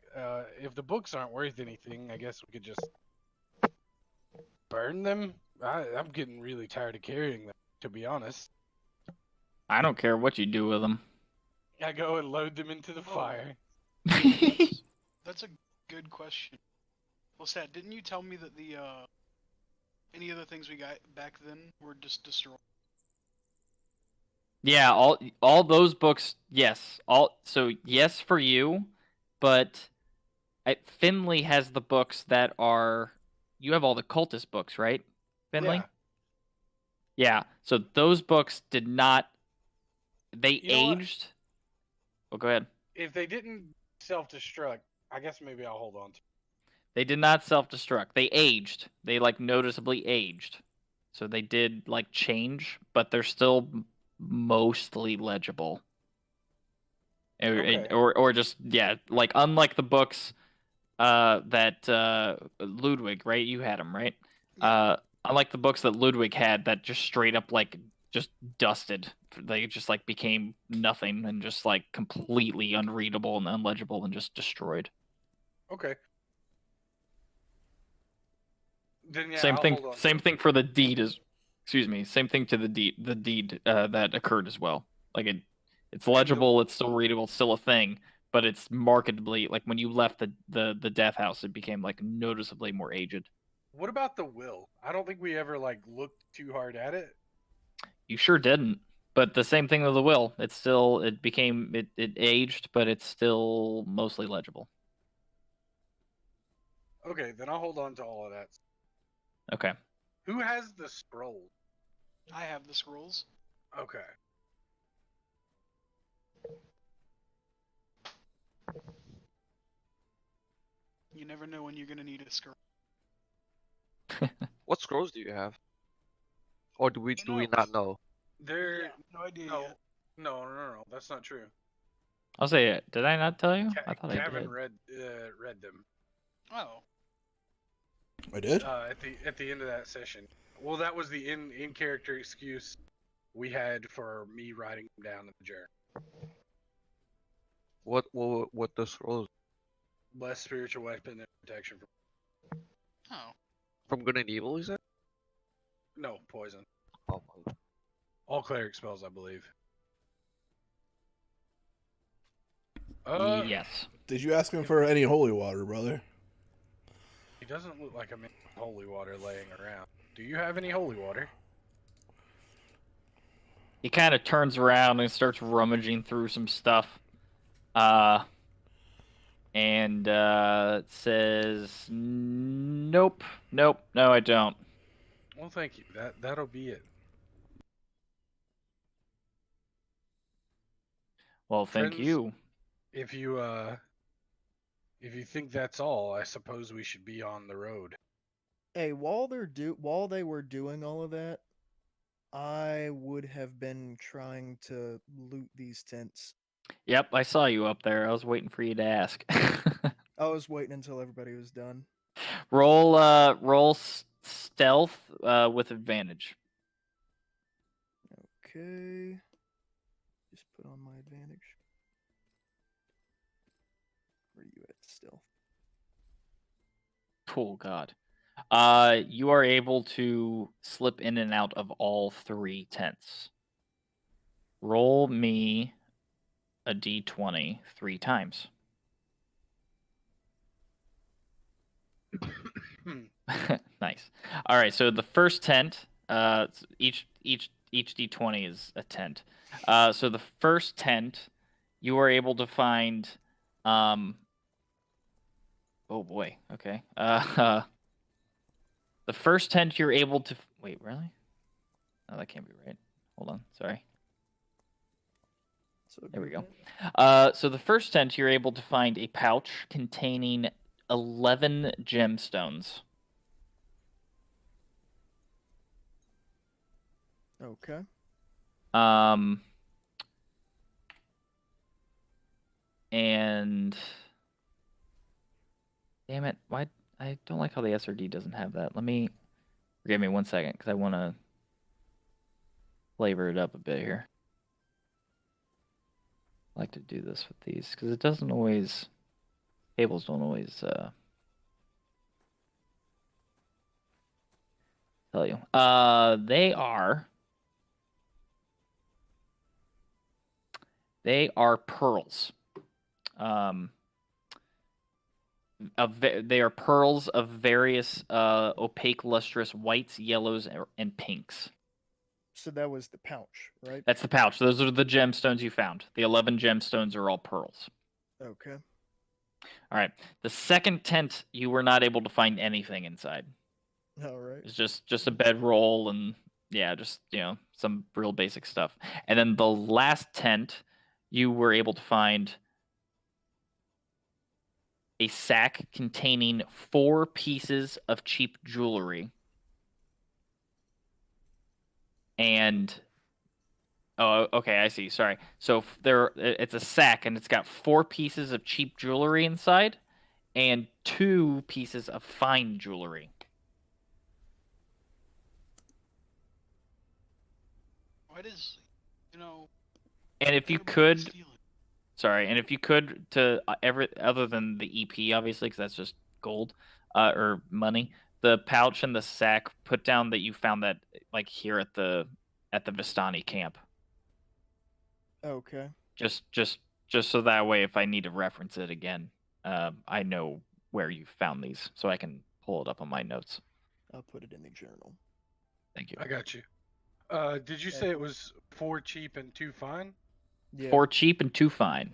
If the books aren't worth anything, I guess we could just burn them. I'm getting really tired of carrying them, to be honest. I don't care what you do with them. I go and load them into the fire. That's a good question. Lestatt, didn't you tell me that the any of the things we got back then were just destroyed? Yeah, all those books, yes. Yes for you, but Finley has the books that are you have all the cultist books, right? Finley? Yeah. Yeah. So those books did not they You know what? aged. Oh, go ahead. If they didn't self-destruct, I guess maybe I'll hold on to. They did not self-destruct. They aged. They like noticeably aged. So they did like change, but they're still mostly legible. Okay. Or just yeah, like unlike the books that Ludwig, right? You had them, right? Yeah. Unlike the books that Ludwig had that just straight up like just dusted. They just like became nothing and just like completely unreadable and unlegible and just destroyed. Okay. Then yeah, Same I'll thing. hold on. Same thing for the deed is. Excuse me. Same thing to the deed. The deed that occurred as well. Like it's legible. It's still readable. It's still a thing. But it's markedly like when you left the death house, it became like noticeably more aged. What about the will? I don't think we ever like looked too hard at it. You sure didn't. But the same thing with the will. It aged, but it's still mostly legible. Okay, then I'll hold on to all of that. Okay. Who has the scroll? I have the scrolls. Okay. You never know when you're gonna need a scroll. What scrolls do you have? Or do we not know? There. Yeah, no idea No, yet. no. That's not true. I'll say it. Did I not tell you? I thought I Kevin did. read them. Oh. I did. At the end of that session. Well, that was the in character excuse we had for me writing them down in the journal. What the scrolls Less spiritual weapon and protection from. Oh. from good and evil? Is it? No, poison. Oh, All cleric spells, I believe. Yes. Did you ask him for any holy water, brother? He doesn't look like a man with holy water laying around. Do you have any holy water? He kind of turns around and starts rummaging through some stuff. And says, "Nope, nope, no, I don't." Well, thank you. That'll be it. Well, thank Friends, you. if you think that's all, I suppose we should be on the road. Hey, while they were doing all of that, I would have been trying to loot these tents. Yep, I saw you up there. I was waiting for you to ask. I was waiting until everybody was done. roll stealth with advantage. Okay. Just put on my advantage. Where are you at, stealth? Oh God. You are able to slip in and out of all 3 tents. Roll me a d20 3 times. Nice. All right, so the first tent, each d20 is a tent. So the first tent, you are able to find, oh boy, okay. The first tent you're able to wait, really? No, that can't be right. Hold on, sorry. So There we go. good. So the first tent you're able to find a pouch containing 11 gemstones. Okay. And damn it, why I don't like how the SRD doesn't have that. Give me 1 second because I want to flavor it up a bit here. I like to do this with these because it doesn't always, tables don't always tell you. They are pearls. They are pearls of various opaque, lustrous whites, yellows, and pinks. So that was the pouch, right? That's the pouch. Those are the gemstones you found. The 11 gemstones are all pearls. Okay. All right. The second tent, you were not able to find anything inside. All right. It's just a bedroll and just some real basic stuff. And then the last tent, you were able to find a sack containing 4 pieces of cheap jewelry. And oh, okay, I see. Sorry. So it's a sack and it's got 4 pieces of cheap jewelry inside and 2 pieces of fine jewelry. Why does, And if you everybody could, stealing? sorry, and if you could to other than the EP, obviously, because that's just gold or money, the pouch and the sack, put down that you found that like here at the Vistani camp. Okay. Just so that way, if I need to reference it again, I know where you found these, so I can pull it up on my notes. I'll put it in the journal. Thank you. I got you. Did you say it was 4 cheap and 2 fine? Yeah. 4 cheap and 2 fine.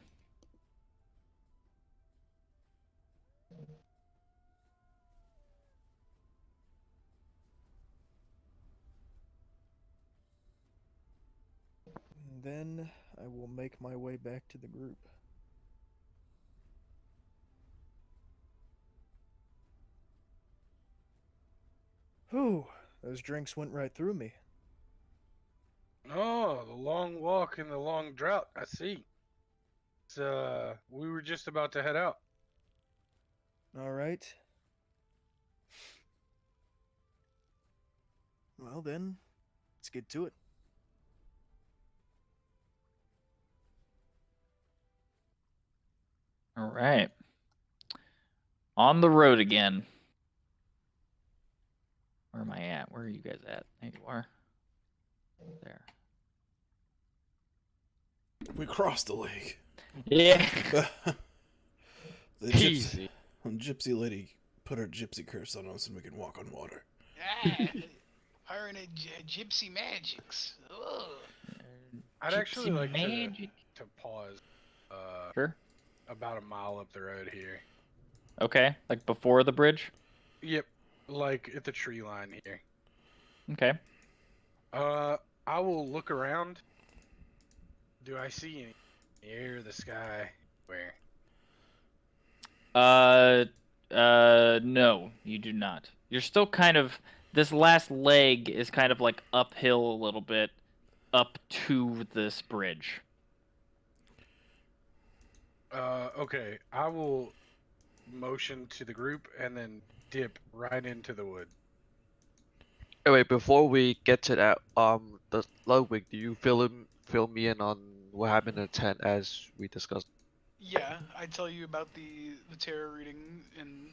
And then I will make my way back to the group. Whew, those drinks went right through me. Oh, the long walk and the long drought. I see. We were just about to head out. All right. Well then, let's get to it. All right. On the road again. Where am I at? Where are you guys at? There you are. There. We crossed the lake. Yeah. The Easy. gypsy lady put her gypsy curse on us and we can walk on water. Ah, her and gypsy magics. Ugh. I'd actually Gypsy like magic. to pause Sure. about a mile up the road here. Okay, like before the bridge. Yep, like at the tree line here. Okay. I will look around. Do I see any air, the sky, where? No, you do not. You're still kind of. This last leg is kind of like uphill a little bit, up to this bridge. Okay. I will motion to the group and then dip right into the wood. Anyway, before we get to that, the Ludwig, do you fill me in on what happened in the tent as we discussed? Yeah, I tell you about the tarot reading and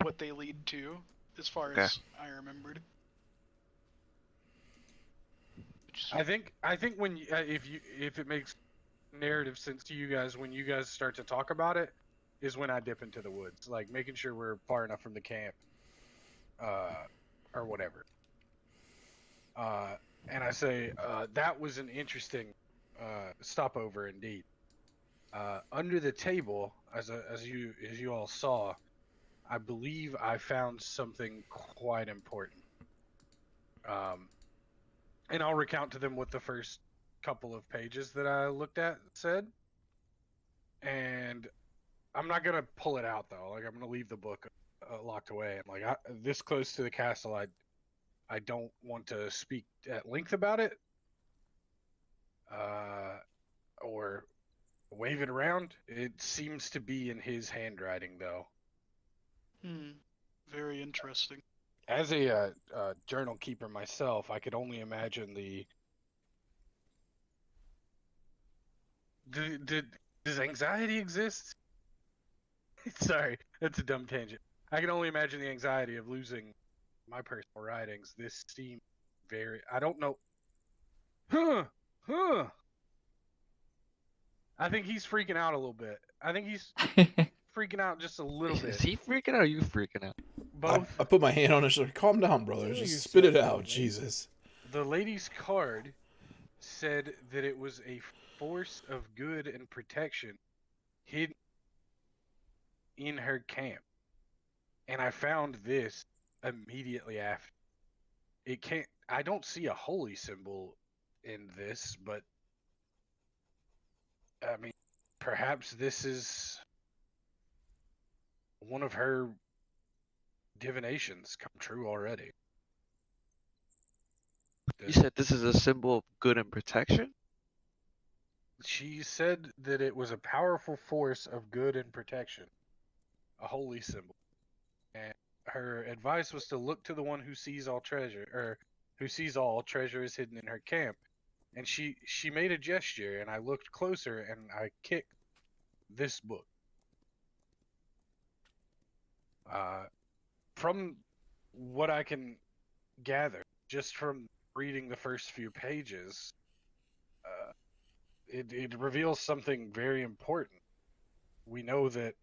what they lead to, as far Okay. as I remembered. I think when if it makes narrative sense to you guys, when you guys start to talk about it, is when I dip into the woods, like making sure we're far enough from the camp, or whatever. And I say that was an interesting stopover indeed. Under the table, as you all saw, I believe I found something quite important. And I'll recount to them what the first couple of pages that I looked at said. And I'm not gonna pull it out though. Like I'm gonna leave the book locked away. And like this close to the castle, I don't want to speak at length about it, or wave it around. It seems to be in his handwriting though. Very interesting. As a journal keeper myself, I could only imagine does anxiety exist? Sorry, that's a dumb tangent. I can only imagine the anxiety of losing my personal writings. This seems very. I don't know. Huh. I think he's freaking out a little bit. I think he's freaking out just a little Is bit. he freaking out or are you freaking out? Both. I put my hand on his shoulder. Calm down, brother. Feel Just spit it yourself out. out, man. Jesus. The lady's card said that it was a force of good and protection hidden in her camp. And I found this immediately after. It can't. I don't see a holy symbol in this, but I mean, perhaps this is one of her divinations come true already. You said this is a symbol of good and protection? She said that it was a powerful force of good and protection, a holy symbol. And her advice was to look to the one who sees all treasure, or who sees all treasure is hidden in her camp. And she made a gesture, and I looked closer, and I kicked this book. From what I can gather, just from reading the first few pages, it reveals something very important. We know that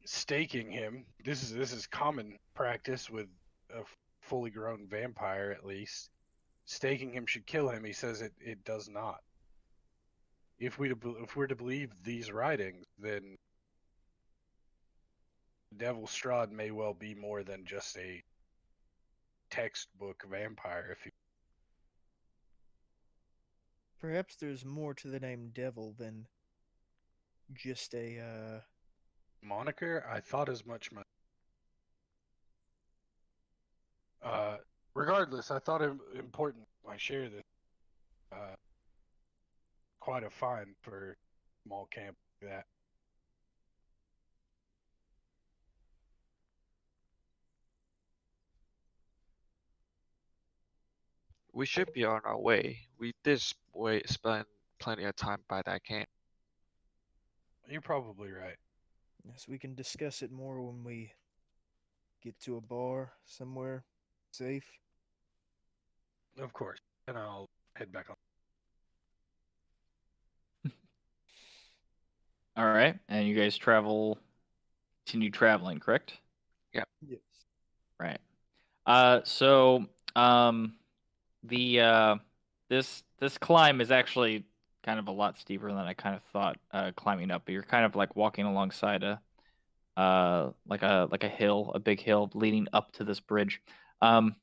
staking him, this is common practice with a fully grown vampire, at least. Staking him should kill him. He says it does not. If we're to believe these writings, then Devil Strahd may well be more than just a textbook vampire. If you Perhaps there's more to the name Devil than just a moniker, I thought as much. Regardless, I thought it important. I share this. Quite a find for a small camp like that. We should be on our way. We did spend plenty of time by that camp. You're probably right. yes, we can discuss it more when we get to a bar somewhere safe. Of course. And I'll head back on. All right, and you guys travel continue traveling, correct? Yeah. Yes. Right. So the this climb is actually kind of a lot steeper than I kind of thought climbing up. But you're kind of like walking alongside a like a hill, a big hill leading up to this bridge. Um,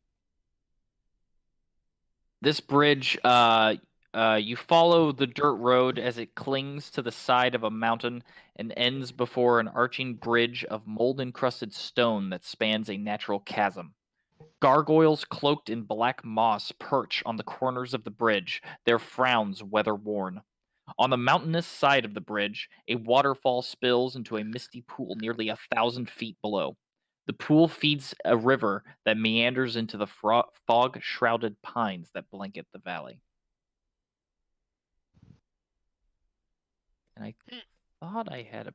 this bridge, you follow the dirt road as it clings to the side of a mountain and ends before an arching bridge of mold-encrusted stone that spans a natural chasm. Gargoyles cloaked in black moss perch on the corners of the bridge, their frowns weather-worn. On the mountainous side of the bridge, a waterfall spills into a misty pool nearly 1,000 feet below. The pool feeds a river that meanders into the fog-shrouded pines that blanket the valley. And I Hmm. thought I had a.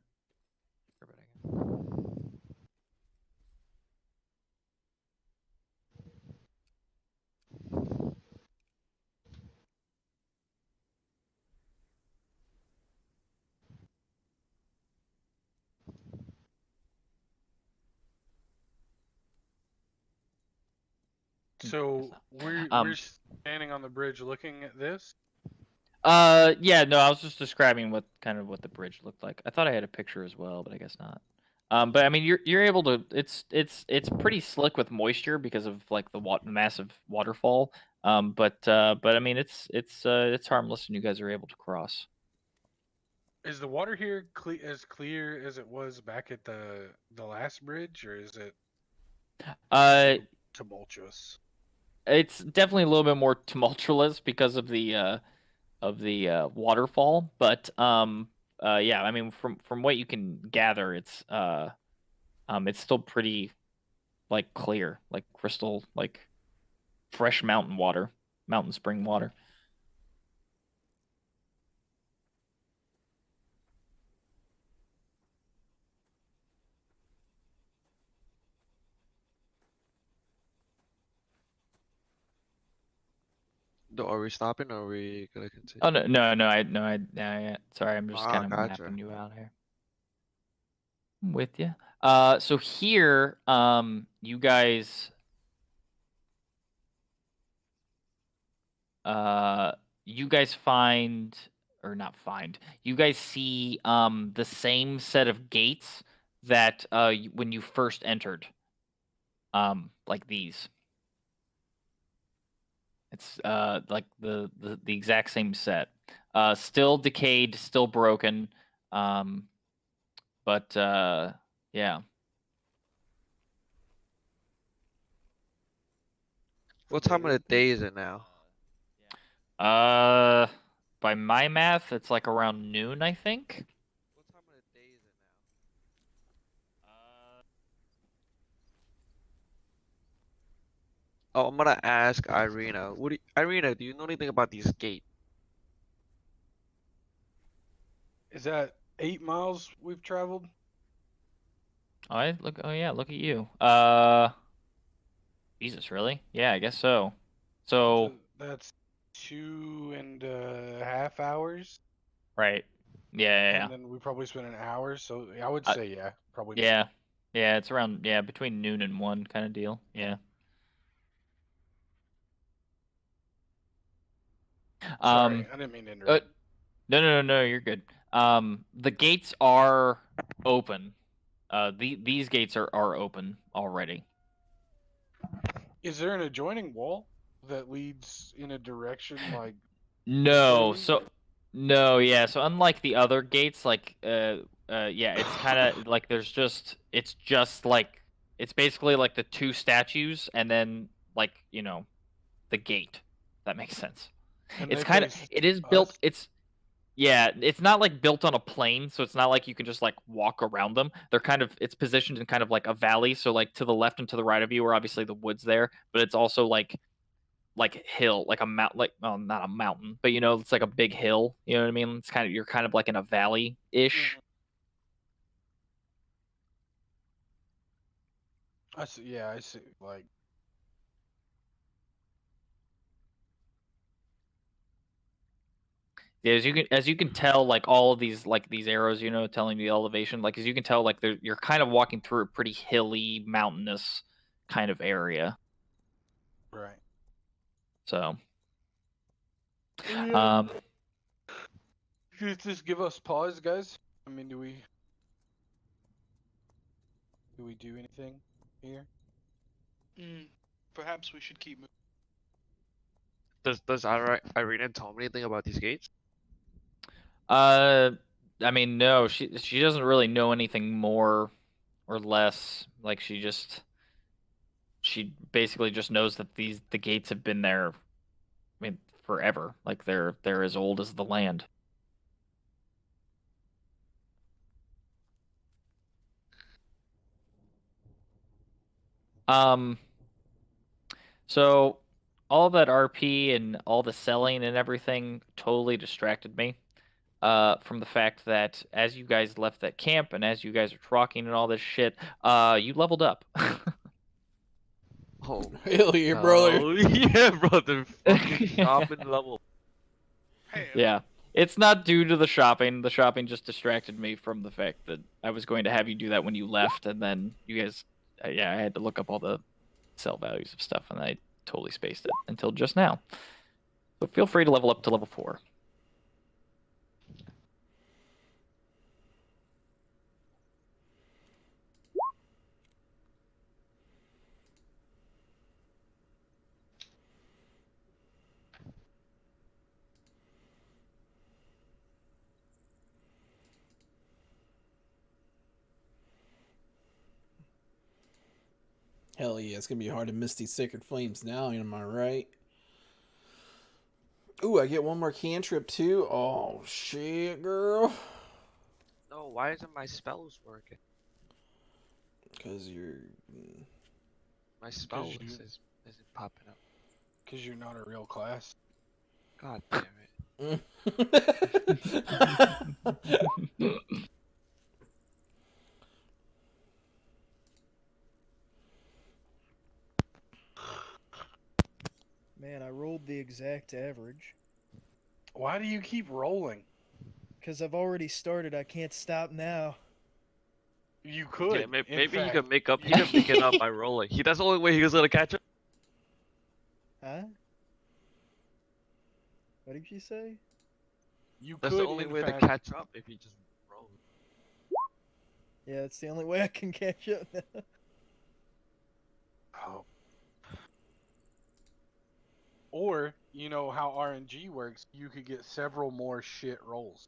So we're Um, we're standing on the bridge looking at this. yeah, no, I was just describing what the bridge looked like. I thought I had a picture as well, but I guess not. But I mean, you're able to. It's pretty slick with moisture because of like the massive waterfall. But I mean, it's harmless, and you guys are able to cross. Is the water here as clear as it was back at the last bridge, or is it Uh, tumultuous? it's definitely a little bit more tumultuous because of the waterfall, but yeah, I mean, from what you can gather, it's still pretty like clear, like crystal, like fresh mountain water, mountain spring water. Are we stopping or are we gonna Oh continue? no, sorry, I'm just Ah, kind of gotcha. mapping you out here. I'm with you. So here, uh, you guys find or not find, you guys see the same set of gates that when you first entered, like these. It's like the exact same set. Still decayed, still broken. Um, but yeah. What time of the day is it now? Uh, by my math, it's like around noon, I think. What time of the day is it now? Oh, I'm gonna ask Irina. Irina, do you know anything about these gates? Is that 8 miles we've traveled? Oh yeah, look at you. Jesus, really? Yeah, I guess so. So So, that's 2.5 hours, right. Yeah. and then we probably spent an hour. So I would Uh, say yeah, probably noon. yeah. Yeah, it's around between noon and 1 kind of deal. Yeah. Sorry, Um I didn't mean to uh, interrupt. no, you're good. The gates are open. These gates are open already. Is there an adjoining wall that leads in a direction like this No, way? so no, yeah. So unlike the other gates, like yeah, it's kind of like it's just like it's basically like the two statues and then like the gate. If that makes sense. And It's they kind of face it is built. us? It's yeah, it's not like built on a plane, so it's not like you can just like walk around them. They're kind of it's positioned in kind of like a valley. So like to the left and to the right of you are obviously the woods there, but it's also like hill, like a mount, like well, not a mountain, but it's like a big hill. You know what I mean? It's kind of you're kind of like in a valley ish. Mhm. I see. Yeah, I see. Like, Yeah, as you can tell, like all of these these arrows, telling you the elevation. Like as you can tell, like you're kind of walking through a pretty hilly, mountainous kind of area. Right. So, Yeah. Should this give us pause, guys? I mean, do we do anything here? Perhaps we should keep moving. Does Irina tell me anything about these gates? I mean, no, she doesn't really know anything more or less. Like she basically just knows that the gates have been there. I mean, forever. Like they're as old as the land. Um. So all that RP and all the selling and everything totally distracted me. From the fact that as you guys left that camp and as you guys are talking and all this shit, you leveled up. Oh, Hell yeah, brother. hell yeah, brother. Fucking shopping level. Hey, Yeah. It's not due to the shopping. The shopping just distracted me from the fact that I was going to have you do that when you left, and then you guys, yeah, I had to look up all the sell values of stuff, and I totally spaced it until just now. So feel free to level up to level 4. Hell yeah, it's gonna be hard to miss these sacred flames now, am I right? Ooh, I get one more cantrip too. Oh shit, girl. No, why isn't my spells working? Cause you're. My spell you- isn't popping up. Because you're not a real class. God damn it. Man, I rolled the exact average. Why do you keep rolling? Because I've already started, I can't stop now. You could. Yeah, in maybe he fact, can make up. He can make it up by rolling. That's the only way he was gonna catch up. Huh? What did you say? You That's could, the only in way fact, to catch up if he just rolls. Yeah, it's the only way I can catch up now. Oh. Or, you know how RNG works, you could get several more shit rolls.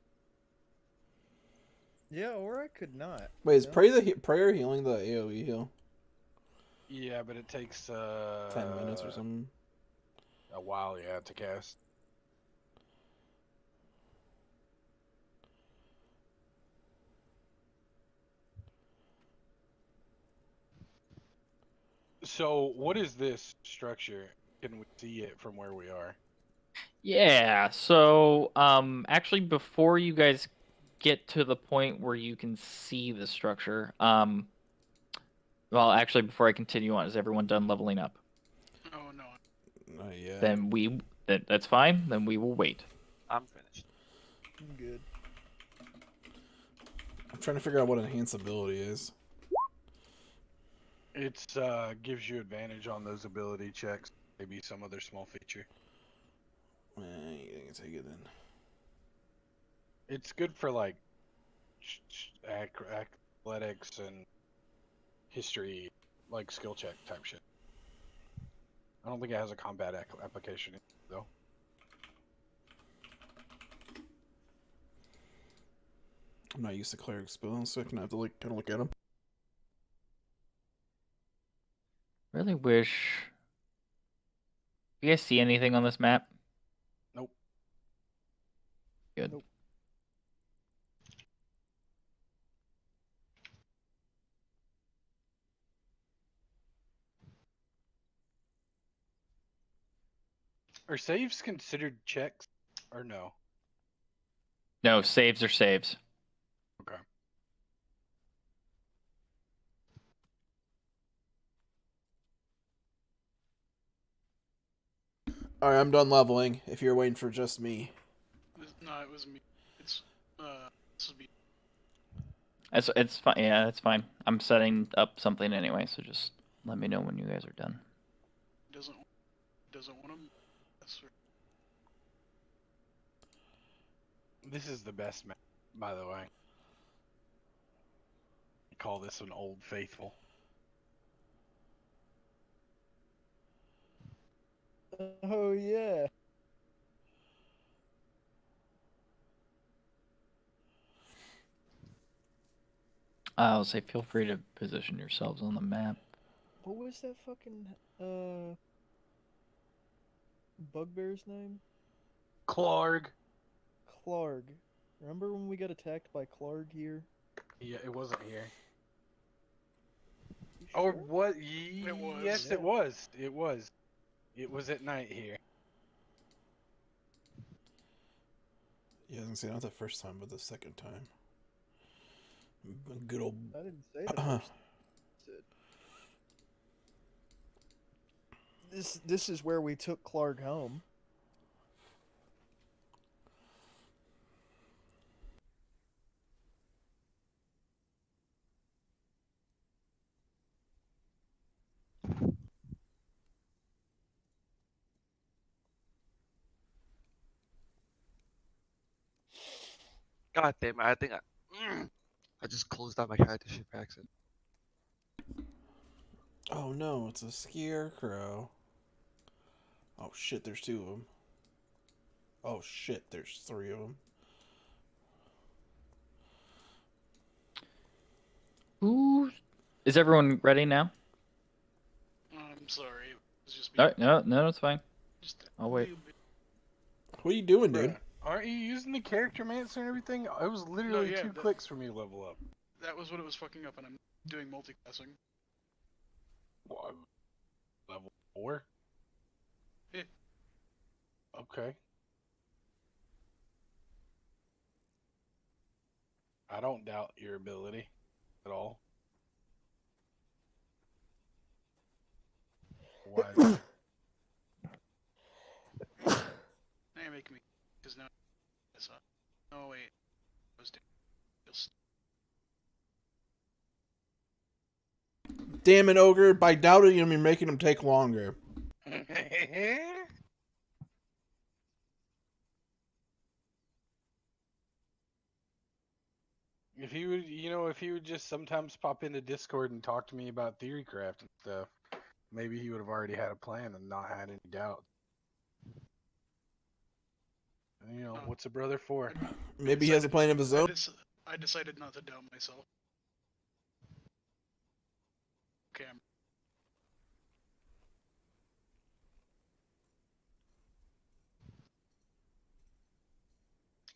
Yeah, or I could not. Wait, is you know? prayer healing the AoE heal? Yeah, but it takes 10 minutes or something. a while, yeah, to cast. So, what is this structure? Can we see it from where we are? Yeah, so actually before you guys get to the point where you can see the structure, well actually before I continue on, is everyone done leveling up? oh no. Yeah. Then that's fine, then we will wait. I'm finished. I'm good. I'm trying to figure out what enhance ability is. It's gives you advantage on those ability checks, maybe some other small feature. You can take it then. It's good for like athletics and history, like skill check type shit. I don't think it has a combat application though. I'm not used to cleric spells, so I can have to kind of look at them. Really wish. You guys see anything on this map? Nope. Good. Nope. Are saves considered checks or no? No, saves are saves. Okay. Alright, I'm done leveling, if you're waiting for just me. No, it was me. It's this would be. It's fine. Yeah, it's fine. I'm setting up something anyway, so just let me know when you guys are done. Doesn't want to. This is the best map, by the way. I call this an Old Faithful. Oh yeah. I'll say feel free to position yourselves on the map. What was that fucking bugbear's name? Clark. Clark. Remember when we got attacked by Clark here? Yeah, it wasn't here. You Or sure? what? It was. Yes, it was. It was. It was at night here. Yeah, I was gonna say not the first time, but the second time. Good old. I didn't say the first. This is where we took Clark home. God damn it! I think I just closed out my character sheet by accident. Oh no, it's a scarecrow. Oh shit, there's two of them. Oh shit, there's three of them. Who is everyone ready now? I'm sorry. It was just me. All right, no, it's fine. Just a I'll wait. little bit. What are you doing, dude? Bruh, aren't you using the character mancer and everything? It was literally yeah, 2 clicks for me to level up. That was what it was fucking up, and I'm doing multiclassing. What? Level 4? Yeah. Okay. I don't doubt your ability at all. Why is that? Now you're making me. Because now. Oh, wait. I was down. Just. Damn it, ogre! By doubting him, you're making him take longer. If he would, if he would just sometimes pop into Discord and talk to me about Theorycraft and stuff, maybe he would have already had a plan and not had any doubt. No. What's a brother for? Maybe he has a plan of his own. I decided not to doubt myself. Okay,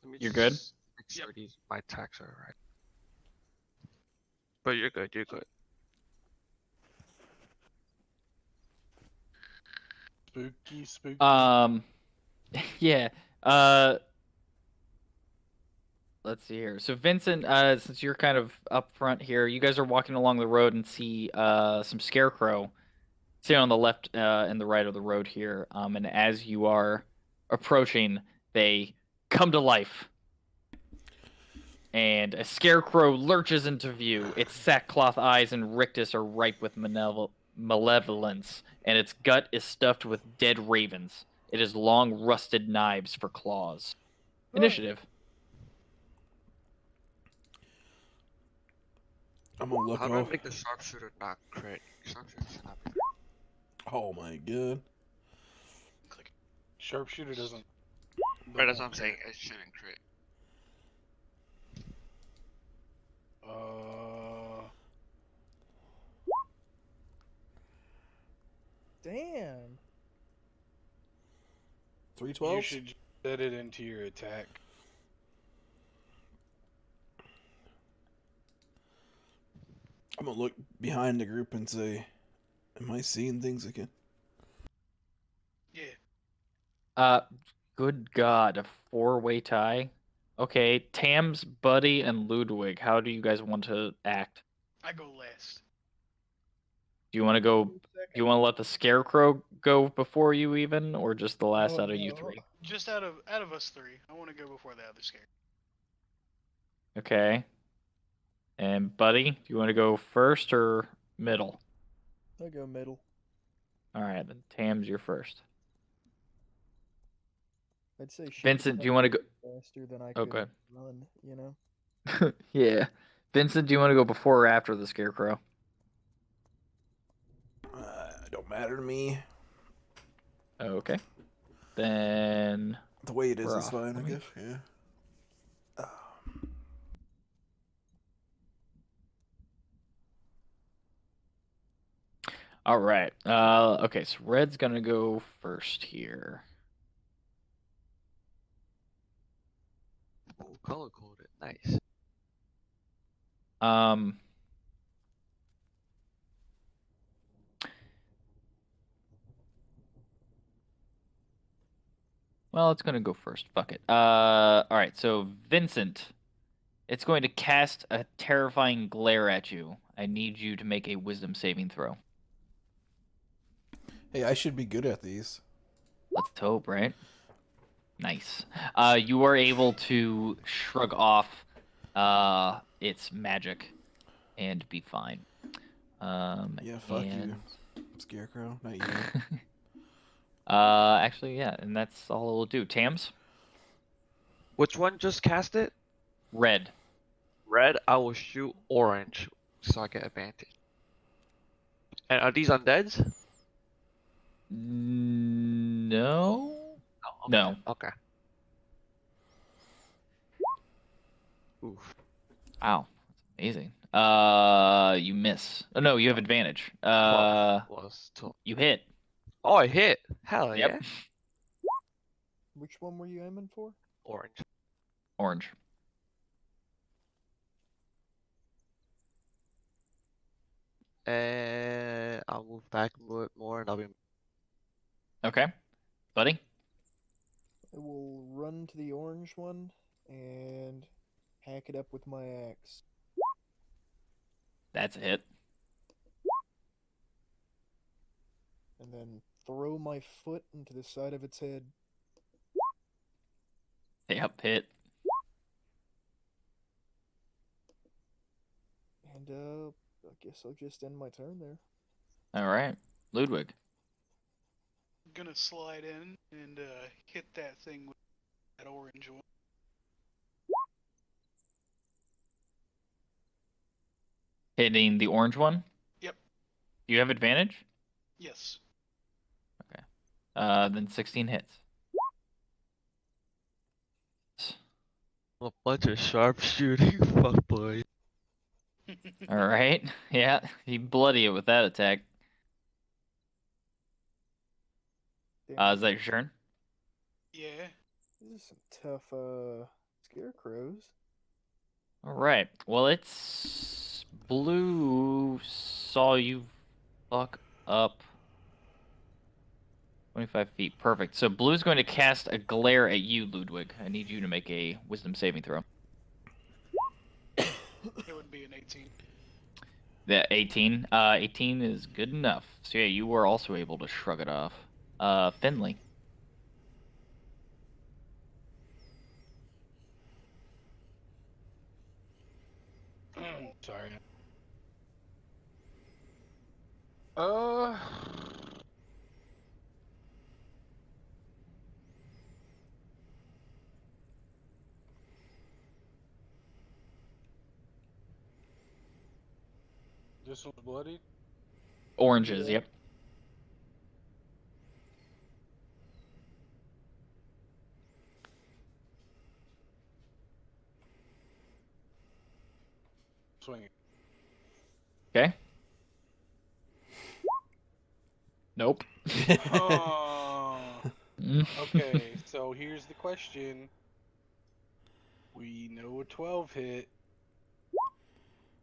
Let me You're good? just make sure my attacks are right. But you're good. You're good. Spooky. Yeah. Let's see here. So Vincent, since you're kind of up front here, you guys are walking along the road and see some scarecrow sitting on the left and the right of the road here. And as you are approaching, they come to life. And a scarecrow lurches into view. Its sackcloth eyes and rictus are ripe with malevolence, and its gut is stuffed with dead ravens. It has long, rusted knives for claws. Initiative. I'm gonna look How do I over. make the sharpshooter not crit? Sharpshooter should not be. Oh my god. click. Sharpshooter doesn't. Right, that's what I'm saying. It shouldn't crit. Damn. 312. You should set it into your attack. I'm gonna look behind the group and say, "Am I seeing things again?" Yeah. Good God, a four-way tie. Okay, Tams, Buddy, and Ludwig. How do you guys want to act? I go last. Do you want to go? Do you want to let the scarecrow go before you even, or just the last Oh, out of you no. three? Just out of us three, I want to go before the other scare. Okay. And Buddy, do you want to go first or middle? I'll go middle. All right, then Tam's your first. I'd say she Vincent, could do you want to go? faster than I Oh, could go run, you know? ahead. Yeah. Vincent, do you want to go before or after the scarecrow? Don't matter to me. Okay. Then The way it is we're is off. fine, I guess. Yeah. All right. Okay, so Red's gonna go first here. Ooh, color coded. Nice. Um. Well, it's gonna go first. Fuck it. All right. So Vincent, it's going to cast a terrifying glare at you. I need you to make a Wisdom saving throw. Hey, I should be good at these. Let's hope, right? Nice. You are able to shrug off its magic and be fine. Yeah, fuck you, and Scarecrow. Not you. actually, yeah, and that's all it will do. Tams, Which one just cast it? red. Red. I will shoot orange, so I get advantage. And are these undeads? No. Oh, okay. No. Okay. Oof. Wow, that's amazing. You miss. Oh no, you have advantage. Plus two. You hit. Oh, I hit. Hell Yep. yeah. Which one were you aiming for? Orange. Orange. And I'll move back a bit more, and I'll be. Okay, buddy. I will run to the orange one and hack it up with my axe. That's a hit. And then throw my foot into the side of its head. Yep, hit. And I guess I'll just end my turn there. All right, Ludwig. Gonna slide in and hit that thing with that orange one. Hitting the orange one. Yep. Do you have advantage? Yes. Then 16 hits. A bunch of sharpshooting fuck boy. All right. Yeah, you bloody it with that attack. Damn, Is that your turn? Yeah. this is some tough scarecrows. All right. Well, it's blue saw you fuck up 25 feet. Perfect. So blue's going to cast a glare at you, Ludwig. I need you to make a wisdom saving throw. It would be an 18. The 18. 18 is good enough. So yeah, you were also able to shrug it off. Finley. Sorry. This one's bloody. Oranges, Yeah. yep. Swing it. Okay. Nope. Oh. Mm. Okay, so here's the question. We know a 12 hit.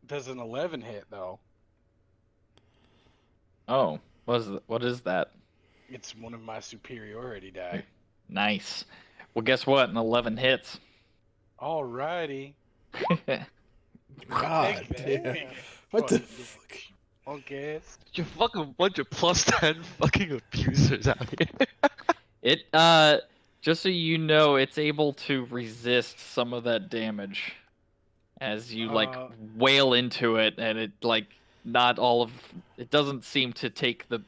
Does an 11 hit though? Oh, what is that? It's one of my superiority die. Nice. Well, guess what? An 11 hits. Alrighty. God Take that. damn. Yeah. What the Fucking fuck? Punk ass. You're fucking bunch of +10 fucking abusers out here. It just so you know, it's able to resist some of that damage as you like wail into it, and it like not all of it doesn't seem to take the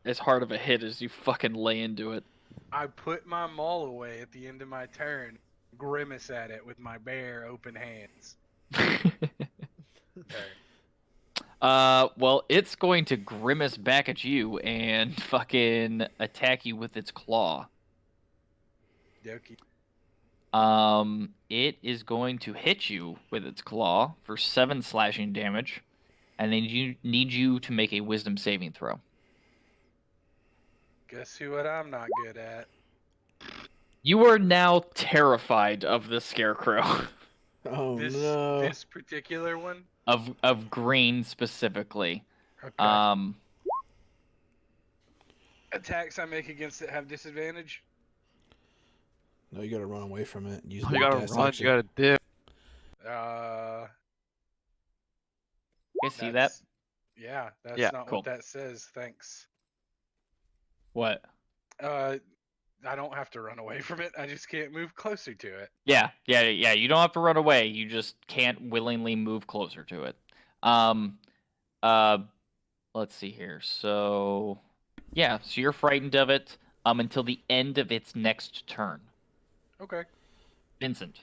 as hard of a hit as you fucking lay into it. I put my maul away at the end of my turn, grimace at it with my bare open hands. Turn. Well, it's going to grimace back at you and fucking attack you with its claw. Dokie. It is going to hit you with its claw for 7 slashing damage, and then you need you to make a wisdom saving throw. Guess who what I'm not good at? You are now terrified of the scarecrow. Oh This no. this particular one? of green specifically. Okay. Attacks I make against it have disadvantage? No, you gotta run away from it. Use You your gotta dash run, action. you gotta dip. You see that? That's- Yeah, that's Yeah, not cool. what that says. Thanks. What? I don't have to run away from it. I just can't move closer to it. Yeah. You don't have to run away. You just can't willingly move closer to it. Let's see here. So, yeah. So you're frightened of it. Until the end of its next turn. Okay. Vincent.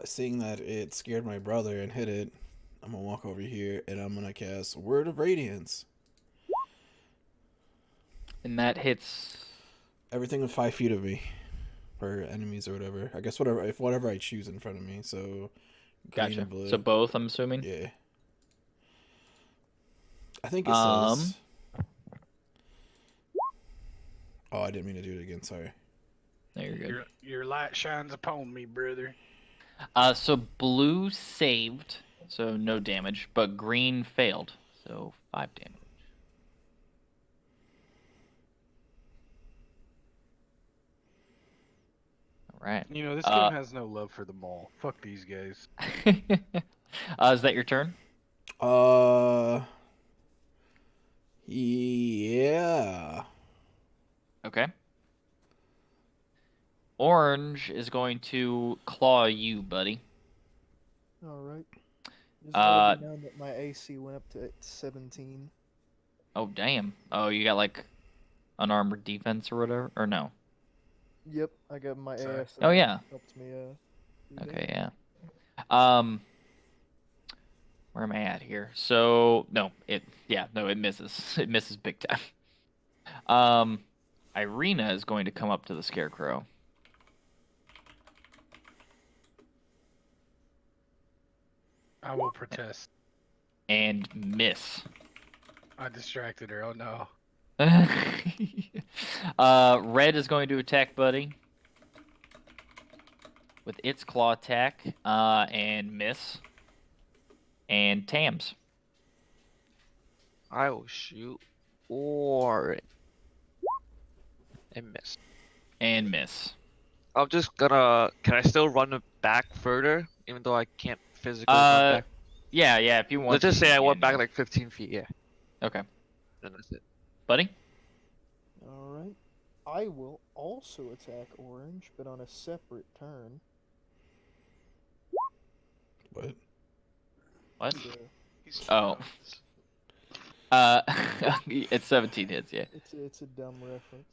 Seeing that it scared my brother and hit it, I'm gonna walk over here and I'm gonna cast Word of Radiance. And that hits Everything with 5 feet of me, or enemies or whatever. I guess whatever I choose in front of me. So, green Gotcha. and blue. So both, I'm assuming. Yeah. I think it says. Oh, I didn't mean to do it again. Sorry. There you go. Your light shines upon me, brother. So blue saved, so no damage, but green failed, so 5 damage. All right. You know, this game has no love for the mall. Fuck these guys. Is that your turn? Yeah. Okay. Orange is going to claw you, buddy. Alright. Just Uh, letting you know that my AC went up to 17. Oh, damn. Oh, you got like unarmored defense or whatever? Or no? Yep, I got my Sorry. ass. Oh, yeah. Helped me, do that. Okay, yeah. Where am I at here? So, it misses. It misses big time. Irina is going to come up to the scarecrow. I will protest. And miss. I distracted her. Oh no. Red is going to attack Buddy with its claw attack, and miss. And Tams. I will shoot orange and miss. And miss. I'm just gonna. Can I still run it back further, even though I can't physically run back? Yeah, if you want. Let's just to, say I you went can, back like 15 feet. Yeah. Okay. Then that's it. Buddy? Alright. I will also attack orange, but on a separate turn. What? What? So He's Oh. It's 17 hits, yeah. it's a dumb reference.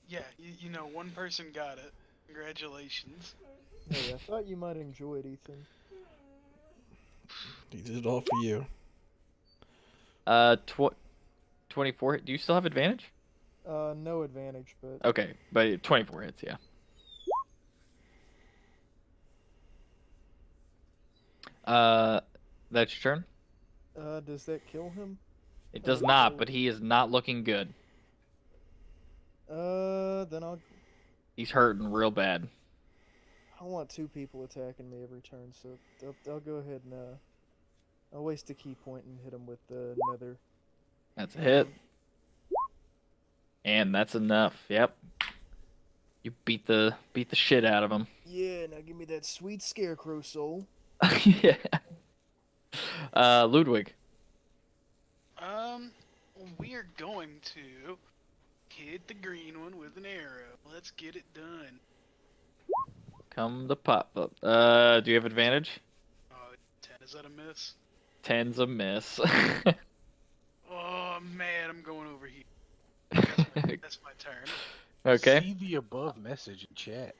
Yeah, you know, one person got it. Congratulations. Hey, I thought you might enjoy it, Ethan. He did it all for you. 24. Do you still have advantage? No advantage, but Okay, but 24 hits, yeah. That's your turn? does that kill him? It does not, but he is not looking good. Then I'll He's hurting real bad. I want 2 people attacking me every turn, so I'll go ahead and I'll waste a key point and hit him with another. That's a hit. And that's enough. Yep. You beat the shit out of him. Yeah, now give me that sweet scarecrow soul. Yeah. Ludwig. We are going to hit the green one with an arrow. Let's get it done. Come the pop up. Do you have advantage? 10, is that a miss? 10's a miss. Oh man, I'm going over here. That's my turn. Okay. See the above message in chat.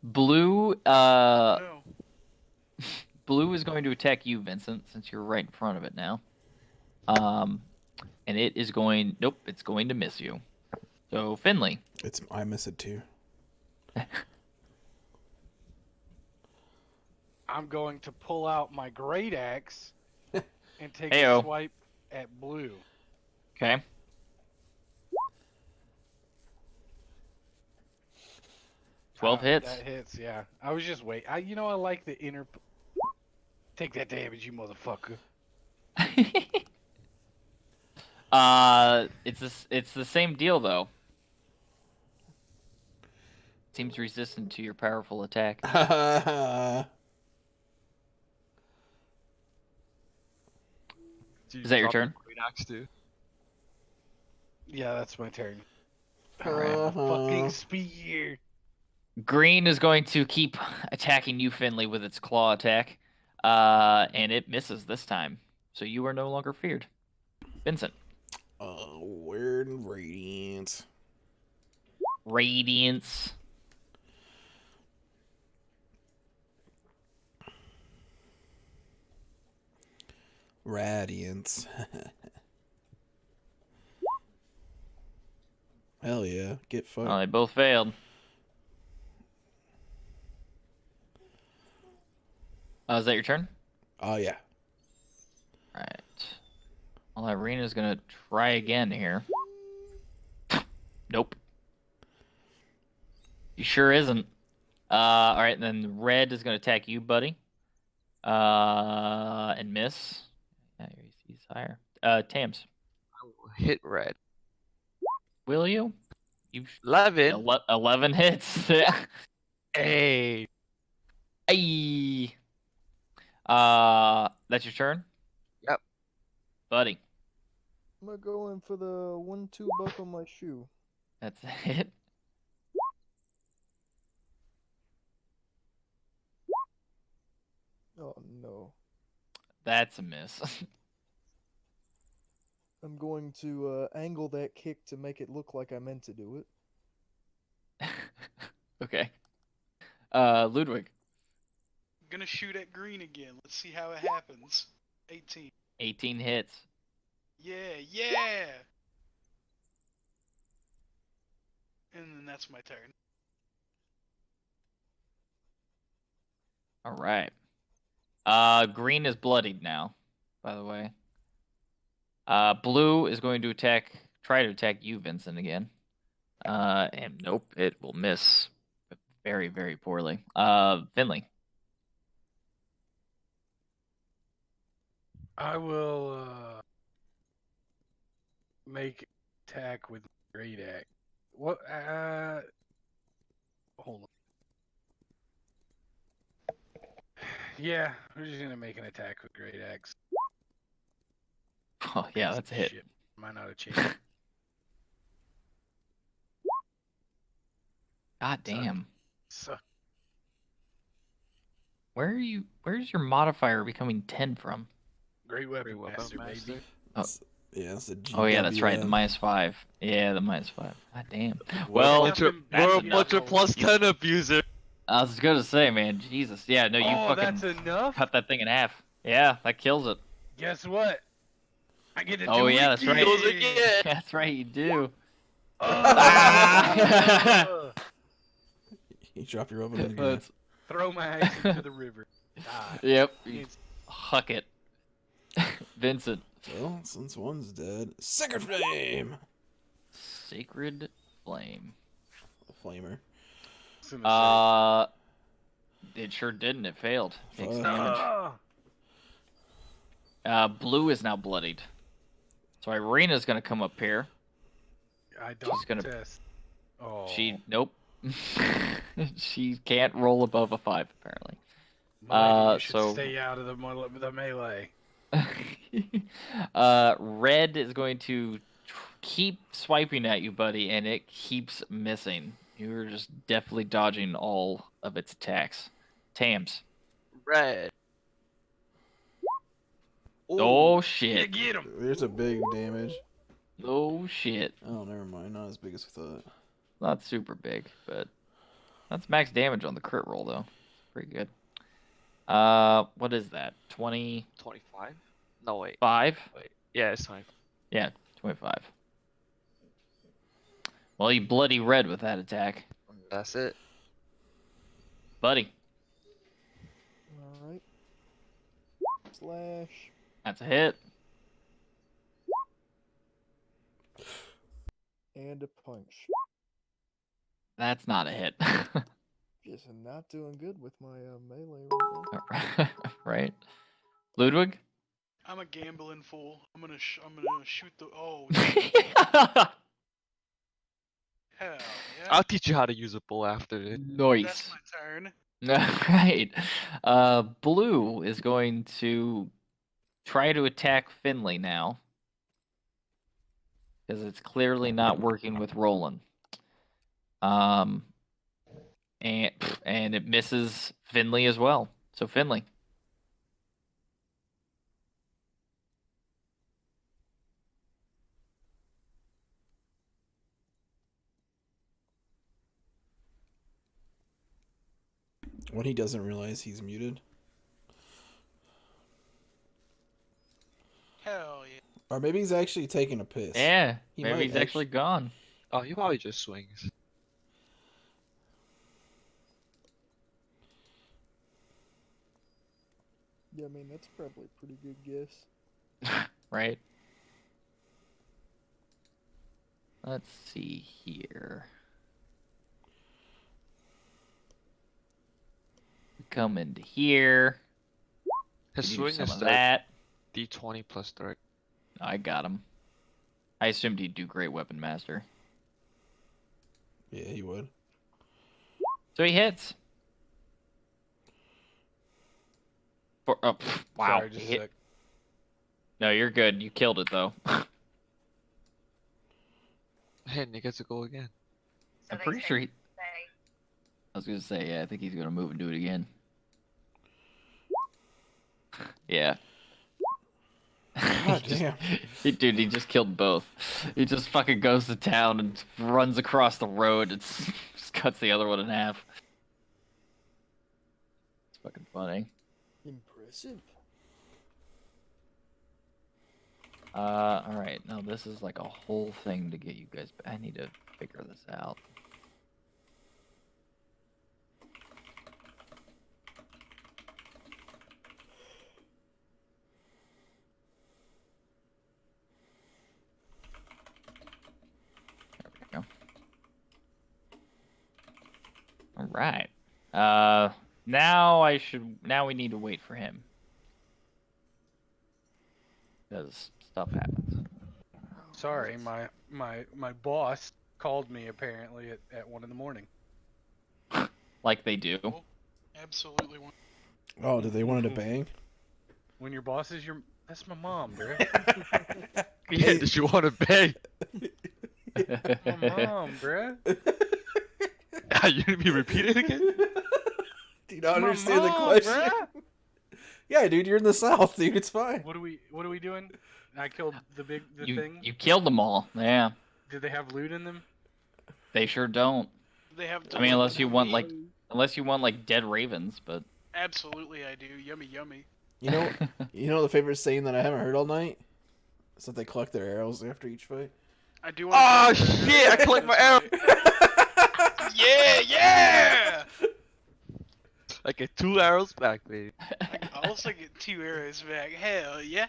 Blue, No. Blue is going to attack you, Vincent, since you're right in front of it now. And it is going. Nope, it's going to miss you. So Finley. I miss it too. I'm going to pull out my great axe and take Heyo. a swipe at Blue. Okay. 12 hits. That hits, yeah. I was just waiting. I like the inner. Take that damage, you motherfucker. It's the same deal though. Seems resistant to your powerful attack. Is that your turn? Great axe too. Yeah, that's my turn. Alright. Fucking spear. Green is going to keep attacking you, Finley, with its claw attack. And it misses this time. So you are no longer feared. Vincent. Weird radiance. Radiance. Radiance. Hell yeah. Get fucked. Oh, they both failed. Is that your turn? Oh, yeah. Alright. Well, Irina's gonna try again here. Nope. He sure isn't. Alright, then red is gonna attack you, buddy. And miss. Yeah, he's higher. Tams. I will hit red. Will you? You've 11. 11 hits. Hey. Ay. That's your turn? Yep. Buddy. I'm gonna go in for the 1-2 buff on my shoe. That's a hit. Oh no. That's a miss. I'm going to angle that kick to make it look like I meant to do it. Okay. Ludwig. Gonna shoot at green again. Let's see how it happens. 18. 18 hits. Yeah, yeah! And then that's my turn. All right. Green is bloodied now, by the way. Blue is going to try to attack you, Vincent, again. And nope, it will miss very, very poorly. Finley. I will make attack with great axe. What? Hold on. Yeah, we're just gonna make an attack with great axe. Oh, yeah, that's a hit. Shit. Might not have changed. God damn. So, Where's your modifier becoming 10 from? great weapon, Great weapon master, master. baby. Yeah, it's a Oh yeah, that's right. The GWM. -5. Yeah, the -5. God damn. We're Well, a bunch of, that's we're a enough. bunch of plus 10 abuser. I was gonna say, man, Jesus. Yeah, no, you Oh, fucking that's enough. cut that thing in half. Yeah, that kills it. Guess what? I get to do Oh it yeah, that's right. Kills again. That's right, you do. Oh! You drop your weapon in the ground. That's- Throw my axe into the river. Die. Yep. It's- Huck it. Vincent. Well, since one's dead, Sacred Flame! Sacred Flame. A flamer. It sure didn't. It failed. Takes Fuck. damage. Ah! Blue is now bloodied. So Irina's gonna come up here. I don't She's gonna- test. Oh. Nope. She can't roll above a 5, apparently. Milady, you should So stay out of the melee. Red is going to keep swiping at you, buddy, and it keeps missing. You're just definitely dodging all of its attacks. Tams. Red. Oh Yeah, shit. get him. There's a big damage. Oh shit. Oh, never mind. Not as big as I thought. Not super big, but that's max damage on the crit roll though. Pretty good. What is that? 25? 25? No, wait. Wait. Yeah, it's 25. Yeah, 25. Well, you bloody red with that attack. That's it. Buddy, Alright. Slash. that's a hit. And a punch. That's not a hit. Just not doing good with my melee right now. Right. Ludwig? I'm a gambling fool. I'm gonna shoot the. Oh, hell yeah! I'll teach you how to use a bow after this. That's Nice. my turn. Right. Blue is going to try to attack Finley now. Because it's clearly not working with Roland. And it misses Finley as well. So Finley. When he doesn't realize he's muted. Hell yeah! Or maybe he's actually taking a piss. Yeah. He Maybe might he's actually gone. Oh, he probably just swings. Yeah, I mean, that's probably a pretty good guess. Right. Let's see here. We come into here. His Do swing some is of the that. D20 plus 3. I got him. I assumed he'd do Great Weapon Master. Yeah, he would. So he hits. Wow. Sorry, just he a hit. sec. No, you're good. You killed it though. And he gets to go again. I'm pretty sure he. I was gonna say, yeah, I think he's gonna move and do it again. Yeah. God damn. Dude, he just killed both. He just fucking goes to town and runs across the road and just cuts the other one in half. It's fucking funny. Impressive. Alright, now this is like a whole thing to get you guys. I need to figure this out. There we go. Alright. Now we need to wait for him. Because stuff happens. Sorry, my boss called me apparently at 1 in the morning. Like they do. Absolutely. Oh, did they wanted to bang? When your boss is that's my mom, bro. Yeah, did you want to bang? My mom, bro. You need me to repeat it again? Do you not My understand the mom, question? bruh. Yeah, dude, you're in the South, dude. It's fine. What are we doing? I killed the thing. You killed them all. Yeah. Did they have loot in them? They sure don't. They have. I mean, unless you want meat. like dead ravens, but Absolutely, I do. Yummy, yummy. You know the favorite saying that I haven't heard all night? Is that they collect their arrows after each fight. I do. Want Oh shit! I collect my arrow. Yeah. I get 2 arrows back, baby. I also get 2 arrows back. Hell yeah.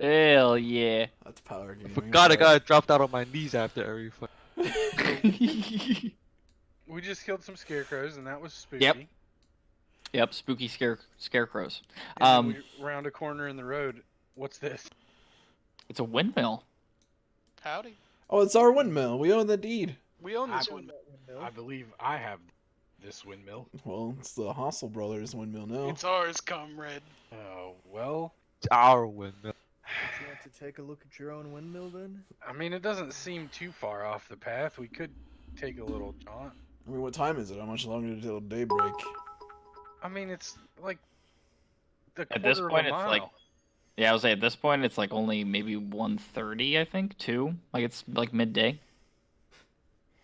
hell yeah. That's power gaming. Forgot I got dropped out on my knees after every fight. We just killed some scarecrows, and that was spooky. Yep. Yep, spooky scarecrows. And then we round a corner in the road. What's this? It's a windmill. Howdy. Oh, it's our windmill. We own the deed. We own this I- one. I believe I have this windmill. Well, it's the Hostel Brothers windmill now. It's ours, comrade. Oh, well. It's our windmill. Would you like to take a look at your own windmill then? I mean, it doesn't seem too far off the path. We could take a little jaunt. I mean, what time is it? How much longer until daybreak? I mean, it's like the At this quarter point, of a it's mile. like, yeah, I would say at this point it's like only maybe 1:30, I think, 2. Like it's like midday.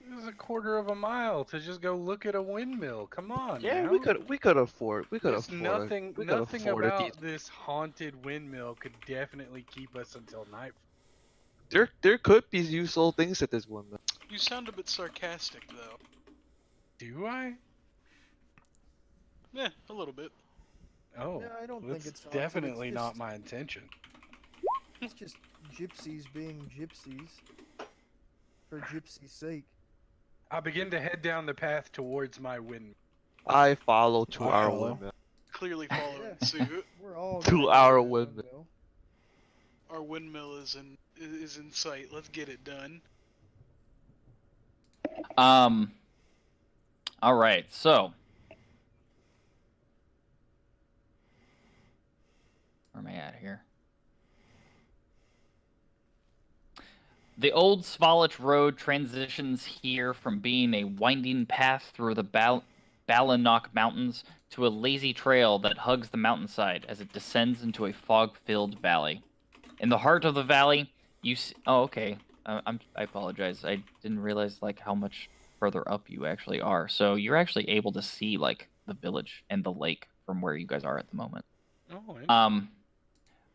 This is a quarter of a mile to just go look at a windmill. Come on, Yeah, now. we could afford There's nothing we could nothing afford it. about this haunted windmill could definitely keep us until night. There could be useful things at this windmill. You sound a bit sarcastic, though. Do I? Yeah, a little bit. Oh, No, I don't that's think it's haunted, it's definitely not just- my intention. It's just gypsies being gypsies. For gypsy's sake. I begin to head down the path towards my windmill. I follow to I our follow. windmill. Clearly following Yeah. suit. We're all To gonna go our to that windmill. Our windmill is in sight. Let's get it done. All right, so where am I at here? The old Svalich Road transitions here from being a winding path through the Balanok Mountains to a lazy trail that hugs the mountainside as it descends into a fog-filled valley. In the heart of the valley, you see... Oh, okay. I apologize. I didn't realize like how much further up you actually are. So you're actually able to see like the village and the lake from where you guys are at the moment. Oh,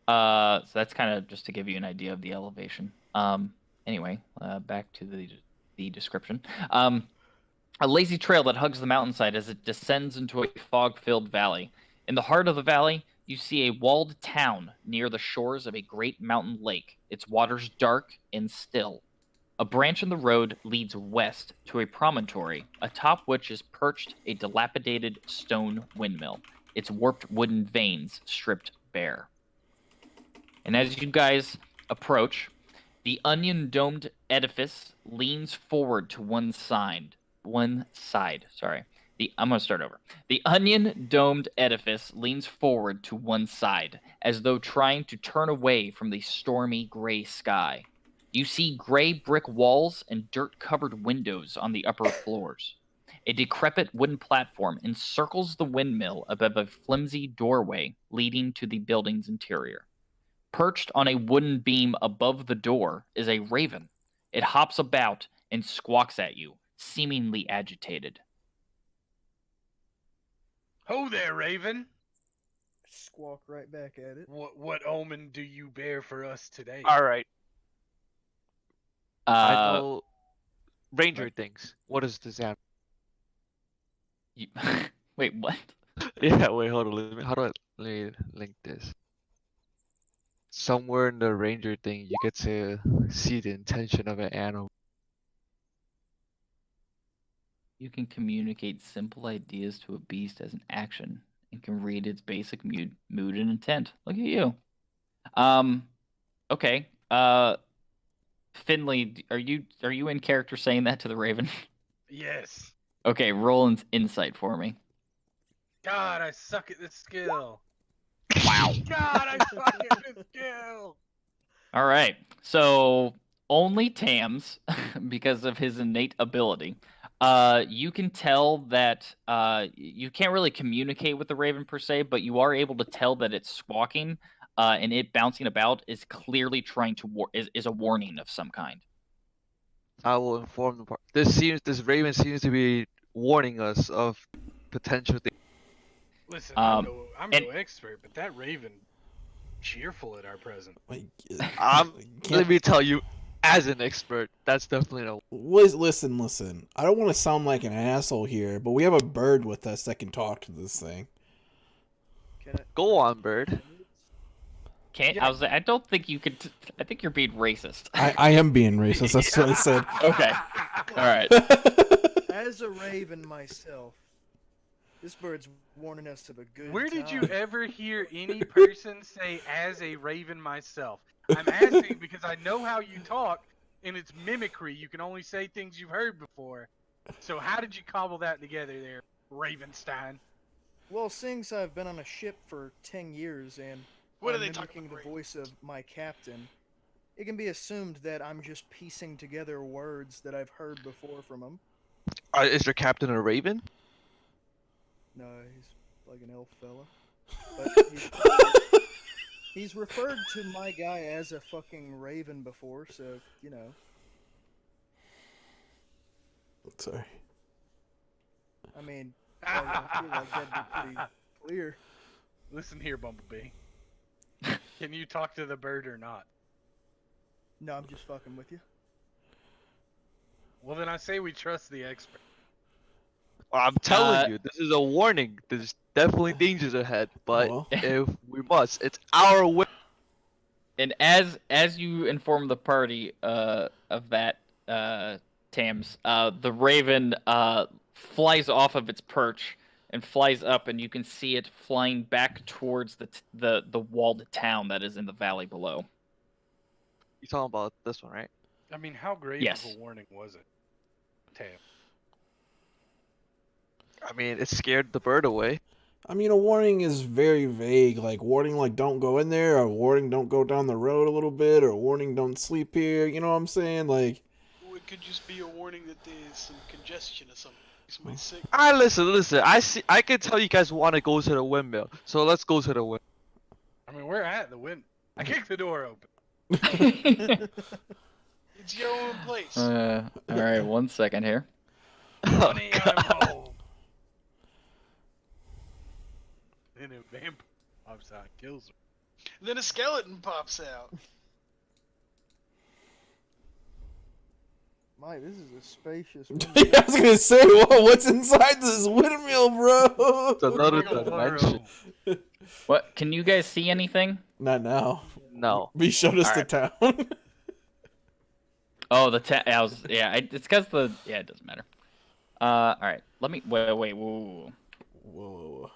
So that's kind of just to give you an idea of the elevation. Anyway, back to the description. A lazy trail that hugs the mountainside as it descends into a fog-filled valley. In the heart of the valley, you see a walled town near the shores of a great mountain lake, its waters dark and still. A branch in the road leads west to a promontory, atop which is perched a dilapidated stone windmill, its warped wooden vanes stripped bare. And as you guys approach, the onion-domed edifice leans forward to one side. I'm going to start over. The onion-domed edifice leans forward to one side, as though trying to turn away from the stormy gray sky. You see gray brick walls and dirt-covered windows on the upper floors. A decrepit wooden platform encircles the windmill above a flimsy doorway leading to the building's interior. Perched on a wooden beam above the door is a raven. It hops about and squawks at you, seemingly agitated. Ho there, Raven. Squawk right back at it. What omen do you bear for us today? All right. I Uh, know ranger things. What is this app? you- Wait, what? Yeah, wait, hold on. Let me link this? Somewhere in the ranger thing, you get to see the intention of an animal. You can communicate simple ideas to a beast as an action and can read its basic mood and intent. Look at you. Okay. Finley, are you in character saying that to the Raven? Yes. Okay, roll an insight for me. God, I suck at this skill. Wow. God, I suck at this skill. All right. So only Tams, because of his innate ability, you can tell that you can't really communicate with the Raven per se, but you are able to tell that it's squawking and it bouncing about is clearly trying to is a warning of some kind. I will inform the part. This raven seems to be warning us of potential things. Listen, Um, I'm and- no expert, but that Raven cheerful at our present. Like, Let can't- me tell you, as an expert, that's definitely no. Listen. I don't want to sound like an asshole here, but we have a bird with us that can talk to this thing. Go on, bird. Can't I don't think you could. I think you're being racist. I am being racist. That's what I said. Okay. All right. As a raven myself, this bird's warning us of a good Where did you time. ever hear any person say "as a Raven myself"? I'm asking because I know how you talk, and it's mimicry. You can only say things you've heard before. So how did you cobble that together there? Ravenstein. Well, seeing as I've been on a ship for 10 years and What are I'm they talking mimicking about? the voice of my captain, it can be assumed that I'm just piecing together words that I've heard before from him. Is your captain a raven? No, he's like an elf fella. But he's referred to my guy as a fucking raven before, so, you know. Sorry. I mean, I feel like that'd be pretty clear. Listen here, Bumblebee. Can you talk to the bird or not? No, I'm just fucking with you. Well, then I say we trust the expert. I'm telling Uh, you, this is a warning. There's definitely dangers ahead, but Well. if we must, it's our way. And as you inform the party of that, Tams, the raven flies off of its perch and flies up, and you can see it flying back towards the walled town that is in the valley below. You talking about this one, right? I mean, how grave Yes. of a warning was it, Tam? I mean, it scared the bird away. I mean, a warning is very vague. Like, warning, like, don't go in there, or warning, don't go down the road a little bit, or warning, don't sleep here. You know what I'm saying? Like, Or it could just be a warning that there's some congestion or something. Somebody's sick. Listen. I can tell you guys want to go to the windmill, so let's go to the windmill. I mean, we're at the wind. I kicked the door open. It's your own place. All right, 1 second here. Honey, I'm home. Then a vampire pops out and kills her. Then a skeleton pops out. Mike, this is a spacious I was gonna say, what's inside this windmill, bro? It's another Big ol' dimension. burrow. What? Can you guys see anything? Not now. No. We showed us the town. Oh, it's because it doesn't matter. All right. Let me wait. Whoa. Whoa.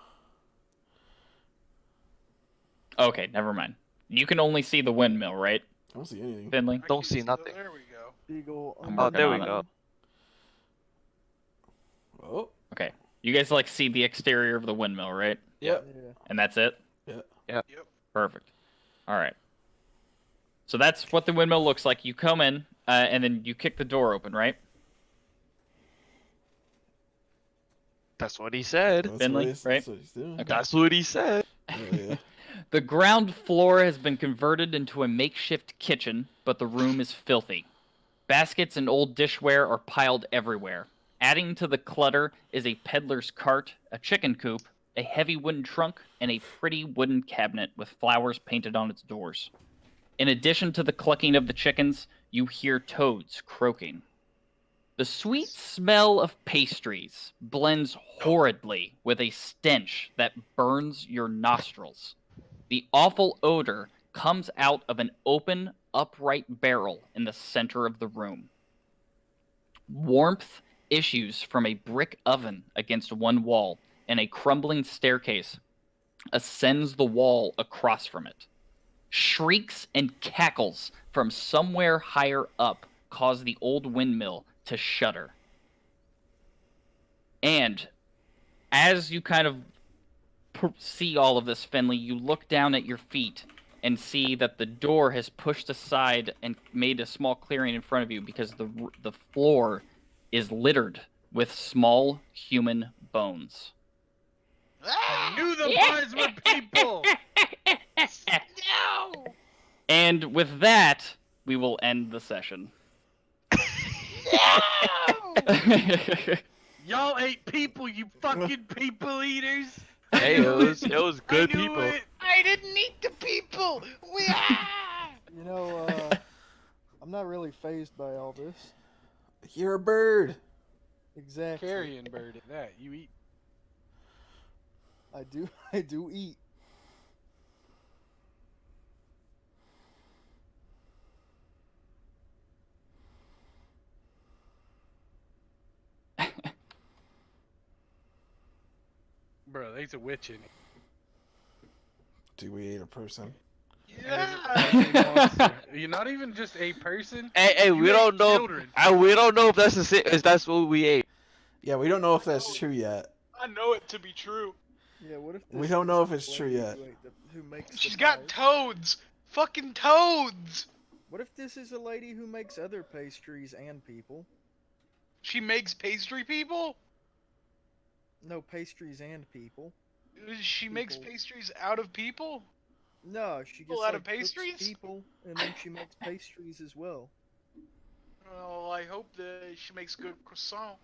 Okay, never mind. You can only see the windmill, right, I don't see anything. Finley? I Don't can see that. nothing. There we go. Beagle. I'm Oh, working there we on it. go. Oh. Okay. You guys like see the exterior of the windmill, right? Yep. Yeah. And that's it? Yep. Perfect. All right. So that's what the windmill looks like. You come in, and then you kick the door open, right? That's what he said. That's Finley, what he's, right? That's what he's doing. Okay. That's what he said. Oh, yeah. The ground floor has been converted into a makeshift kitchen, but the room is filthy. Baskets and old dishware are piled everywhere. Adding to the clutter is a peddler's cart, a chicken coop, a heavy wooden trunk, and a pretty wooden cabinet with flowers painted on its doors. In addition to the clucking of the chickens, you hear toads croaking. The sweet smell of pastries blends horridly with a stench that burns your nostrils. The awful odor comes out of an open, upright barrel in the center of the room. Warmth issues from a brick oven against one wall, and a crumbling staircase ascends the wall across from it. Shrieks and cackles from somewhere higher up cause the old windmill to shudder. And as you kind of see all of this, Finley, you look down at your feet and see that the door has pushed aside and made a small clearing in front of you because the floor is littered with small human bones. I knew the boys were people. No! And with that, we will end the session. No! Y'all ain't people, you fucking people eaters. Hey, it was good I knew people. it. I didn't eat the people. You know, I'm not really phased by all this. You're a bird. Exactly. Carrion bird at that. You eat. I do eat. Bro, there's a witch in it. Do we eat a person? Yeah. You're not even just a person. Hey, You we ate don't know. children. We don't know if that's the same. If that's what we ate. Yeah, we don't know if that's true yet. I know it to be true. Yeah, what if We this don't know is if it's the true lady yet. who makes She's the got pies? toads. Fucking toads. What if this is a lady who makes other pastries and people? She makes pastry people. No, pastries and people. She makes People. pastries out of people. No, she People just out of like cooks pastries. people, and then she makes pastries as well. Well, I hope that she makes good croissant.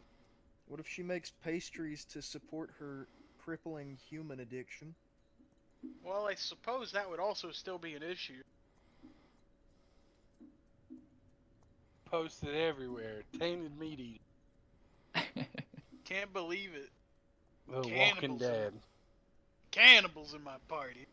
What if she makes pastries to support her crippling human addiction? Well, I suppose that would also still be an issue. Posted everywhere. Tainted meat eating. Can't believe it. The Walking Cannibals in my, Dead. cannibals in my party.